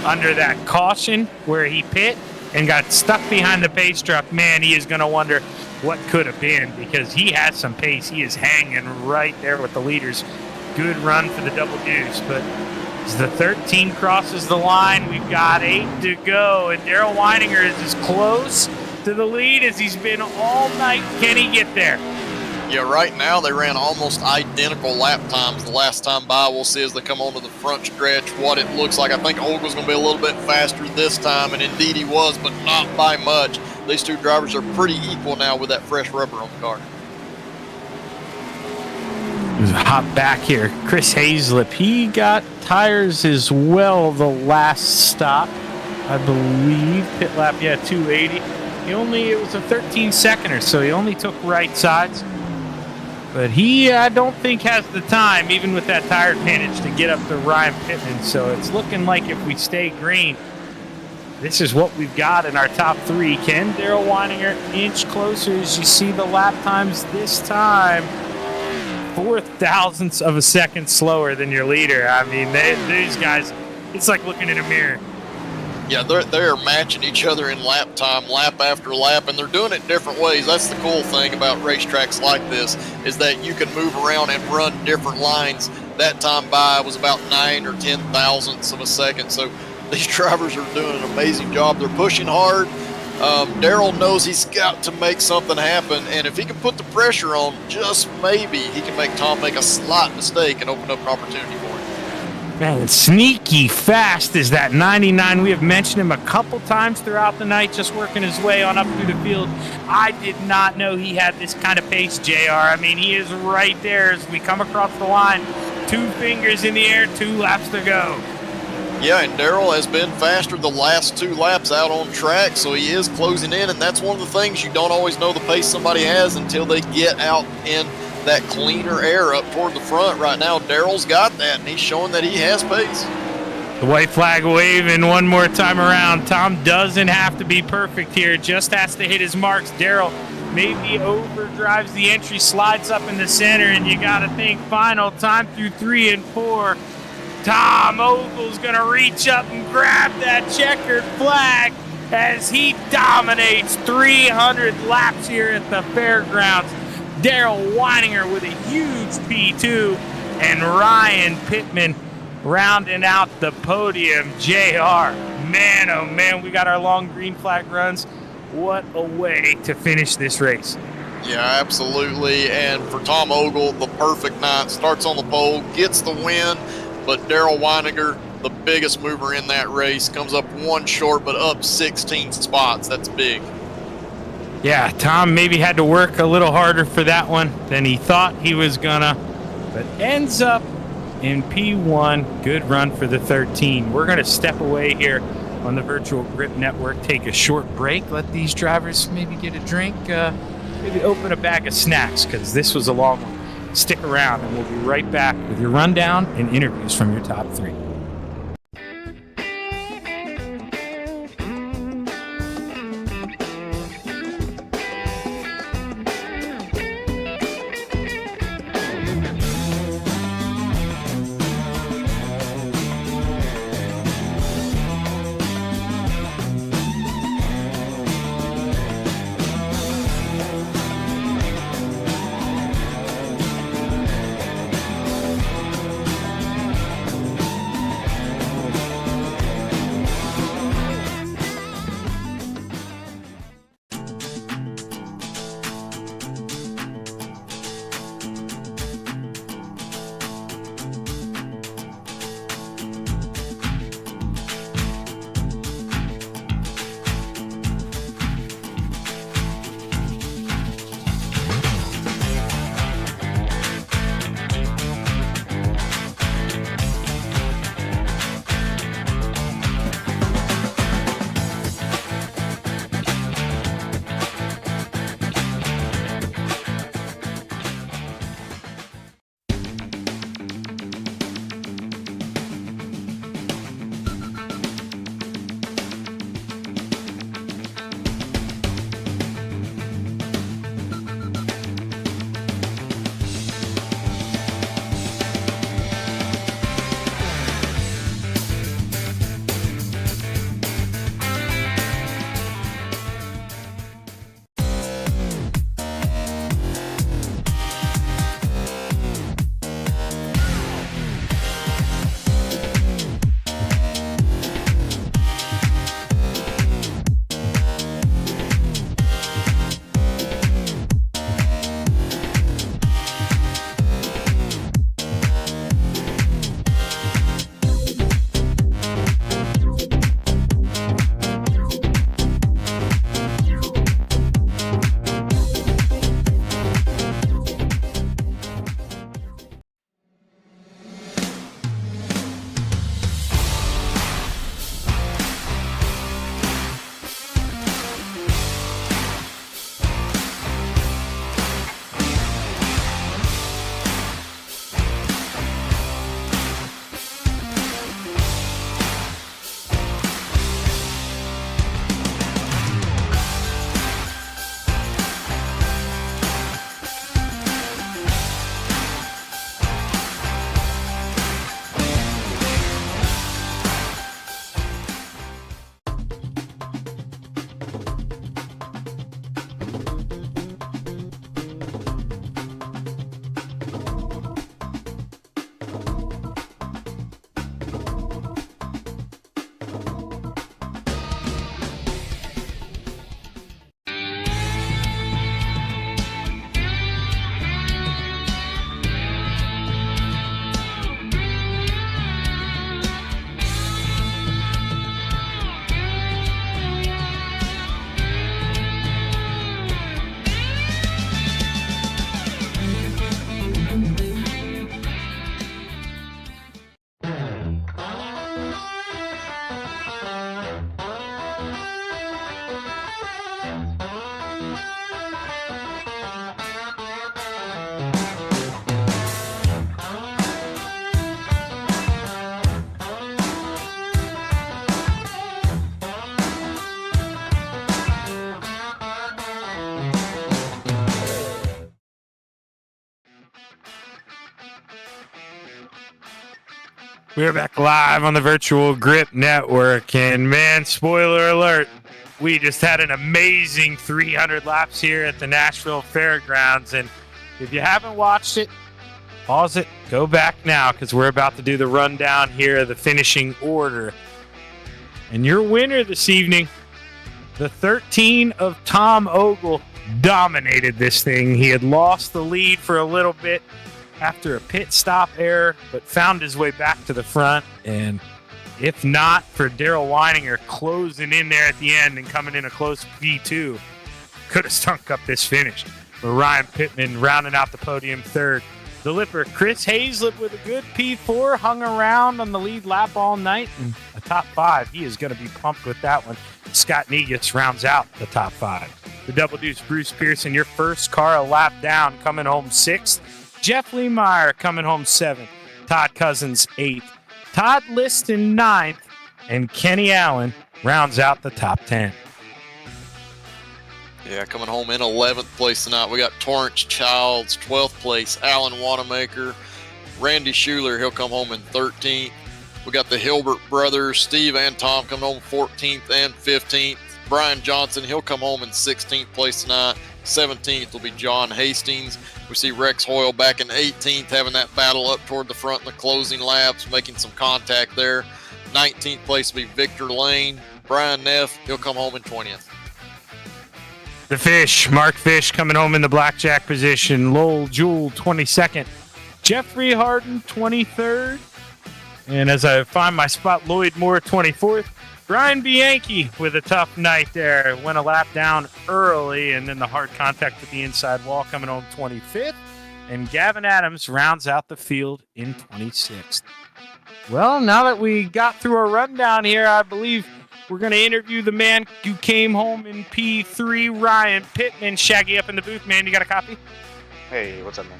under that caution where he pit and got stuck behind the pace truck, man, he is going to wonder what could have been, because he has some pace. He is hanging right there with the leaders. Good run for the double deuce, but as the 13 crosses the line, we've got 8 to go, and Daryl Weininger is as close to the lead as he's been all night. Can he get there? Yeah, right now they ran almost identical lap times the last time by. We'll see as they come onto the front stretch what it looks like. I think Ogle's going to be a little bit faster this time, and indeed he was, but not by much. These two drivers are pretty equal now with that fresh rubber on the car. Hop back here. Chris Hazlip, he got tires as well the last stop, I believe. Pit lap, 280. It was a 13-seconder, so he only took right sides. But he, I don't think, has the time, even with that tire advantage, to get up to Ryan Pittman. So it's looking like if we stay green, this is what we've got in our top 3. Can Daryl Weininger inch closer as you see the lap times this time? 4 thousandths of a second slower than your leader. I mean, these guys, it's like looking in a mirror. Yeah, they're matching each other in lap time, lap after lap, and they're doing it different ways. That's the cool thing about racetracks like this, is that you can move around and run different lines. That time by was about 9 or 10 thousandths of a second. So these drivers are doing an amazing job. They're pushing hard. Daryl knows he's got to make something happen, and if he can put the pressure on, just maybe he can make Tom make a slight mistake and open up an opportunity for him. Man, sneaky fast is that 99. We have mentioned him a couple times throughout the night, just working his way on up through the field. I did not know he had this kind of pace, JR. I mean, he is right there as we come across the line. 2 fingers in the air, 2 laps to go. Yeah, and Daryl has been faster the last 2 laps out on track, so he is closing in, and that's one of the things you don't always know the pace somebody has until they get out in that cleaner air up toward the front. Right now, Daryl's got that, and he's showing that he has pace. The white flag waving one more time around. Tom doesn't have to be perfect here, just has to hit his marks. Daryl maybe overdrives the entry, slides up in the center, and you got to think final time through 3 and 4. Tom Ogle's going to reach up and grab that checkered flag as he dominates 300 laps here at the Fairgrounds. Daryl Weininger with a huge P2, and Ryan Pittman rounding out the podium. JR, man, oh man, we got our long green flag runs. What a way to finish this race. Yeah, absolutely. And for Tom Ogle, the perfect night. Starts on the pole, gets the win, but Daryl Weininger, the biggest mover in that race, comes up one short, but up 16 spots. That's big. Yeah, Tom maybe had to work a little harder for that one than he thought he was gonna, but ends up in P1. Good run for the 13. We're gonna step away here on the Virtual Grip Network, take a short break, let these drivers maybe get a drink, maybe open a bag of snacks, because this was a long one. Stick around and we'll be right back with your rundown and interviews from your top three. We're back live on the Virtual Grip Network, and man, spoiler alert, we just had an amazing 300 laps here at the Nashville Fairgrounds, and if you haven't watched it, pause it, go back now, because we're about to do the rundown here of the finishing order. And your winner this evening, the 13 of Tom Ogle, dominated this thing. He had lost the lead for a little bit after a pit stop error, but found his way back to the front. And if not for Daryl Weininger closing in there at the end and coming in a close P2, could have stunk up this finish. But Ryan Pittman rounding out the podium third. The Lipper, Chris Hazlett with a good P4, hung around on the lead lap all night, and a top 5. He is going to be pumped with that one. Scott Negus rounds out the top 5. The Double Deuce, Bruce Pearson, your first car a lap down, coming home 6th. Jeff Lee-Meyer coming home 7th. Todd Cousins 8th. Todd Liston 9th. And Kenny Allen rounds out the top 10. Yeah, coming home in 11th place tonight, we got Torrance Childs, 12th place. Alan Wanamaker. Randy Schuler, he'll come home in 13th. We got the Hilbert brothers, Steve and Tom, coming home 14th and 15th. Brian Johnson, he'll come home in 16th place tonight. 17th will be John Hastings. We see Rex Hoyle back in 18th, having that battle up toward the front in the closing laps, making some contact there. 19th place will be Victor Lane. Brian Neff, he'll come home in 20th. The Fish, Mark Fish coming home in the blackjack position. Lowell Jewell, 22nd. Jeffrey Harden, 23rd. And as I find my spot, Lloyd Moore, 24th. Brian Bianchi with a tough night there. Went a lap down early, and then the hard contact with the inside wall, coming home 25th. And Gavin Adams rounds out the field in 26th. Well, now that we got through our rundown here, I believe we're going to interview the man who came home in P3, Ryan Pittman. Shaggy up in the booth, man. You got a copy? Hey, what's up, man?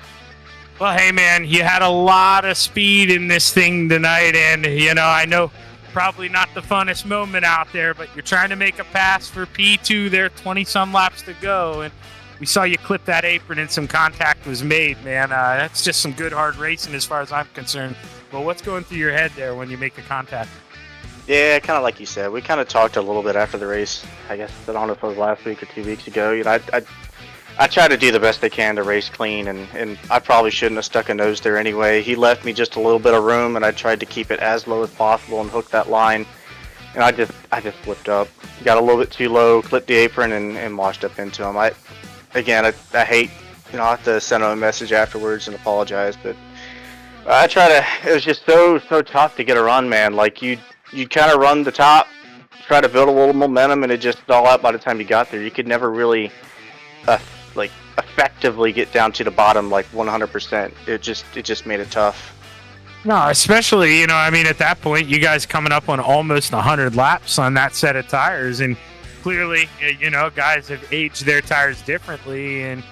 Well, hey, man, you had a lot of speed in this thing tonight, and, I know probably not the funnest moment out there, but you're trying to make a pass for P2 there, 20-some laps to go, and we saw you clip that apron and some contact was made, man. That's just some good, hard racing as far as I'm concerned. Well, what's going through your head there when you make the contact? Yeah, kind of like you said. We kind of talked a little bit after the race. I guess I don't know if it was last week or 2 weeks ago. I try to do the best I can to race clean, and I probably shouldn't have stuck a nose there anyway. He left me just a little bit of room, and I tried to keep it as low as possible and hook that line. And I just flipped up, got a little bit too low, clipped the apron, and washed up into him. I hate, I have to send him a message afterwards and apologize, but I try to. It was just so tough to get a run, man. Like you kind of run the top, try to build a little momentum, and it just all out by the time you got there. You could never really effectively get down to the bottom like 100%. It just made it tough. No, especially, at that point, you guys coming up on almost 100 laps on that set of tires, and clearly, guys have aged their tires differently, and,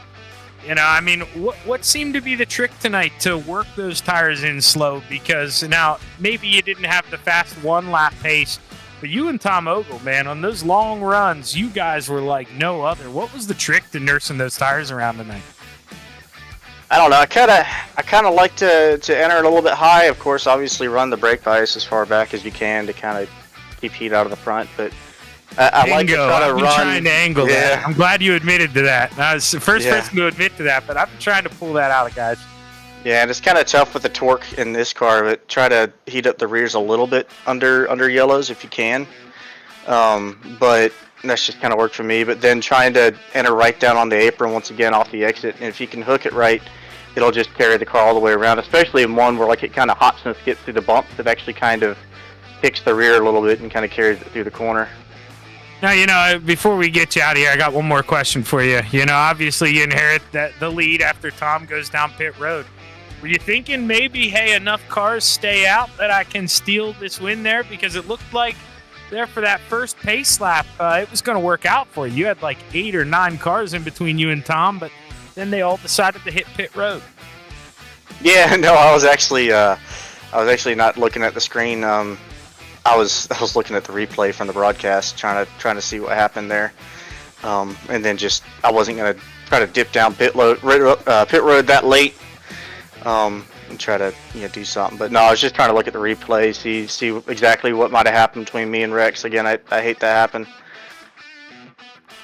what seemed to be the trick tonight to work those tires in slow? Because now, maybe you didn't have the fast one-lap pace, but you and Tom Ogle, man, on those long runs, you guys were like no other. What was the trick to nursing those tires around tonight? I don't know. I kind of like to enter it a little bit high. Of course, obviously run the brake bias as far back as you can to kind of keep heat out of the front. But I like to try to run. I'm trying to angle that. I'm glad you admitted to that. I was the first person to admit to that, but I've been trying to pull that out of guys. Yeah, and it's kind of tough with the torque in this car, but try to heat up the rears a little bit under yellows if you can. But that's just kind of worked for me. But then trying to enter right down on the apron once again off the exit, and if you can hook it right, it'll just carry the car all the way around, especially in one where like it kind of hops and skips through the bumps. It actually kind of picks the rear a little bit and kind of carries it through the corner. Now, before we get you out of here, I got one more question for you. Obviously you inherit the lead after Tom goes down pit road. Were you thinking maybe, hey, enough cars stay out that I can steal this win there? Because it looked like there for that first pace lap, it was going to work out for you. You had like 8 or 9 cars in between you and Tom, but then they all decided to hit pit road. Yeah, no, I was actually not looking at the screen. I was looking at the replay from the broadcast, trying to see what happened there, and then I wasn't going to try to dip down pit road that late. and try to do something. But no, I was just trying to look at the replay, see exactly what might have happened between me and Rex. Again, I hate that happen.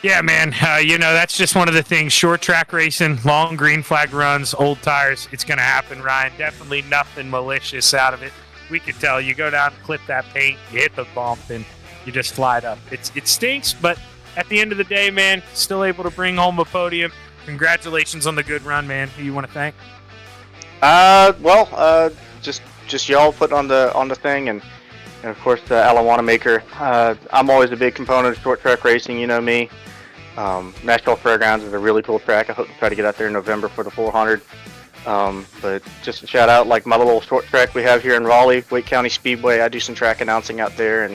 Yeah, man. That's just one of the things. Short track racing, long green flag runs, old tires. It's going to happen, Ryan. Definitely nothing malicious out of it. We could tell. You go down and clip that paint, you hit the bump, and you just fly it up. It stinks, but at the end of the day, man, still able to bring home a podium. Congratulations on the good run, man. Who you want to thank? Just y'all putting on the thing, and of course Alan Wanamaker. I'm always a big component of short track racing. You know me. Nashville Fairgrounds is a really cool track. I hope to try to get out there in November for the 400. But just a shout out, like my little short track we have here in Raleigh, Wake County Speedway. I do some track announcing out there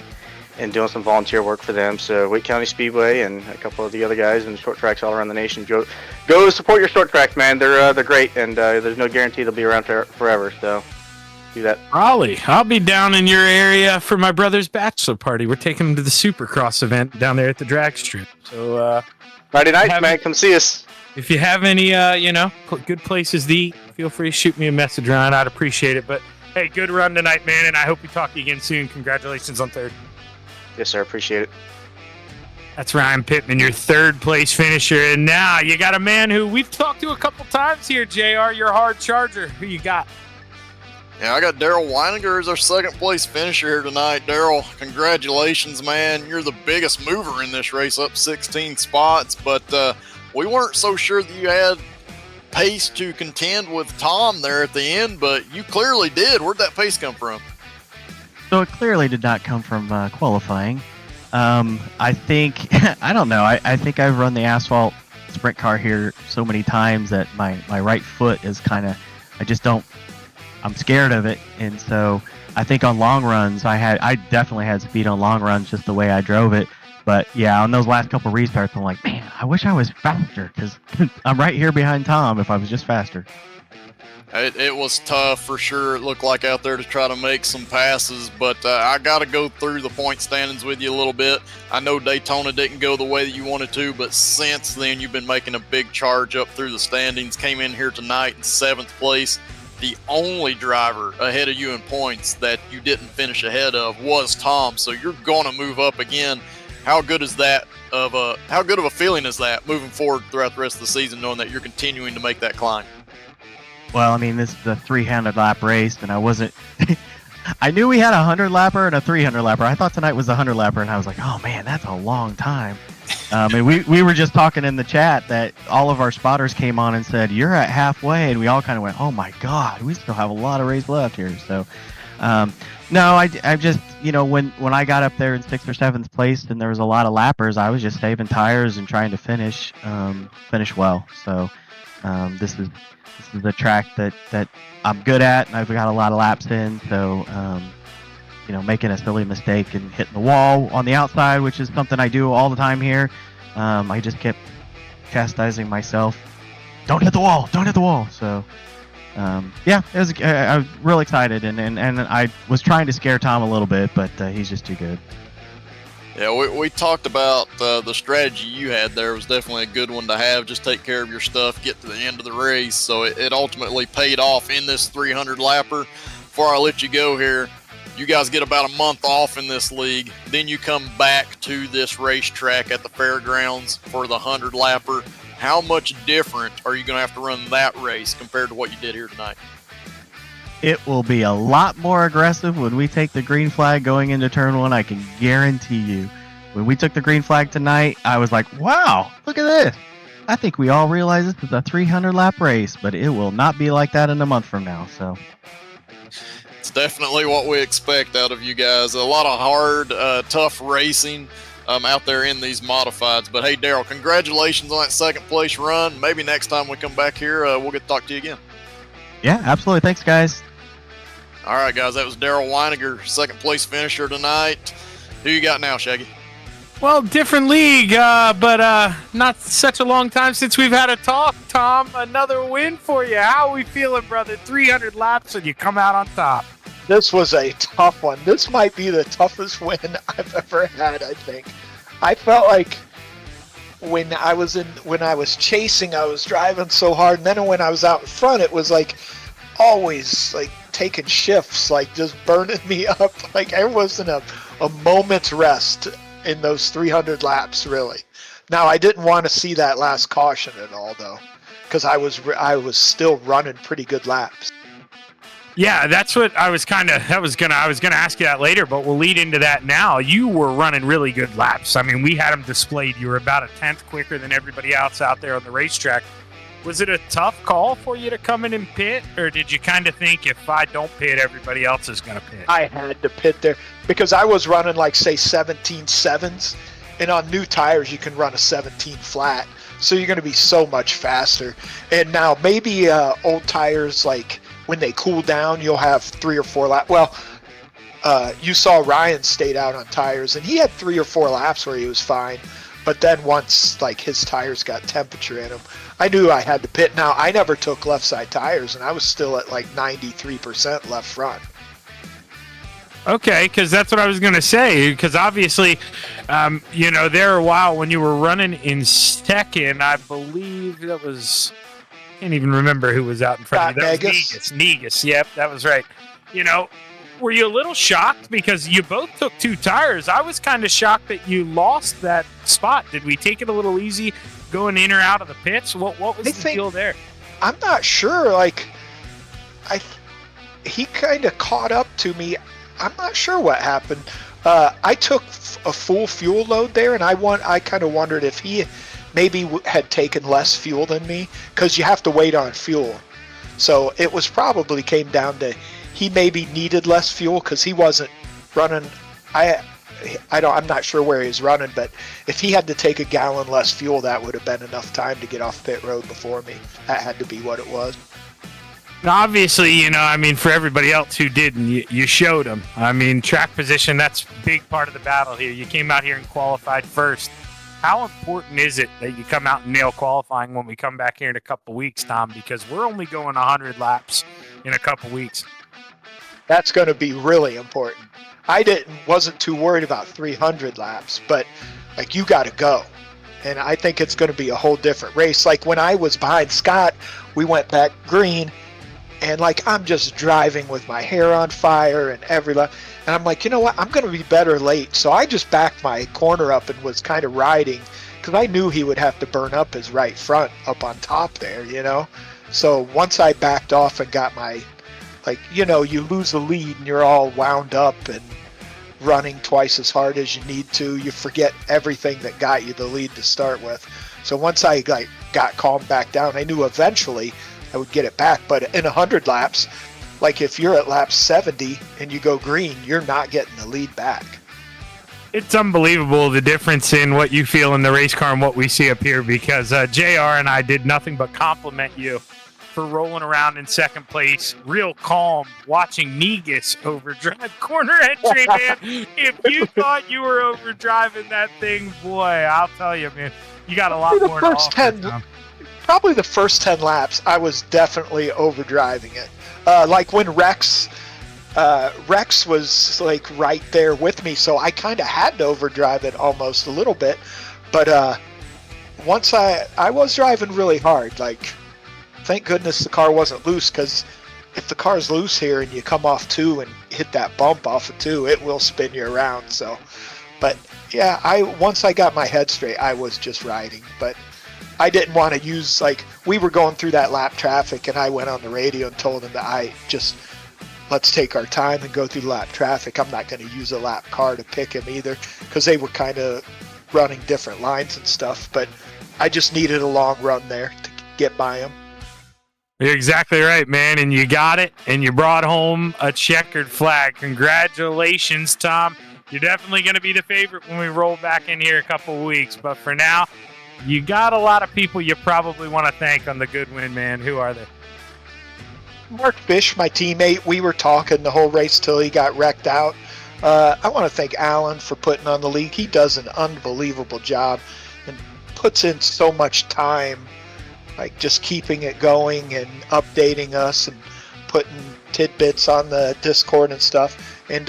and doing some volunteer work for them. So Wake County Speedway and a couple of the other guys in short tracks all around the nation. Go support your short tracks, man. They're great, and there's no guarantee they'll be around forever. So do that. Raleigh, I'll be down in your area for my brother's bachelor party. We're taking him to the Supercross event down there at the drag strip. So Friday night, man, come see us. If you have any, good places to eat, feel free to shoot me a message, Ryan. I'd appreciate it. But hey, good run tonight, man, and I hope we talk to you again soon. Congratulations on third. Yes, sir. Appreciate it. That's Ryan Pittman, your third place finisher. And now you got a man who we've talked to a couple times here, JR, your hard charger. Who you got? Yeah, I got Daryl Weininger as our second place finisher here tonight. Daryl, congratulations, man. You're the biggest mover in this race, up 16 spots. But we weren't so sure that you had pace to contend with Tom there at the end, but you clearly did. Where'd that pace come from? So it clearly did not come from qualifying. I think, I don't know, I think I've run the asphalt sprint car here so many times that my right foot is kind of, I'm scared of it. And so I think on long runs, I definitely had speed on long runs just the way I drove it. But yeah, on those last couple restarts, I'm like, man, I wish I was faster because I'm right here behind Tom if I was just faster. It was tough for sure. It looked like out there to try to make some passes, but I got to go through the point standings with you a little bit. I know Daytona didn't go the way that you wanted to, but since then you've been making a big charge up through the standings. Came in here tonight in 7th place. The only driver ahead of you in points that you didn't finish ahead of was Tom, so you're going to move up again. How good is that? How good of a feeling is that moving forward throughout the rest of the season, knowing that you're continuing to make that climb? Well, I mean, this is a 300 lap race, and I wasn't. I knew we had a 100 lapper and a 300 lapper. I thought tonight was a 100 lapper, and I was like, oh man, that's a long time. And we were just talking in the chat that all of our spotters came on and said, you're at halfway, and we all kind of went, oh my God, we still have a lot of race left here. So, no, I just, when I got up there in 6th or 7th place and there was a lot of lappers, I was just saving tires and trying to finish well. So, this is the track that I'm good at, and I've got a lot of laps in. So, making a silly mistake and hitting the wall on the outside, which is something I do all the time here. I just kept chastising myself. Don't hit the wall! Don't hit the wall! So, I was real excited, and I was trying to scare Tom a little bit, but he's just too good. Yeah, we talked about the strategy you had there. It was definitely a good one to have. Just take care of your stuff, get to the end of the race. So it ultimately paid off in this 300 lapper. Before I let you go here, you guys get about a month off in this league. Then you come back to this racetrack at the Fairgrounds for the 100 lapper. How much different are you going to have to run that race compared to what you did here tonight? It will be a lot more aggressive when we take the green flag going into turn 1. I can guarantee you. When we took the green flag tonight, I was like, wow, look at this. I think we all realize this is a 300 lap race, but it will not be like that in a month from now. So it's definitely what we expect out of you guys. A lot of hard, tough racing out there in these modifieds. But hey, Daryl, congratulations on that 2nd place run. Maybe next time we come back here, we'll get to talk to you again. Yeah, absolutely. Thanks, guys. All right, guys, that was Daryl Weininger, 2nd place finisher tonight. Who you got now, Shaggy? Well, different league, but not such a long time since we've had a talk, Tom. Another win for you. How are we feeling, brother? 300 laps and you come out on top. This was a tough one. This might be the toughest win I've ever had, I think. I felt like when I was chasing, I was driving so hard, and then when I was out in front, it was like always like taking shifts, like just burning me up. Like there wasn't a moment's rest in those 300 laps, really. Now I didn't want to see that last caution at all, though, because I was still running pretty good laps. Yeah, that's what I was gonna ask you that later, but we'll lead into that now. You were running really good laps. I mean, we had them displayed. You were about a tenth quicker than everybody else out there on the racetrack. Was it a tough call for you to come in and pit, or did you kind of think if I don't pit, everybody else is gonna pit? I had to pit there because I was running like say 17.7s, and on new tires you can run a 17 flat, so you're going to be so much faster. And now maybe old tires, like when they cool down, you'll have 3 or 4 laps. Well, you saw Ryan stayed out on tires, and he had 3 or 4 laps where he was fine. But then once like his tires got temperature in them, I knew I had to pit. Now I never took left side tires, and I was still at like 93% left front. Okay, because that's what I was going to say. Because obviously, there a while when you were running in second, I believe that was, I can't even remember who was out in front of you. That was Negus. Yep, that was right. Were you a little shocked because you both took 2 tires? I was kind of shocked that you lost that spot. Did we take it a little easy going in or out of the pits? What was the deal there? I'm not sure. Like, he kind of caught up to me. I'm not sure what happened. I took a full fuel load there, and I kind of wondered if he maybe had taken less fuel than me, because you have to wait on fuel. So it was probably came down to he maybe needed less fuel because he wasn't running. I'm not sure where he's running, but if he had to take a gallon less fuel, that would have been enough time to get off pit road before me. That had to be what it was. Now, obviously, for everybody else who didn't, you showed them. Track position, that's a big part of the battle here. You came out here and qualified first. How important is it that you come out and nail qualifying when we come back here in a couple weeks, Tom? Because we're only going 100 laps in a couple weeks. That's going to be really important. I wasn't too worried about 300 laps, but like you got to go. And I think it's going to be a whole different race. Like when I was behind Scott, we went back green, and like I'm just driving with my hair on fire and and I'm like, you know what? I'm going to be better late. So I just backed my corner up and was kind of riding because I knew he would have to burn up his right front up on top there, So once I backed off and got my, you lose the lead and you're all wound up and running twice as hard as you need to. You forget everything that got you the lead to start with. So once I got calmed back down, I knew eventually I would get it back. But in 100 laps, like if you're at lap 70 and you go green, you're not getting the lead back. It's unbelievable the difference in what you feel in the race car and what we see up here, because JR and I did nothing but compliment you for rolling around in second place, real calm, watching Negus overdrive corner entry, man. If you thought you were overdriving that thing, boy, I'll tell you, man, you got a lot more to offer. Probably the first 10 laps, I was definitely overdriving it. Like when Rex was like right there with me, so I kind of had to overdrive it almost a little bit. But once I was driving really hard, like thank goodness the car wasn't loose, because if the car's loose here and you come off 2 and hit that bump off of 2, it will spin you around. So, but yeah, once I got my head straight, I was just riding. But I didn't want to use, like, we were going through that lap traffic, and I went on the radio and told him that let's take our time and go through the lap traffic. I'm not going to use a lap car to pick him either, because they were kind of running different lines and stuff. But I just needed a long run there to get by him. You're exactly right, man, and you got it, and you brought home a checkered flag. Congratulations, Tom. You're definitely going to be the favorite when we roll back in here a couple of weeks. But for now, you got a lot of people you probably want to thank on the good win, man. Who are they? Mark Fish, my teammate. We were talking the whole race till he got wrecked out. I want to thank Alan for putting on the league. He does an unbelievable job and puts in so much time, like just keeping it going and updating us and putting tidbits on the Discord and stuff. And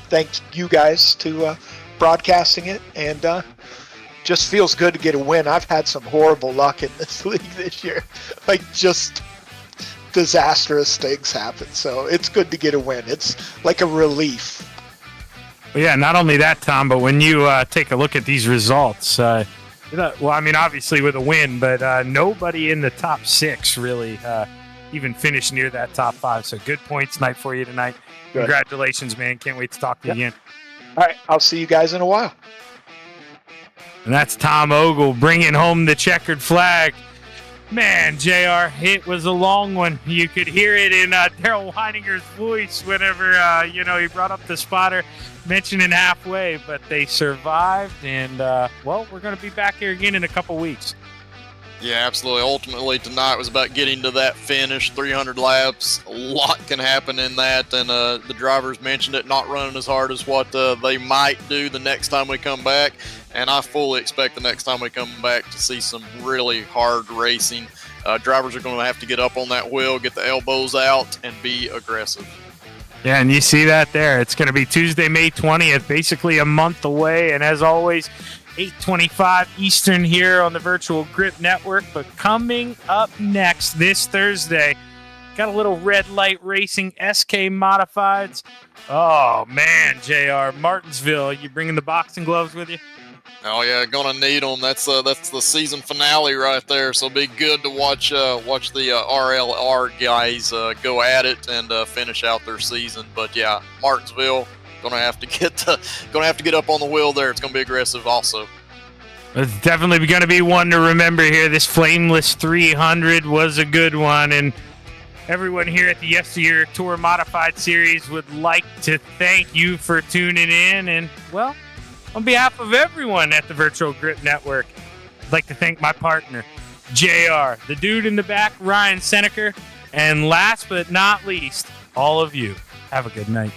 thank you guys to broadcasting it. And just feels good to get a win. I've had some horrible luck in this league this year. Like just disastrous things happen. So it's good to get a win. It's like a relief. Well, yeah, not only that, Tom, but when you take a look at these results, well, I mean, obviously with a win, but nobody in the top 6 really even finished near that top 5. So good points night for you tonight. Good. Congratulations, man. Can't wait to talk to you again. All right, I'll see you guys in a while. And that's Tom Ogle bringing home the checkered flag. Man, JR, it was a long one. You could hear it in Daryl Weininger's voice whenever, he brought up the spotter, mentioning halfway, but they survived. And, well, we're going to be back here again in a couple weeks. Yeah, absolutely. Ultimately, tonight was about getting to that finish, 300 laps. A lot can happen in that, and the drivers mentioned it, not running as hard as what they might do the next time we come back. And I fully expect the next time we come back to see some really hard racing. Drivers are going to have to get up on that wheel, get the elbows out, and be aggressive. Yeah, and you see that there. It's going to be Tuesday, May 20th, basically a month away. And as always, 8:25 Eastern here on the Virtual Grip Network. But coming up next this Thursday, got a little Red Light Racing SK Modifieds. Oh, man, JR, Martinsville, you bringing the boxing gloves with you? Oh yeah, gonna need them. That's the season finale right there. So it'll be good to watch the RLR guys go at it and finish out their season. But yeah, Martinsville gonna have to get up on the wheel there. It's gonna be aggressive also. It's definitely going to be one to remember here. This Flameless 300 was a good one, and everyone here at the YesterYear Tour Modified Series would like to thank you for tuning in. And, well, on behalf of everyone at the Virtual Grip Network, I'd like to thank my partner, JR, the dude in the back, Ryan Seneker, and last but not least, all of you. Have a good night.